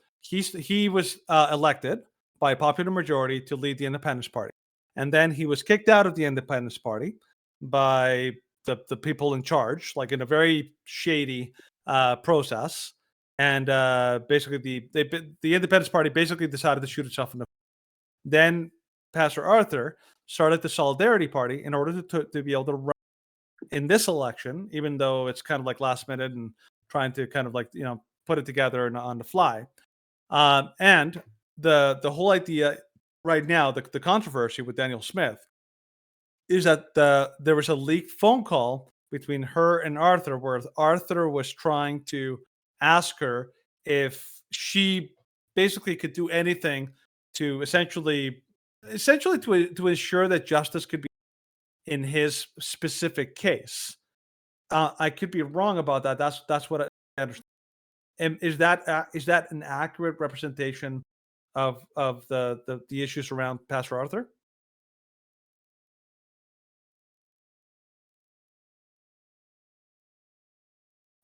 was elected by a popular majority to lead the Independence Party, and then he was kicked out of the Independence Party by the people in charge, like in a very shady process, and basically the Independence Party basically decided to shoot itself in the. Then Pastor Arthur started the Solidarity Party in order to be able to run in this election, even though it's kind of like last minute and trying to kind of like put it together on the fly. And the whole idea right now, the controversy with Daniel Smith is that there was a leaked phone call between her and Arthur, where Arthur was trying to ask her if she basically could do anything to essentially essentially to ensure that justice could be in his specific case. I could be wrong about that. That's what I understand. And is that an accurate representation of the issues around Pastor Arthur?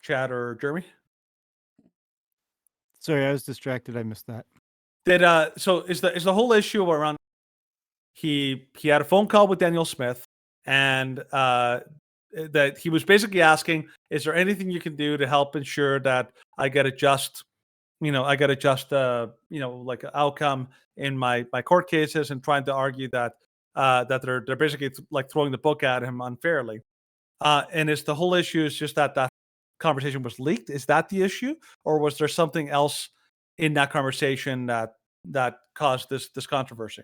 Chad or Jeremy? Sorry, I was distracted. I missed that. So is the whole issue around he had a phone call with Daniel Smith, and that he was basically asking, is there anything you can do to help ensure that I get a just like outcome in my court cases, and trying to argue that that they're basically like throwing the book at him unfairly. And is the whole issue is just that conversation was leaked? Is that the issue, or was there something else in that conversation that caused this controversy?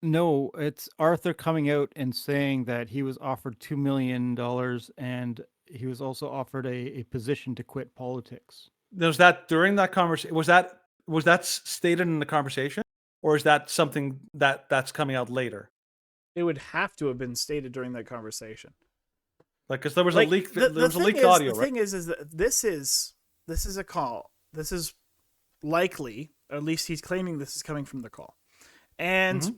No, it's Arthur coming out and saying that he was offered $2 million and he was also offered a position to quit politics. Was that during that conversation? Was that stated in the conversation, or is that something that's coming out later? It would have to have been stated during that conversation. Like, because there was a leak. There was a leaked audio. The thing is that this is a call. This is likely, or at least he's claiming this is coming from the call, and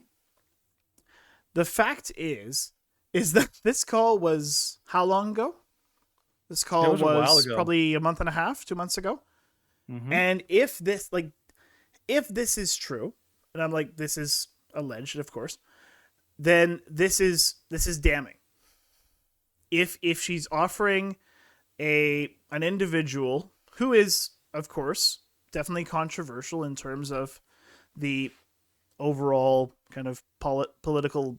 the fact is that this call was how long ago? This call was a while ago. Probably a month and a half, 2 months ago. And if this is true, and I'm like, this is alleged, of course, then this is damning. If she's offering an individual who is, of course, definitely controversial in terms of the overall kind of political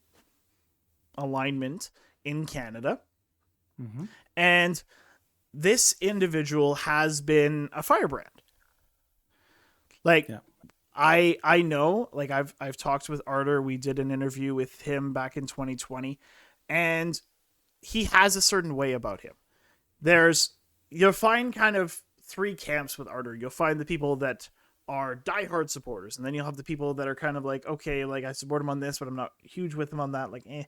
alignment in Canada, and this individual has been a firebrand. Like, I know, like I've talked with Arthur. We did an interview with him back in 2020, and he has a certain way about him. You'll find kind of three camps with Arthur. You'll find the people that are diehard supporters, and then you'll have the people that are kind of like, okay, like I support him on this, but I'm not huge with him on that, like eh.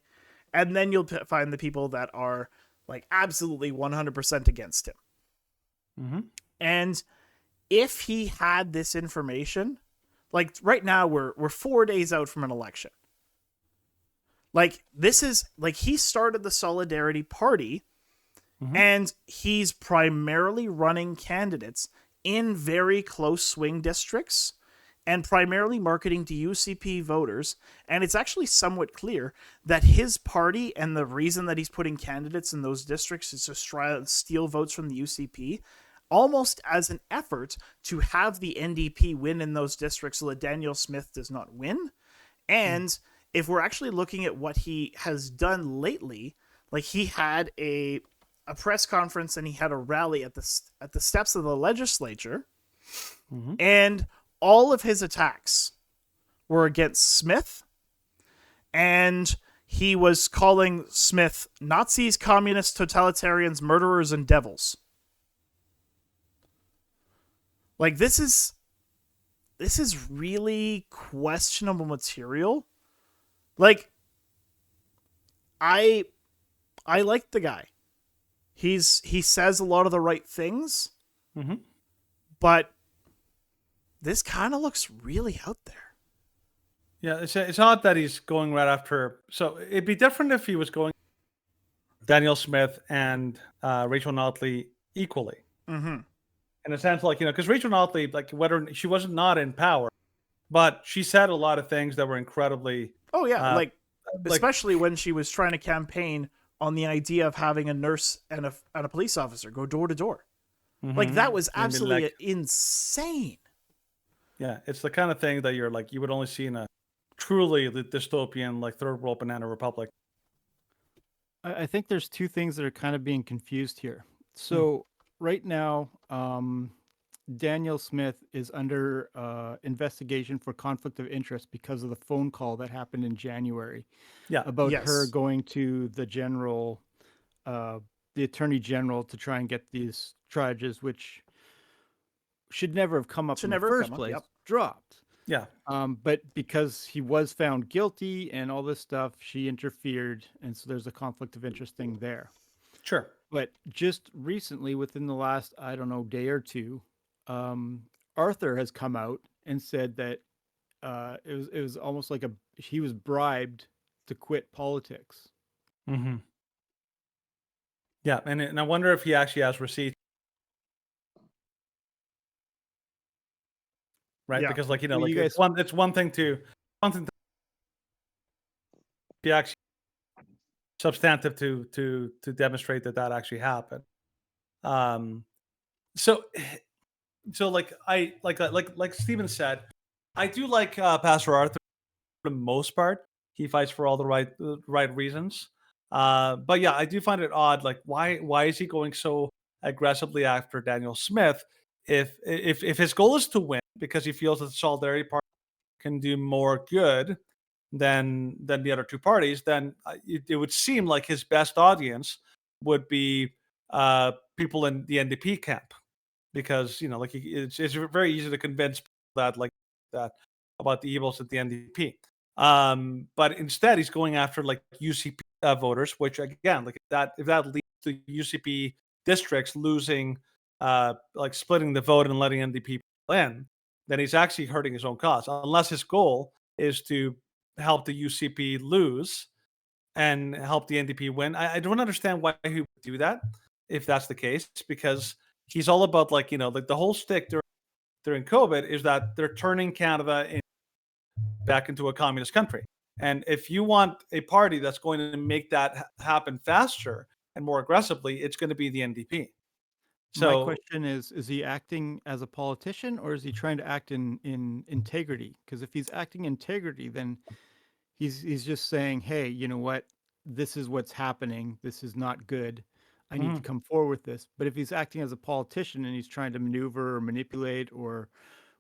And then you'll find the people that are like absolutely 100% against him. And if he had this information, like right now we're 4 days out from an election. Like, this is like, he started the Solidarity Party, and he's primarily running candidates in very close swing districts and primarily marketing to UCP voters. And it's actually somewhat clear that his party, and the reason that he's putting candidates in those districts is to try to steal votes from the UCP, almost as an effort to have the NDP win in those districts so that Daniel Smith does not win. And if we're actually looking at what he has done lately, like he had a press conference and he had a rally at the steps of the legislature, and all of his attacks were against Smith, and he was calling Smith Nazis, communists, totalitarians, murderers, and devils. Like, this is really questionable material. Like, I like the guy. He says a lot of the right things, but this kind of looks really out there. Yeah, it's odd that he's going right after. So it'd be different if he was going Daniel Smith and Rachel Notley equally. In a sense, like, because Rachel Notley, like, whether she wasn't not in power, but she said a lot of things that were incredibly. Oh yeah, like especially when she was trying to campaign on the idea of having a nurse and a police officer go door to door. Like, that was absolutely insane. Yeah, it's the kind of thing that you're like, you would only see in a truly dystopian, like, third world banana republic. I think there's two things that are kind of being confused here. So right now, Daniel Smith is under investigation for conflict of interest because of the phone call that happened in January. About her going to the general, the attorney general, to try and get these charges, which should never have come up in the first place, dropped. Yeah. But because he was found guilty and all this stuff, she interfered, and so there's a conflict of interest thing there. Sure. But just recently, within the last, I don't know, day or two, Arthur has come out and said that it was almost like he was bribed to quit politics. Mm-hmm. Yeah, and I wonder if he actually has receipts, right? Yeah. Because, like, you know, Well, like you guys- it's one thing to be actually substantive to demonstrate that actually happened. Um, so like like Steven said, I do like Pastor Arthur for the most part. He fights for all the right reasons. But yeah, I do find it odd. Like, why is he going so aggressively after Daniel Smith if his goal is to win because he feels that the Solidarity Party can do more good than the other two parties, then it would seem like his best audience would be people in the NDP camp, because you know, like it's very easy to convince people that like that about the evils of the NDP. But instead, he's going after like UCP voters, which again, like if that leads to UCP districts losing, like splitting the vote and letting NDP in, then he's actually hurting his own cause. Unless his goal is to help the UCP lose and help the NDP win. I don't understand why he would do that if that's the case, because he's all about, like, you know, like the whole stick during COVID is that they're turning Canada back into a communist country. And if you want a party that's going to make that happen faster and more aggressively, it's going to be the NDP. My So question is he acting as a politician or is he trying to act in integrity? Because if he's acting integrity, then he's just saying, hey, you know what? This is what's happening. This is not good. I need to come forward with this. But if he's acting as a politician and he's trying to maneuver or manipulate or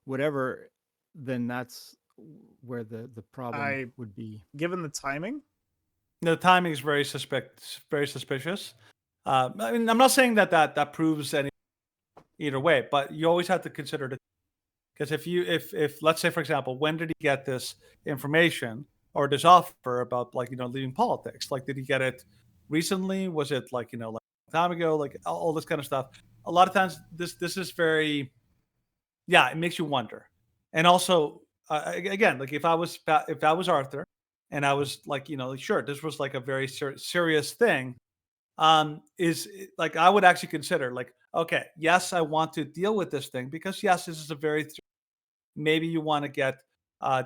whatever, then that's where the problem would be. Given the timing, the timing is very suspicious. I mean, I'm not saying that proves any either way, but you always have to consider it, because if let's say, for example, when did he get this information or this offer about, like, you know, leaving politics? Like, did he get it recently? Was it, like, you know, like a time ago? Like all this kind of stuff. A lot of times, this is very, yeah, it makes you wonder. And also, again, like if I was Arthur, and I was like, you know, like, sure, this was like a very serious thing. Like, I would actually consider, like, okay, yes, I want to deal with this thing because yes, this is a very maybe you want to get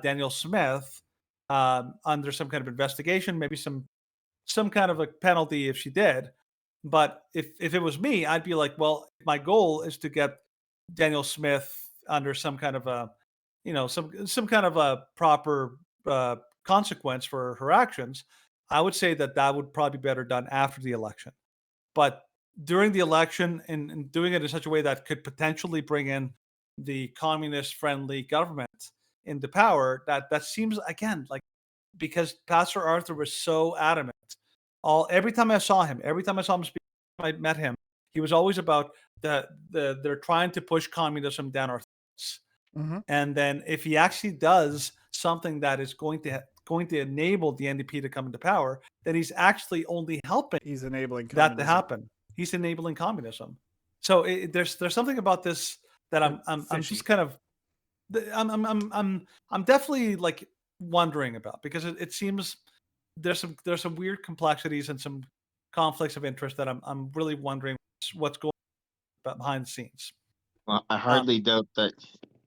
Daniel Smith under some kind of investigation, maybe some kind of a penalty if she did. But if it was me, I'd be like, well, my goal is to get Daniel Smith under some kind of a, you know, some kind of a proper consequence for her actions. I would say that would probably be better done after the election. But during the election, and doing it in such a way that could potentially bring in the communist-friendly government into power, that seems, again, like, because Pastor Arthur was so adamant. Every time I saw him speak, I met him, he was always about they're trying to push communism down our throats. Mhm. And then if he actually does something that is going to enable the NDP to come into power, then he's actually only helping. He's enabling that to communism. happen. He's enabling communism. So there's something about this that I'm just kind of I'm definitely, like, wondering about, because it seems there's some weird complexities and some conflicts of interest that I'm really wondering what's going on behind the scenes. Well, I hardly doubt that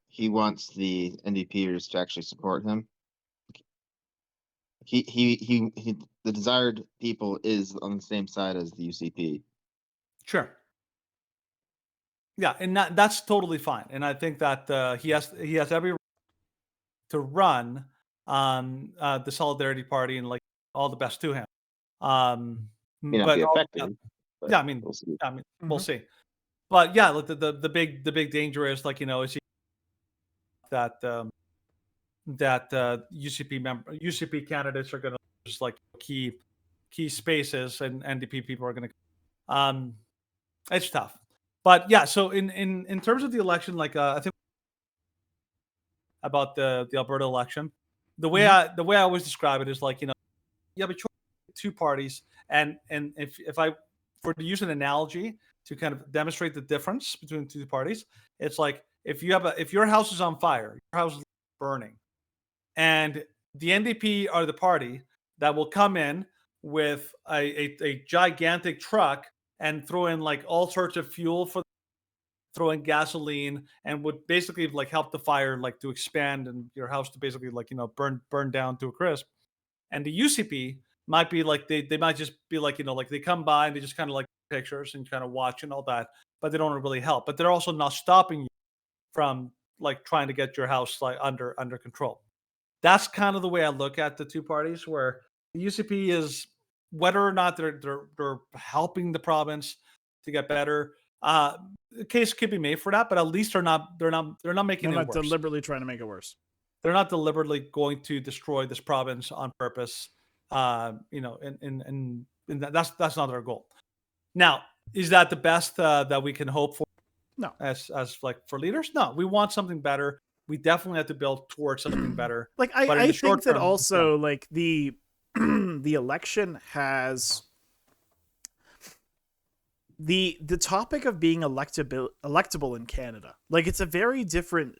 he wants the NDPers to actually support him. He the desired people is on the same side as the UCP. Sure. Yeah, and that's totally fine. And I think that he has every right to run the Solidarity Party, and, like, all the best to him. May not But be effective. yeah, I mean, we'll see. we'll see. But yeah, like the big danger is, like, you know, is he that UCP candidates are going to just, like, key spaces, and NDP people are going to. It's tough, but yeah. So in terms of the election, like, I think about the Alberta election. The way I always describe it is like, you have a choice of two parties, and if I were to use an analogy to kind of demonstrate the difference between the two parties, it's like if your house is on fire, your house is burning, and the NDP are the party that will come in with a gigantic truck and throw in like all sorts of fuel throw in gasoline, and would basically like help the fire like to expand and your house to basically like burn down to a crisp. And the UCP might be like they might just be like like they come by and they just kind of like pictures and kind of watch and all that, but they don't really help. But they're also not stopping you from like trying to get your house like under control. That's kind of the way I look at the two parties, where the UCP is whether or not they're helping the province to get better. A case could be made for that, but at least they're not making They're it not worse. deliberately trying to make it worse. They're not deliberately going to destroy this province on purpose. And that's not their goal. Now, is that the best that we can hope for? No. As like for leaders, no. We want something better. We definitely have to build towards something better. Like But in I the think short that term, also like the the election has the topic of being electable in Canada. Like it's a very different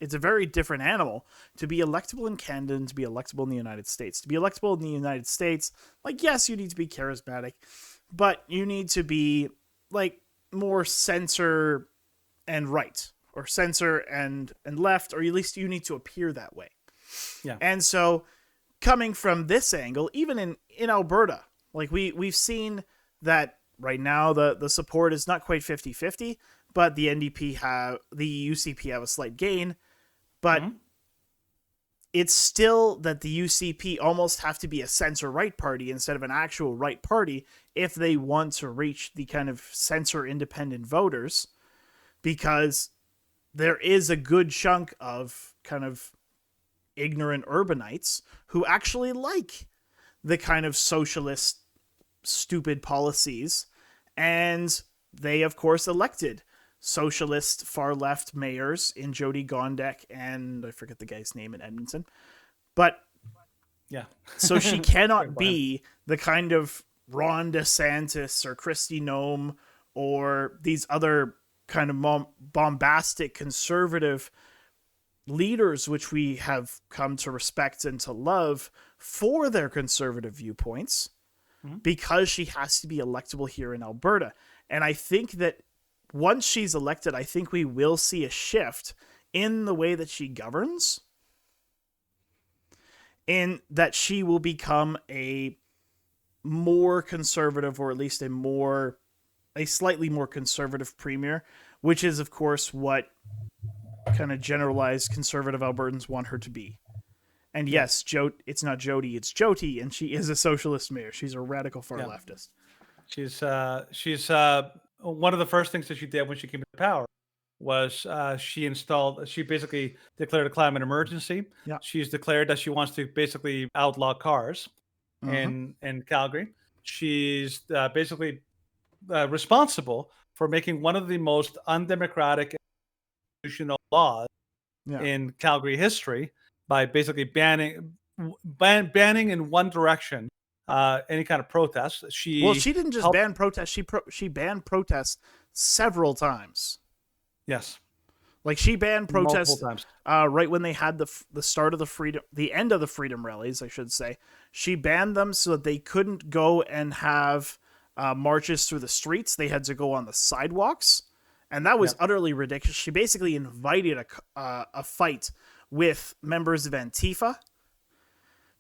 animal to be electable in Canada and to be electable in the United States. To be electable in the United States, like yes, you need to be charismatic, but you need to be like more center and right, or censor and left, or at least you need to appear that way. Yeah. And so coming from this angle, even in Alberta, like we've seen that right now the support is not quite 50-50, but the UCP have a slight gain, but it's still that the UCP almost have to be a censor right party instead of an actual right party if they want to reach the kind of censor independent voters, because there is a good chunk of kind of ignorant urbanites who actually like the kind of socialist stupid policies, and they of course elected socialist far left mayors in Jody Gondek and I forget the guy's name in Edmonton, but yeah, so she cannot be the kind of Ron DeSantis or Kristi Noem or these other kind of bombastic conservative leaders which we have come to respect and to love for their conservative viewpoints, because she has to be electable here in Alberta. And I think that once she's elected, I think we will see a shift in the way that she governs, in that she will become a more conservative, or at least a slightly more conservative premier, which is of course what kind of generalized conservative Albertans want her to be. And yes, it's not Jody, it's Jyoti, and she is a socialist mayor. She's a radical far leftist. She's one of the first things that she did when she came to power was she basically declared a climate emergency. Yeah. She's declared that she wants to basically outlaw cars in Calgary. She's basically responsible for making one of the most undemocratic constitutional laws in Calgary history by basically banning in one direction any kind of protest. She didn't just ban protests. She banned protests several times. Yes, like she banned protests multiple times. Right when they had the end of the freedom rallies, I should say. She banned them so that they couldn't go and have marches through the streets. They had to go on the sidewalks, and that was utterly ridiculous. She basically invited a fight with members of Antifa,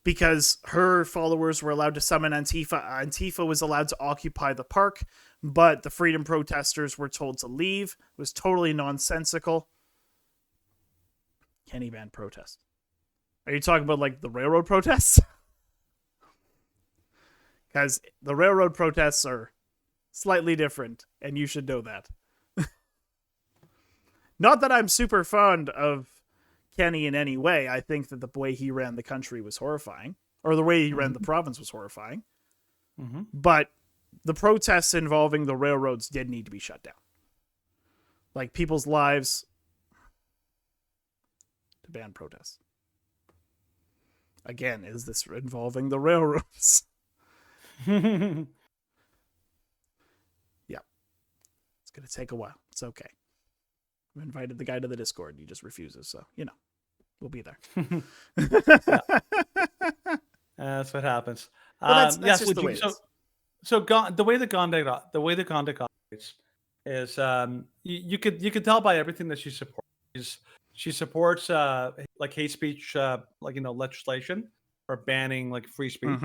because her followers were allowed to summon Antifa. Antifa was allowed to occupy the park, but the freedom protesters were told to leave. It was totally nonsensical. Kenny ban protest. Are you talking about like the railroad protests? Because the railroad protests are slightly different, and you should know that. Not that I'm super fond of Kenny in any way. I think that the way he ran the country was horrifying, or the way he ran the province was horrifying. But the protests involving the railroads did need to be shut down. Like, people's lives. ban protests. Again, is this involving the railroads? Yeah. It's going to take a while. It's okay. We invited the guy to the Discord. He just refuses. So, we'll be there. That's what happens. Well, that's just the way it is. The way the Gondek operates is you could tell by everything that she supports. She supports like hate speech, legislation or banning like free speech,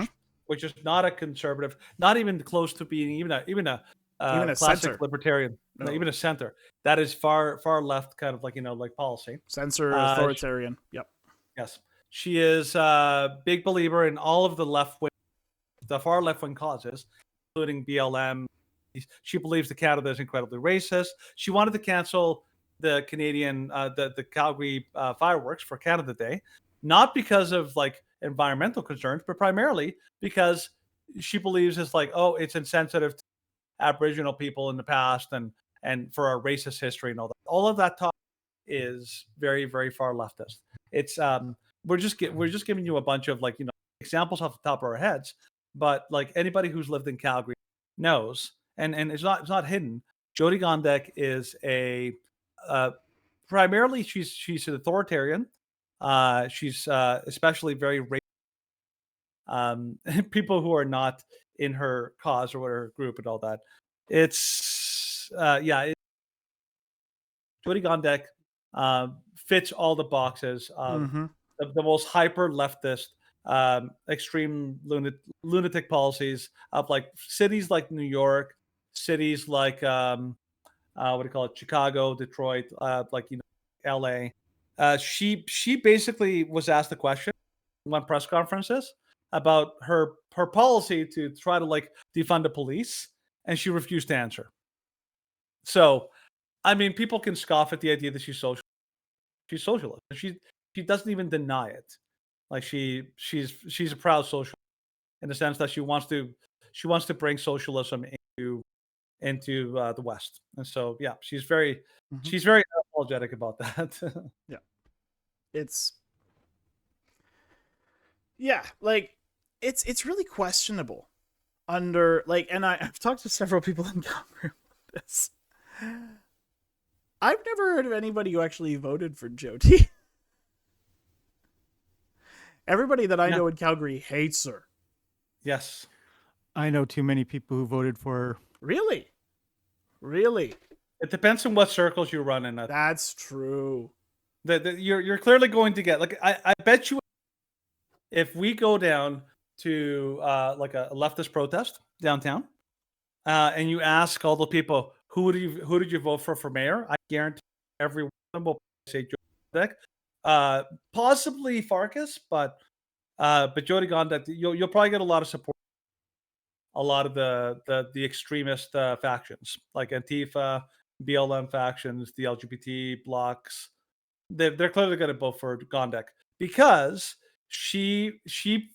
which is not a conservative, not even close to being even a classic center. Libertarian, No. even a center. That is far left kind of like policy. Censor, authoritarian. Yep. Yes, she is a big believer in all of the far left wing causes, including BLM. She believes that Canada is incredibly racist. She wanted to cancel the Canadian, the Calgary fireworks for Canada Day, not because of like environmental concerns, but primarily because she believes it's like, oh, it's insensitive to Aboriginal people in the past and for our racist history and all that. All of that talk is very, very far leftist. It's we're just giving you a bunch of examples off the top of our heads, but like anybody who's lived in Calgary knows, and it's not hidden. Jyoti Gondek is a primarily she's an authoritarian. She's especially very people who are not in her cause or her group and all that. It's Jyoti Gondek fits all the boxes of the most hyper leftist, extreme lunatic policies of like cities like New York, cities like what do you call it, Chicago, Detroit, LA. She basically was asked the question in one press conferences about her policy to try to like defund the police, and she refused to answer. So, I mean, people can scoff at the idea that she's social. She's socialist. She doesn't even deny it. Like she's a proud socialist in the sense that she wants to bring socialism into the West. And so yeah, she's very apologetic about that. Yeah. It's really questionable under and I've talked to several people in Calgary about this. I've never heard of anybody who actually voted for Jyoti. Everybody that I know in Calgary hates her. Yes. I know too many people who voted for her. Really? It depends on what circles you run in. That's true. You're clearly going to get I bet you if we go down to like a leftist protest downtown, and you ask all the people who did you vote for mayor, I guarantee every one of them will say Jyoti Gondek, possibly Farkas, but Jyoti Gondek, you'll probably get a lot of support. A lot of the extremist factions like Antifa, BLM factions, the LGBT blocks, they're clearly going to vote for Gondek because she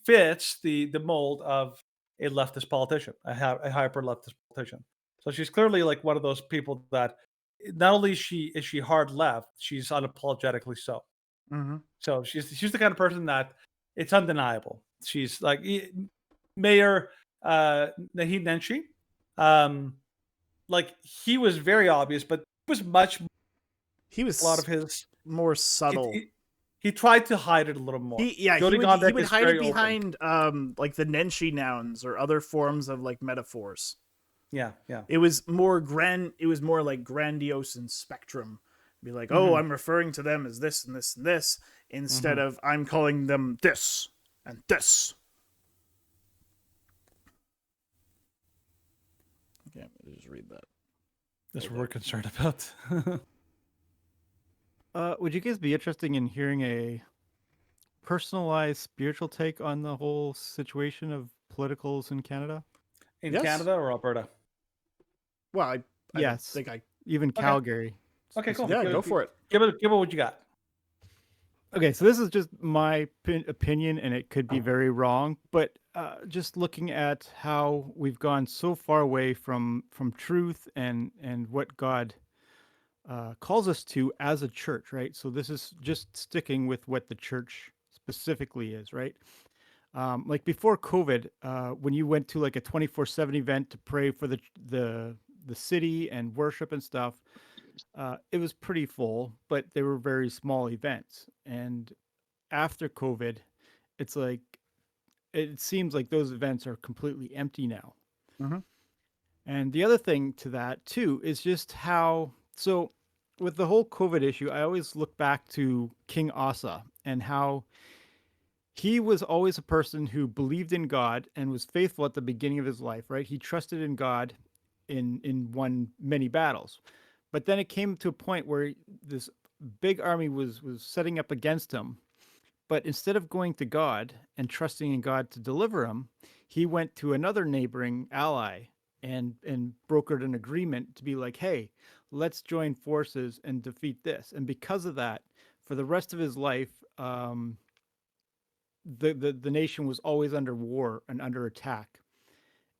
fits the mold of a leftist politician, a hyper leftist politician. So she's clearly like one of those people that not only is she hard left, she's unapologetically so. So she's the kind of person that it's undeniable. She's like Mayor Naheed Nenshi, like he was very obvious, but he was a lot of his more subtle. He tried to hide it a little more. He would hide it behind like the Nenshi nouns or other forms of like metaphors. Yeah. It was more It was more like grandiose in spectrum. Be like, oh, I'm referring to them as this and this and this, instead of I'm calling them this and this. Okay, let me just read that. That's what we're concerned about. Would you guys be interested in hearing a personalized spiritual take on the whole situation of politicals in Canada? In Canada or Alberta? Well, I yes, think even Calgary. Okay, cool. Yeah, go for it. Give it what you got. Okay, so this is just my opinion, and it could be very wrong, but just looking at how we've gone so far away from truth and what God calls us to as a church, right? So this is just sticking with what the church specifically is, right? Like before COVID, when you went to like a 24/7 event to pray for the city and worship and stuff, it was pretty full, but they were very small events. And after COVID, it's like it seems like those events are completely empty now. Mm-hmm. And the other thing to that too is just how so with the whole COVID issue, I always look back to King Asa and how he was always a person who believed in God and was faithful at the beginning of his life, right? He trusted in God in won many battles. But then it came to a point where this big army was setting up against him. But instead of going to God and trusting in God to deliver him, he went to another neighboring ally and brokered an agreement to be like, hey, let's join forces and defeat this. And because of that, for the rest of his life, the nation was always under war and under attack.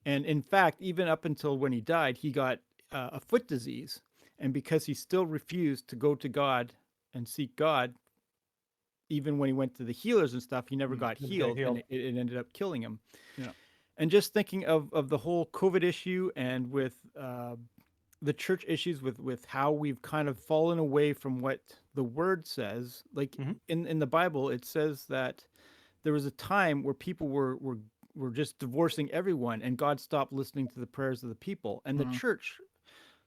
And in fact, even up until when he died, he got a foot disease. And because he still refused to go to God and seek God, even when he went to the healers and stuff, he never got healed, and it ended up killing him. Yeah. And just thinking of the whole COVID issue and with the church issues with how we've kind of fallen away from what the word says. Like in the Bible, it says that there was a time where people were just divorcing everyone, and God stopped listening to the prayers of the people. And the church,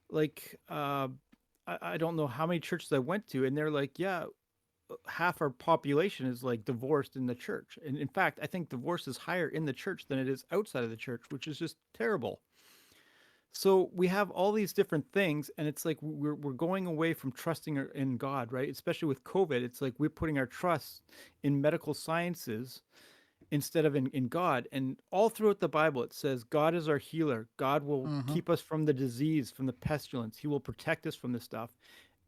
like I don't know how many churches I went to, and they're like, yeah, half our population is like divorced in the church. And in fact, I think divorce is higher in the church than it is outside of the church, which is just terrible. So we have all these different things, and it's like we're going away from trusting in God, right? Especially with COVID, it's like we're putting our trust in medical sciences instead of in God. And all throughout the Bible, it says God is our healer. God will keep us from the disease, from the pestilence. He will protect us from this stuff.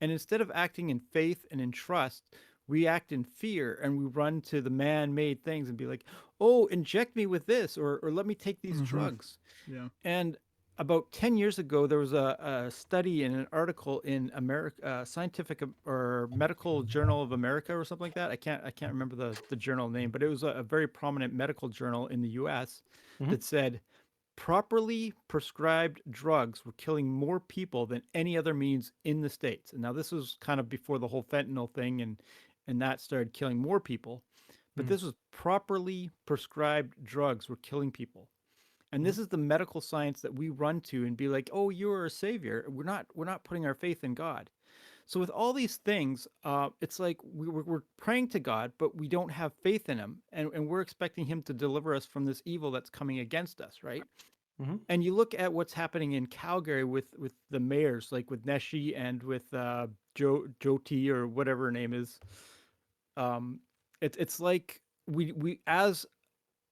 And instead of acting in faith and in trust, we act in fear and we run to the man-made things and be like, oh, inject me with this, or let me take these drugs. Yeah. And about 10 years ago, there was a study in an article in America, Scientific or Medical Journal of America or something like that. I can't remember the journal name, but it was a very prominent medical journal in the US that said properly prescribed drugs were killing more people than any other means in the States. And now this was kind of before the whole fentanyl thing and that started killing more people. But this was properly prescribed drugs were killing people. And this is the medical science that we run to and be like, "Oh, you are a savior." We're not putting our faith in God. So with all these things, it's like we're praying to God, but we don't have faith in Him, and we're expecting Him to deliver us from this evil that's coming against us, right? And you look at what's happening in Calgary with the mayors, like with Neshi and with Jyoti or whatever her name is. It's like we as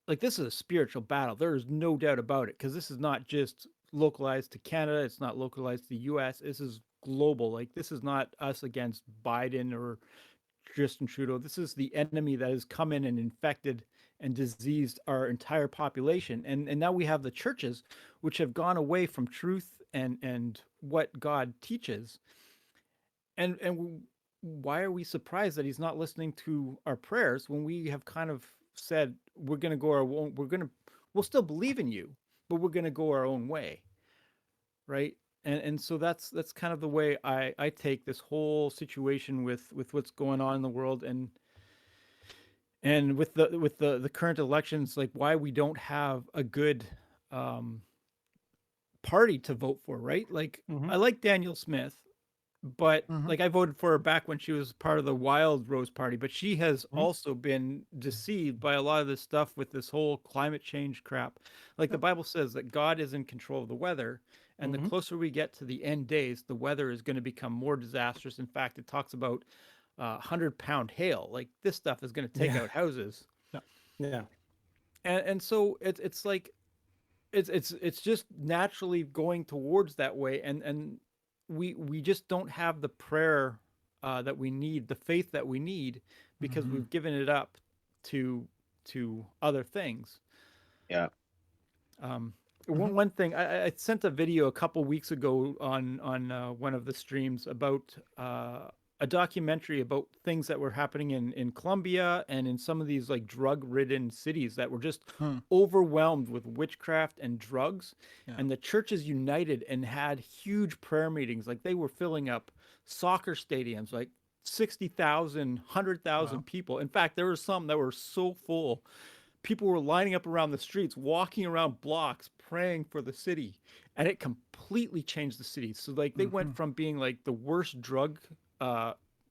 like this is a spiritual battle. There is no doubt about it because this is not just localized to Canada. It's not localized to the U.S. This is global. Like this is not us against Biden or Justin Trudeau. This is the enemy that has come in and infected and diseased our entire population. And now we have the churches which have gone away from truth and what God teaches. And why are we surprised that he's not listening to our prayers when we have kind of said we're going to go our own, we'll still believe in you, but we're going to go our own way, right? And so that's kind of the way I take this whole situation with what's going on in the world and with the current elections, like why we don't have a good party to vote for, right? Like I like Danielle Smith, but like I voted for her back when she was part of the Wild Rose Party, but she has also been deceived by a lot of this stuff with this whole climate change crap. Like the Bible says that God is in control of the weather, and the closer we get to the end days, the weather is going to become more disastrous. In fact, it talks about 100-pound hail. Like this stuff is going to take out houses. Yeah. And so it's like it's just naturally going towards that way, and we just don't have the prayer that we need, the faith that we need, because we've given it up to other things. Yeah. One thing I sent a video a couple weeks ago on one of the streams about a documentary about things that were happening in Colombia and in some of these like drug-ridden cities that were just overwhelmed with witchcraft and drugs, and the churches united and had huge prayer meetings. Like they were filling up soccer stadiums, like 60,000, 100,000 people. In fact, there were some that were so full. People were lining up around the streets, walking around blocks, praying for the city, and it completely changed the city. So like they went from being like the worst drug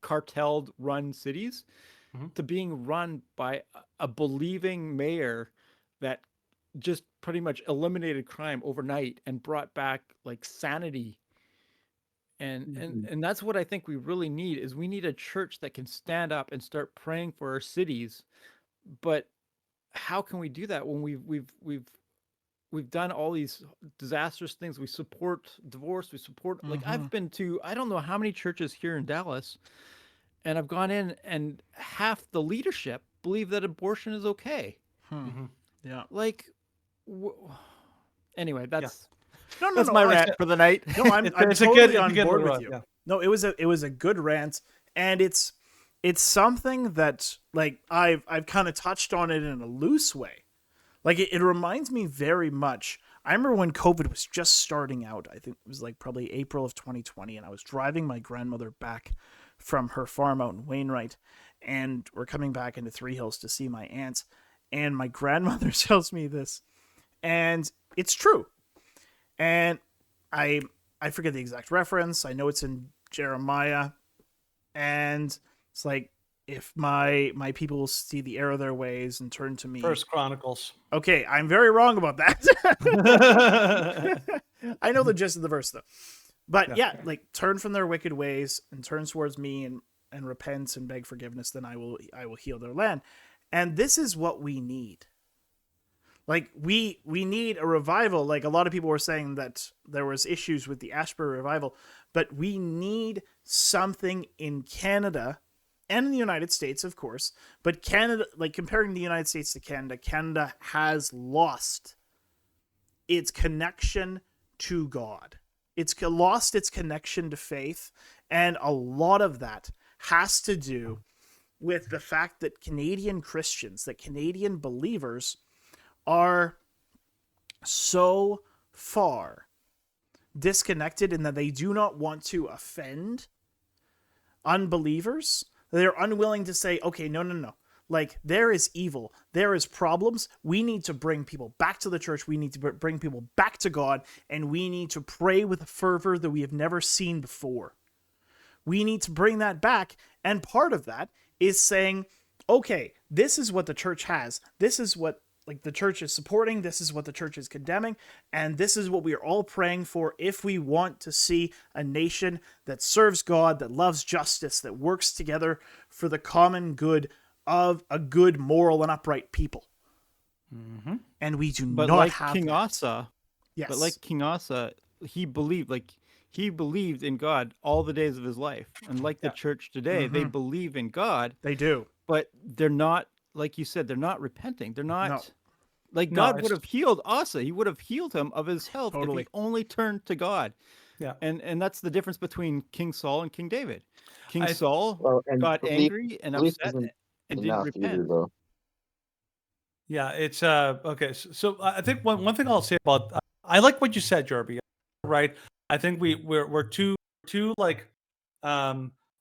cartel run cities to being run by a believing mayor that just pretty much eliminated crime overnight and brought back like sanity. And that's what I think we really need is we need a church that can stand up and start praying for our cities. But how can we do that when we've done all these disastrous things? We support divorce, we support like I've been to I don't know how many churches here in Dallas, and I've gone in and half the leadership believe that abortion is okay. Yeah. Like anyway, that's No, that's my rant for the night. No, I'm It's a totally good- on good board with rant, you. yeah. No, it was a good rant, and it's something that like I've kind of touched on it in a loose way. Like it reminds me very much. I remember when COVID was just starting out. I think it was like probably April of 2020, and I was driving my grandmother back from her farm out in Wainwright, and we're coming back into Three Hills to see my aunt, and my grandmother tells me this, and it's true. And I forget the exact reference. I know it's in Jeremiah, and it's like if my people will see the error of their ways and turn to me. First Chronicles. Okay, I'm very wrong about that. I know the gist of the verse though. But yeah, like turn from their wicked ways and turn towards me and repent and beg forgiveness, then I will heal their land. And this is what we need. Like we need a revival. Like a lot of people were saying that there was issues with the Ashbury revival, but we need something in Canada and in the United States, of course. But Canada, like comparing the United States to Canada, Canada has lost its connection to God. It's lost its connection to faith, and a lot of that has to do with the fact that Canadian Christians, that Canadian believers are so far disconnected in that they do not want to offend unbelievers. They're unwilling to say, okay, no. Like, there is evil. There is problems. We need to bring people back to the church. We need to bring people back to God. And we need to pray with a fervor that we have never seen before. We need to bring that back. And part of that is saying, okay, this is what the church has. This is what like the church is supporting. This is what the church is condemning. And this is what we are all praying for if we want to see a nation that serves God, that loves justice, that works together for the common good of a good, moral, and upright people. And we do But not like have King that. Asa, Yes. but like King Asa, he believed in God all the days of his life. And like the church today, they believe in God. They do. But they're not, like you said, they're not repenting. They're not No. like No, God it's- would have healed Asa. He would have healed him of his health Totally. if he only turned to God. Yeah. And that's the difference between King Saul and King David. King I- Saul Well, and got belief- angry and belief upset isn't and didn't enough either, repent. though. Yeah, it's okay. So I think one thing I'll say about I like what you said, Jerby. Right? I think we're too like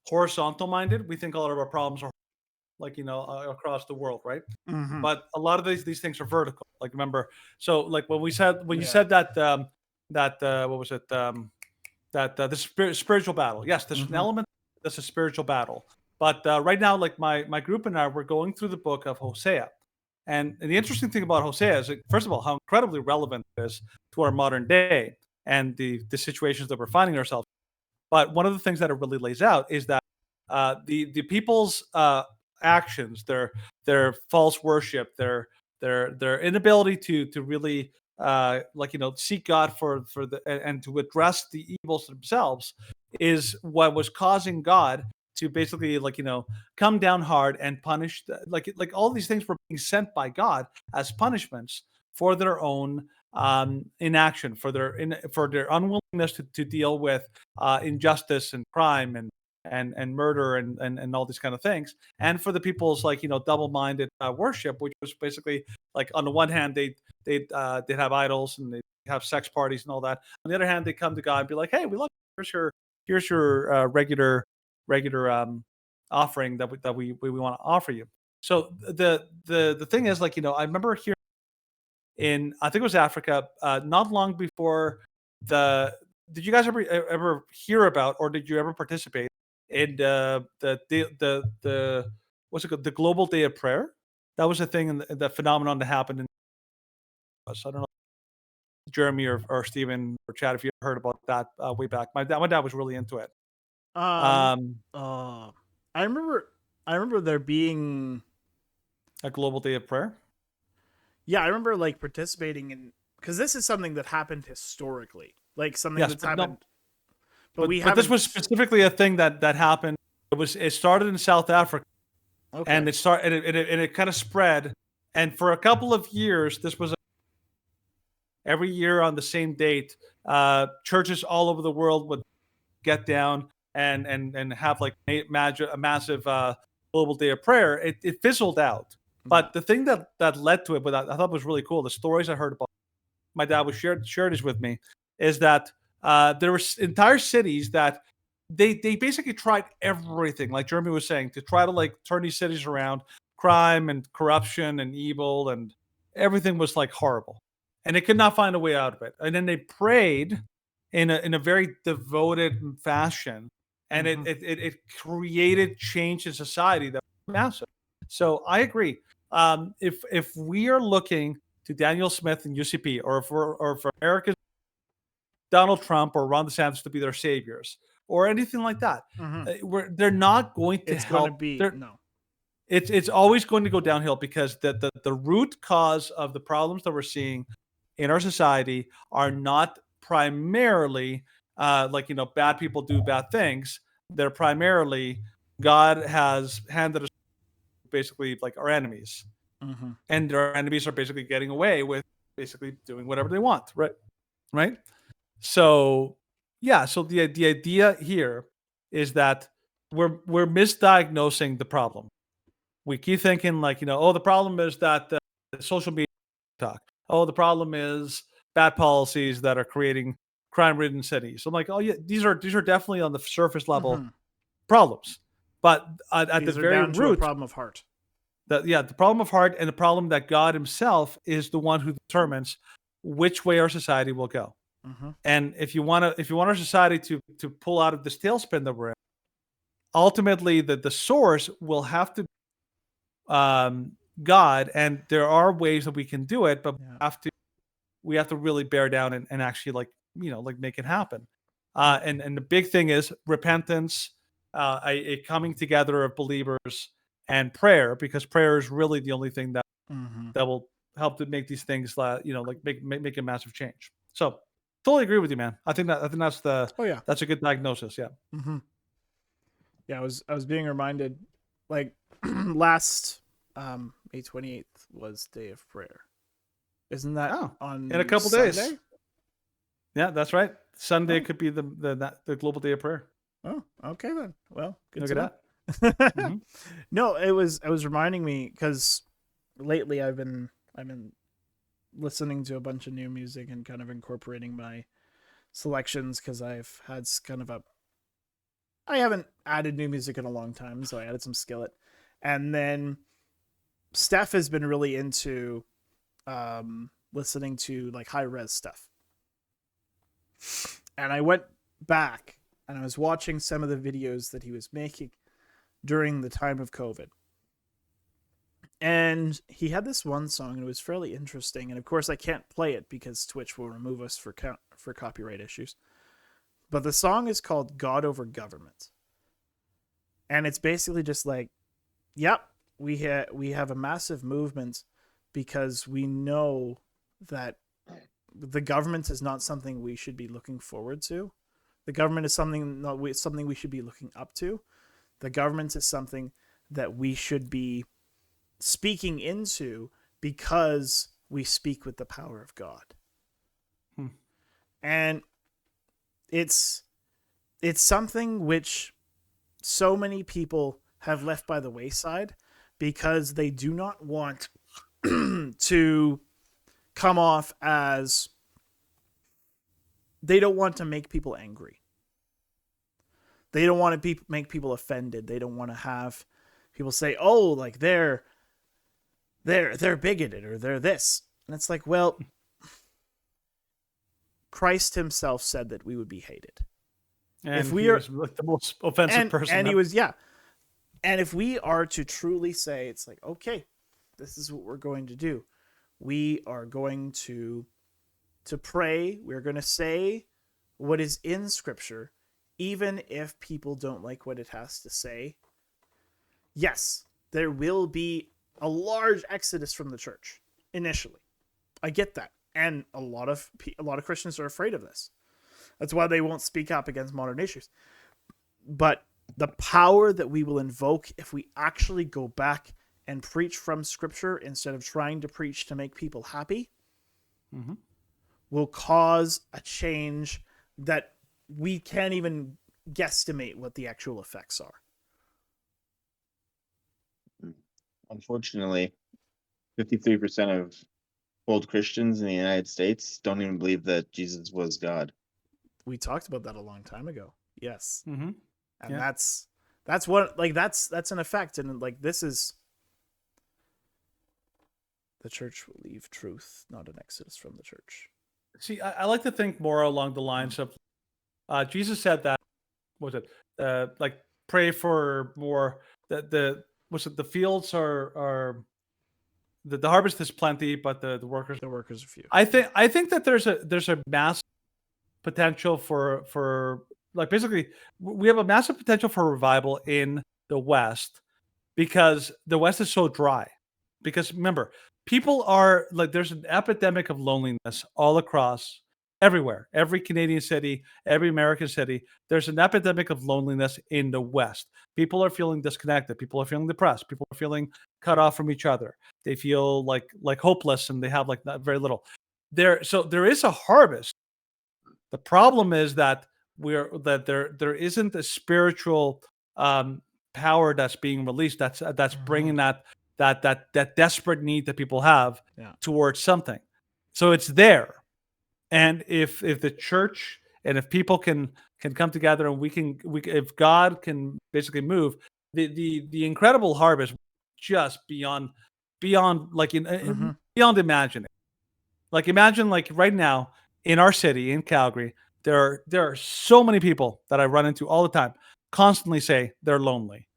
horizontal minded. We think a lot of our problems are like across the world, right? Mhm. But a lot of these things are vertical. Like remember, so like when you said Yeah. that what was it the spiritual battle? Yes, there's an element that's a spiritual battle. But right now, like my group and I, we're going through the book of Hosea. And the interesting thing about Hosea is, first of all, how incredibly relevant it is to our modern day and the situations that we're finding ourselves. But one of the things that it really lays out is that the people's actions, their false worship, their inability to really seek God for the and to address the evils themselves is what was causing God to basically come down hard and punish like all these things were being sent by God as punishments for their own inaction, for their unwillingness to deal with injustice and crime and murder and all these kind of things, and for the people's double-minded worship, which was basically like, on the one hand they'd have idols and they have sex parties and all that. On the other hand, they come to God and be like, hey, we love you. Here's your regular offering that we want to offer you. So the thing is, I remember hearing in, I think it was Africa, not long before did you guys ever hear about, or did you ever participate in the what's it called, the Global Day of Prayer? That was a thing, in the phenomenon that happened in us. I don't know, Jeremy or Stephen or Chad, if you heard about that way back. My dad was really into it. I remember there being a Global Day of Prayer. Yeah, I remember participating in, because this is something that happened historically, something that's happened. But this was specifically a thing that happened. It started in South Africa, and it kind of spread. And for a couple of years, this was every year on the same date. Churches all over the world would get down and have a massive Global Day of Prayer. It fizzled out. But the thing that led to it, but I thought was really cool, the stories I heard about, my dad was shared this with me, is that there were entire cities that they basically tried everything, like Jeremy was saying, to try to turn these cities around. Crime and corruption and evil and everything was horrible, and they could not find a way out of it. And then they prayed in a very devoted fashion, and it created change in society that was massive. So I agree. If we are looking to Daniel Smith and UCP, or for America's Donald Trump or Ron DeSantis to be their saviors, or anything like that, they're not going to help. Going to be no. It's always going to go downhill, because the root cause of the problems that we're seeing in our society are not primarily bad people do bad things. They're primarily, God has handed us basically our enemies, and our enemies are basically getting away with basically doing whatever they want, right? So so the idea here is that we're misdiagnosing the problem. We keep thinking the problem is that social media talk. The problem is bad policies that are creating crime-ridden cities. I'm like, yeah, these are definitely on the surface level problems, but at the very down to root, a problem of heart. The problem of heart, and the problem that God Himself is the one who determines which way our society will go. And if you want our society to pull out of this tailspin that we're in, ultimately the source will have to God, and there are ways that we can do it, but we have to really bear down and actually make it happen. And the big thing is repentance, a coming together of believers, and prayer, because prayer is really the only thing that will help to make these things make a massive change. So totally agree with you, man. I think that's that's a good diagnosis. Yeah. Yeah, I was being reminded, last May 28th was Day of Prayer. Isn't that on in a couple Sunday? days? Yeah, that's right. Sunday could be the Global Day of Prayer. Oh, okay then. Well, good Look to at know. that. No, it was reminding me, because lately I've been listening to a bunch of new music and kind of incorporating my selections, because I've had I haven't added new music in a long time, so I added some Skillet. And then Steph has been really into listening to high res stuff. And I went back and I was watching some of the videos that he was making during the time of COVID. And he had this one song, and it was fairly interesting. And of course, I can't play it because Twitch will remove us for copyright issues. But the song is called God Over Government. And it's basically just yep, we have a massive movement because we know that the government is not something we should be looking forward to. The government is something we should be looking up to. The government is something that we should be speaking into, because we speak with the power of God. And it's something which so many people have left by the wayside because they do not want to come off as, they don't want to make people angry. They don't want to make people offended. They don't want to have people say, "Oh, like they're bigoted or they're this." And it's like, well, Christ himself said that we would be hated. And if we he are was like the most offensive person. And he was, yeah. And if we are to truly say, it's like, okay, this is what we're going to do. We are going to pray. We're going to say what is in Scripture, even if people don't like what it has to say. Yes, there will be a large exodus from the church initially. I get that. And a lot of Christians are afraid of this. That's why they won't speak up against modern issues. But the power that we will invoke if we actually go back and preach from Scripture instead of trying to preach to make people happy will cause a change that we can't even guesstimate what the actual effects are. Unfortunately, 53% of old Christians in the United States don't even believe that Jesus was God. We talked about that a long time ago. Yes. Mm-hmm. And that's what, like, that's an effect. And like, this is, the church will leave truth, not an exodus from the church. See, I like to think more along the lines of, Jesus said that, what was it? Like, pray for more, the fields are the harvest is plenty, but the workers are few. I think that there's a massive potential for like, basically we have a massive potential for revival in the West because the West is so dry. Because remember, people are like, there's an epidemic of loneliness all across everywhere, every Canadian city, every American city. There's an epidemic of loneliness in the West. People are feeling disconnected. People are feeling depressed. People are feeling cut off from each other. They feel like hopeless, and they have like not very little. So there is a harvest. The problem is that there isn't a spiritual power that's being released. That's bringing that desperate need that people have towards something. So it's there. And if the church and if people can come together, and if God can basically move, the incredible harvest just beyond like beyond imagining. Like, imagine, like, right now in our city in Calgary, there are so many people that I run into all the time constantly say they're lonely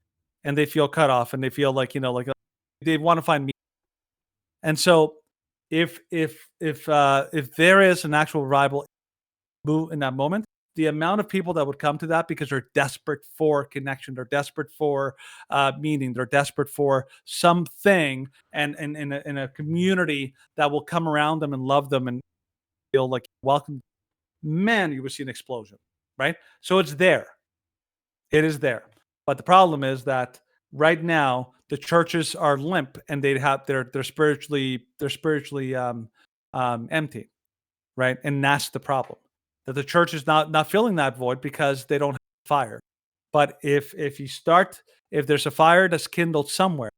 and they feel cut off and they feel like, like they want to find me. And so if there is an actual revival move in that moment, the amount of people that would come to that because they're desperate for connection, they're desperate for meaning, they're desperate for something, and in a community that will come around them and love them and feel like welcome, man, you would see an explosion, right? So it's there. It is there. But the problem is that right now the churches are limp and they're spiritually empty, right? And that's the problem. That the church is not filling that void because they don't have fire. But if there's a fire that's kindled somewhere,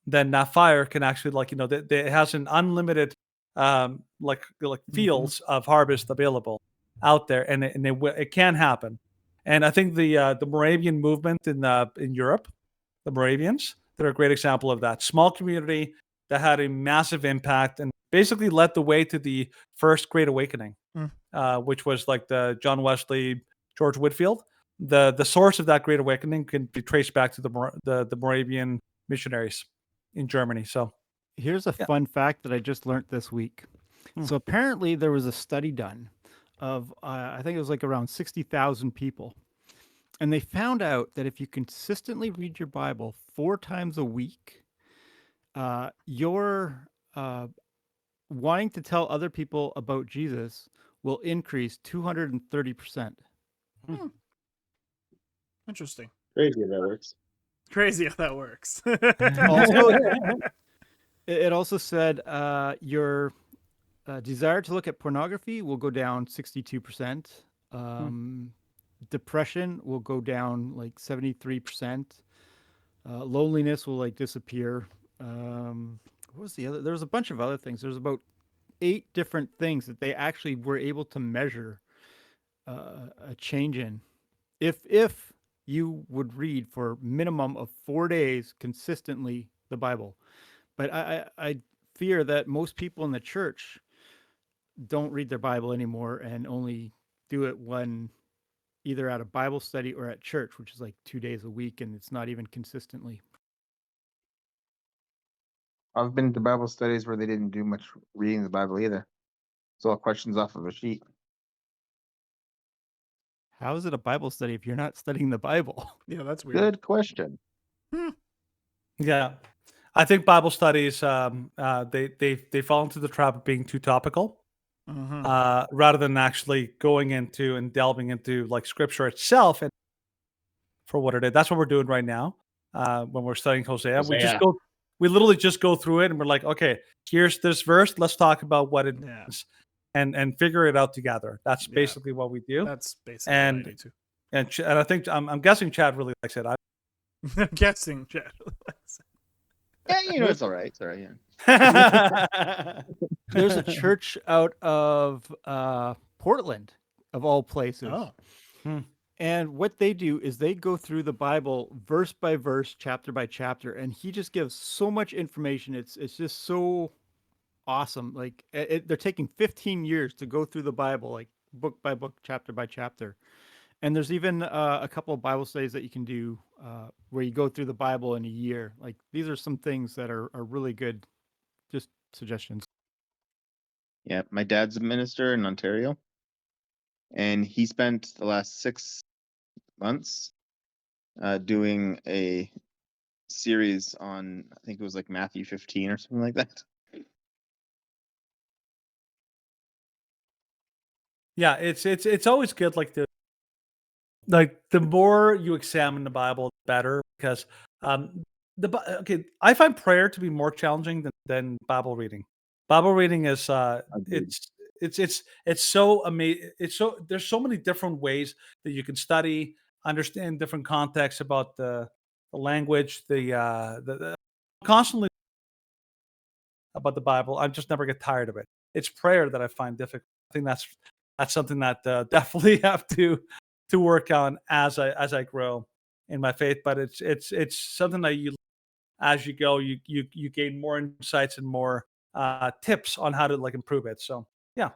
then that fire can actually, it has an unlimited fields of harvest available out there, and it can happen. And I think the Moravian movement in Europe, the Moravians, they're a great example of that. Small community that had a massive impact and basically led the way to the first Great Awakening, which was like the John Wesley, George Whitefield. The source of that Great Awakening can be traced back to the Moravian missionaries in Germany. So here's a fun fact that I just learned this week. So apparently there was a study done of, I think it was like around 60,000 people. And they found out that if you consistently read your Bible 4 times a week, your wanting to tell other people about Jesus will increase 230%. Interesting. Crazy how that works. Crazy how that works. Also, it also said your desire to look at pornography will go down 62%. Depression will go down like 73%. Loneliness will like disappear. What was the other? There was a bunch of other things. There's about 8 different things that they actually were able to measure a change in. If you would read for minimum of 4 days consistently the Bible. But I fear that most people in the church don't read their Bible anymore and only do it when either at a Bible study or at church, which is like 2 days a week, and it's not even consistently. I've been to Bible studies where they didn't do much reading the Bible either. It's all questions off of a sheet. How is it a Bible study if you're not studying the Bible? Yeah, that's weird. Good question. Yeah, I think Bible studies they fall into the trap of being too topical, rather than actually going into and delving into like Scripture itself and for what it is. That's what we're doing right now when we're studying Hosea. We literally just go through it and we're like, okay, here's this verse. Let's talk about what it is and figure it out together. That's basically what we do. That's basically what I do too. And I think I'm guessing Chad really likes it. I'm guessing Chad really likes it. Yeah, it's all right. It's all right. Yeah. There's a church out of Portland, of all places. Oh. And what they do is they go through the Bible verse by verse, chapter by chapter, and he just gives so much information. It's just so awesome. Like they're taking 15 years to go through the Bible, like book by book, chapter by chapter. And there's even a couple of Bible studies that you can do where you go through the Bible in a year. Like these are some things that are really good, just suggestions. Yeah, my dad's a minister in Ontario, and he spent the last 6 months doing a series on, I think it was like Matthew 15 or something like that. Yeah, it's always good. Like the more you examine the Bible, the better, because I find prayer to be more challenging than Bible reading. Bible reading is it's so amazing. There's so many different ways that you can study, understand different contexts about the language, the constantly about the Bible. I just never get tired of it. It's prayer that I find difficult. I think that's something that definitely have to work on as I grow in my faith. But it's something that you, as you go, you gain more insights and more tips on how to like improve it. So yeah,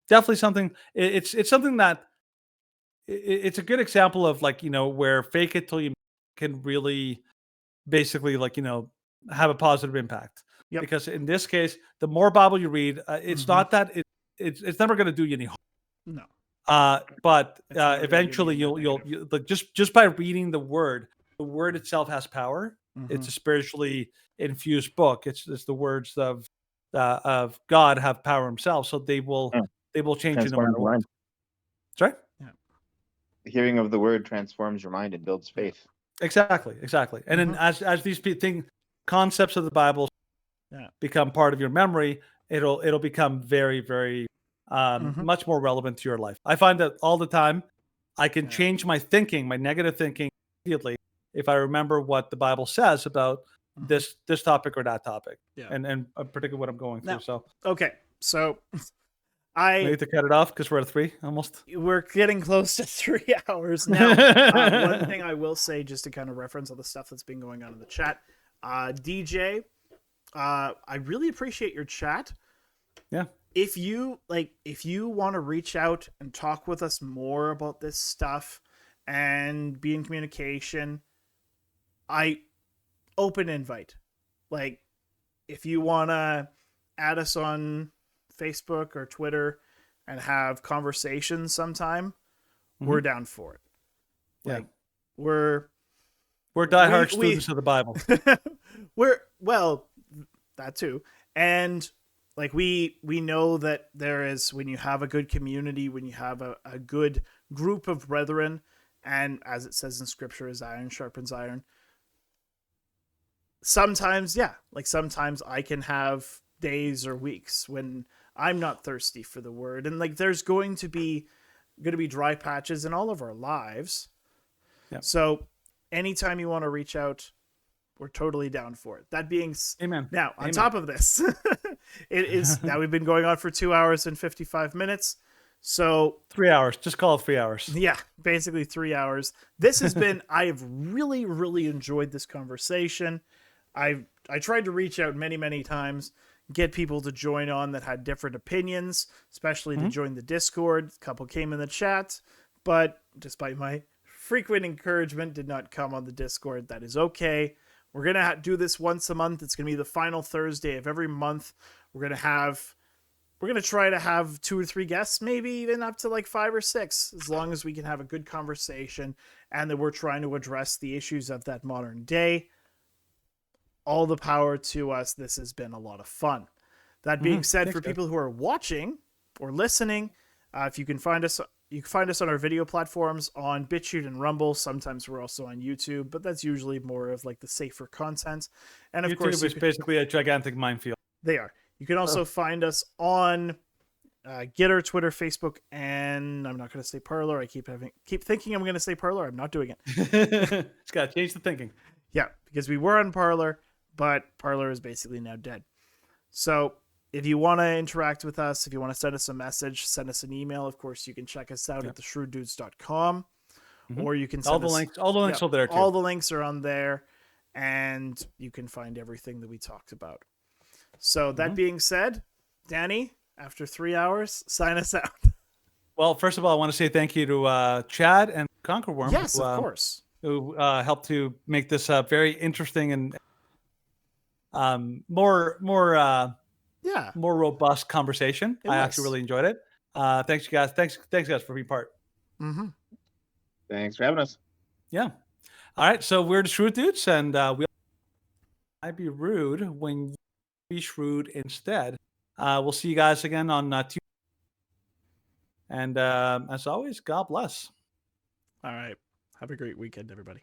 definitely something. It's something that it's a good example of like, where fake it till you can really basically like, have a positive impact. Yep. Because in this case, the more Bible you read, it's not that it's never going to do you any harm. No. But eventually you'll like just by reading the word itself has power. It's a spiritually infused book. It's the words of God have power himself, so they will change you no matter what. Sorry? Yeah. The hearing of the word transforms your mind and builds faith. Exactly. And then as these concepts of the Bible become part of your memory, it'll become very, very much more relevant to your life. I find that all the time. I can change my thinking, my negative thinking, immediately if I remember what the Bible says about this topic or that topic, and particularly what I'm going through. So okay, so I need to cut it off because we're at 3 almost. We're getting close to 3 hours now. One thing I will say, just to kind of reference all the stuff that's been going on in the chat, DJ, I really appreciate your chat. Yeah. If you want to reach out and talk with us more about this stuff and be in communication, I open invite. Like, if you want to add us on Facebook or Twitter and have conversations sometime, we're down for it. Like, we're diehard students of the Bible. Well, that too. And like we know that there is, when you have a good community, when you have a good group of brethren, and as it says in Scripture, as iron sharpens iron, sometimes I can have days or weeks when I'm not thirsty for the word. And like, there's going to be dry patches in all of our lives. Yeah. So anytime you want to reach out, we're totally down for it. That being Amen. Now, on Amen. top of this, it is now we've been going on for 2 hours and 55 minutes. So 3 hours. Just call it 3 hours. yeah, basically 3 hours. This has been, I have really, really enjoyed this conversation. I tried to reach out many, many times, get people to join on that had different opinions, especially to join the Discord. A couple came in the chat, but despite my frequent encouragement, did not come on the Discord. That is okay. We're going to do this once a month. It's going to be the final Thursday of every month. We're going to try to have 2 or 3 guests, maybe even up to like 5 or 6, as long as we can have a good conversation and that we're trying to address the issues of that modern day. All the power to us. This has been a lot of fun. That being said, for people who are watching or listening, if you can find us, you can find us on our video platforms on BitChute and Rumble. Sometimes we're also on YouTube, but that's usually more of like the safer content. And of YouTube course, is basically a gigantic minefield. they are. You can also find us on Gitter, Twitter, Facebook, and I'm not going to say Parler. I keep thinking I'm going to say Parler. I'm not doing it. It's got to change the thinking. Yeah, because we were on Parler, but Parler is basically now dead. So if you want to interact with us, if you want to send us a message, send us an email. Of course, you can check us out at theshrewddudes.com, or you can send all the links are there too. All the links are on there, and you can find everything that we talked about. So that being said, Danny, after 3 hours, sign us out. Well, first of all, I want to say thank you to Chad and Conquerworm. Yes, of course. Who helped to make this very interesting and more robust conversation. I actually really enjoyed it. Thanks, you guys. Thanks, guys, for being part. Mm-hmm. Thanks for having us. Yeah. All right. So we're the Shrewd Dudes, and I'd be rude when you be shrewd instead. We'll see you guys again on Tuesday. And as always, God bless. All right. Have a great weekend, everybody.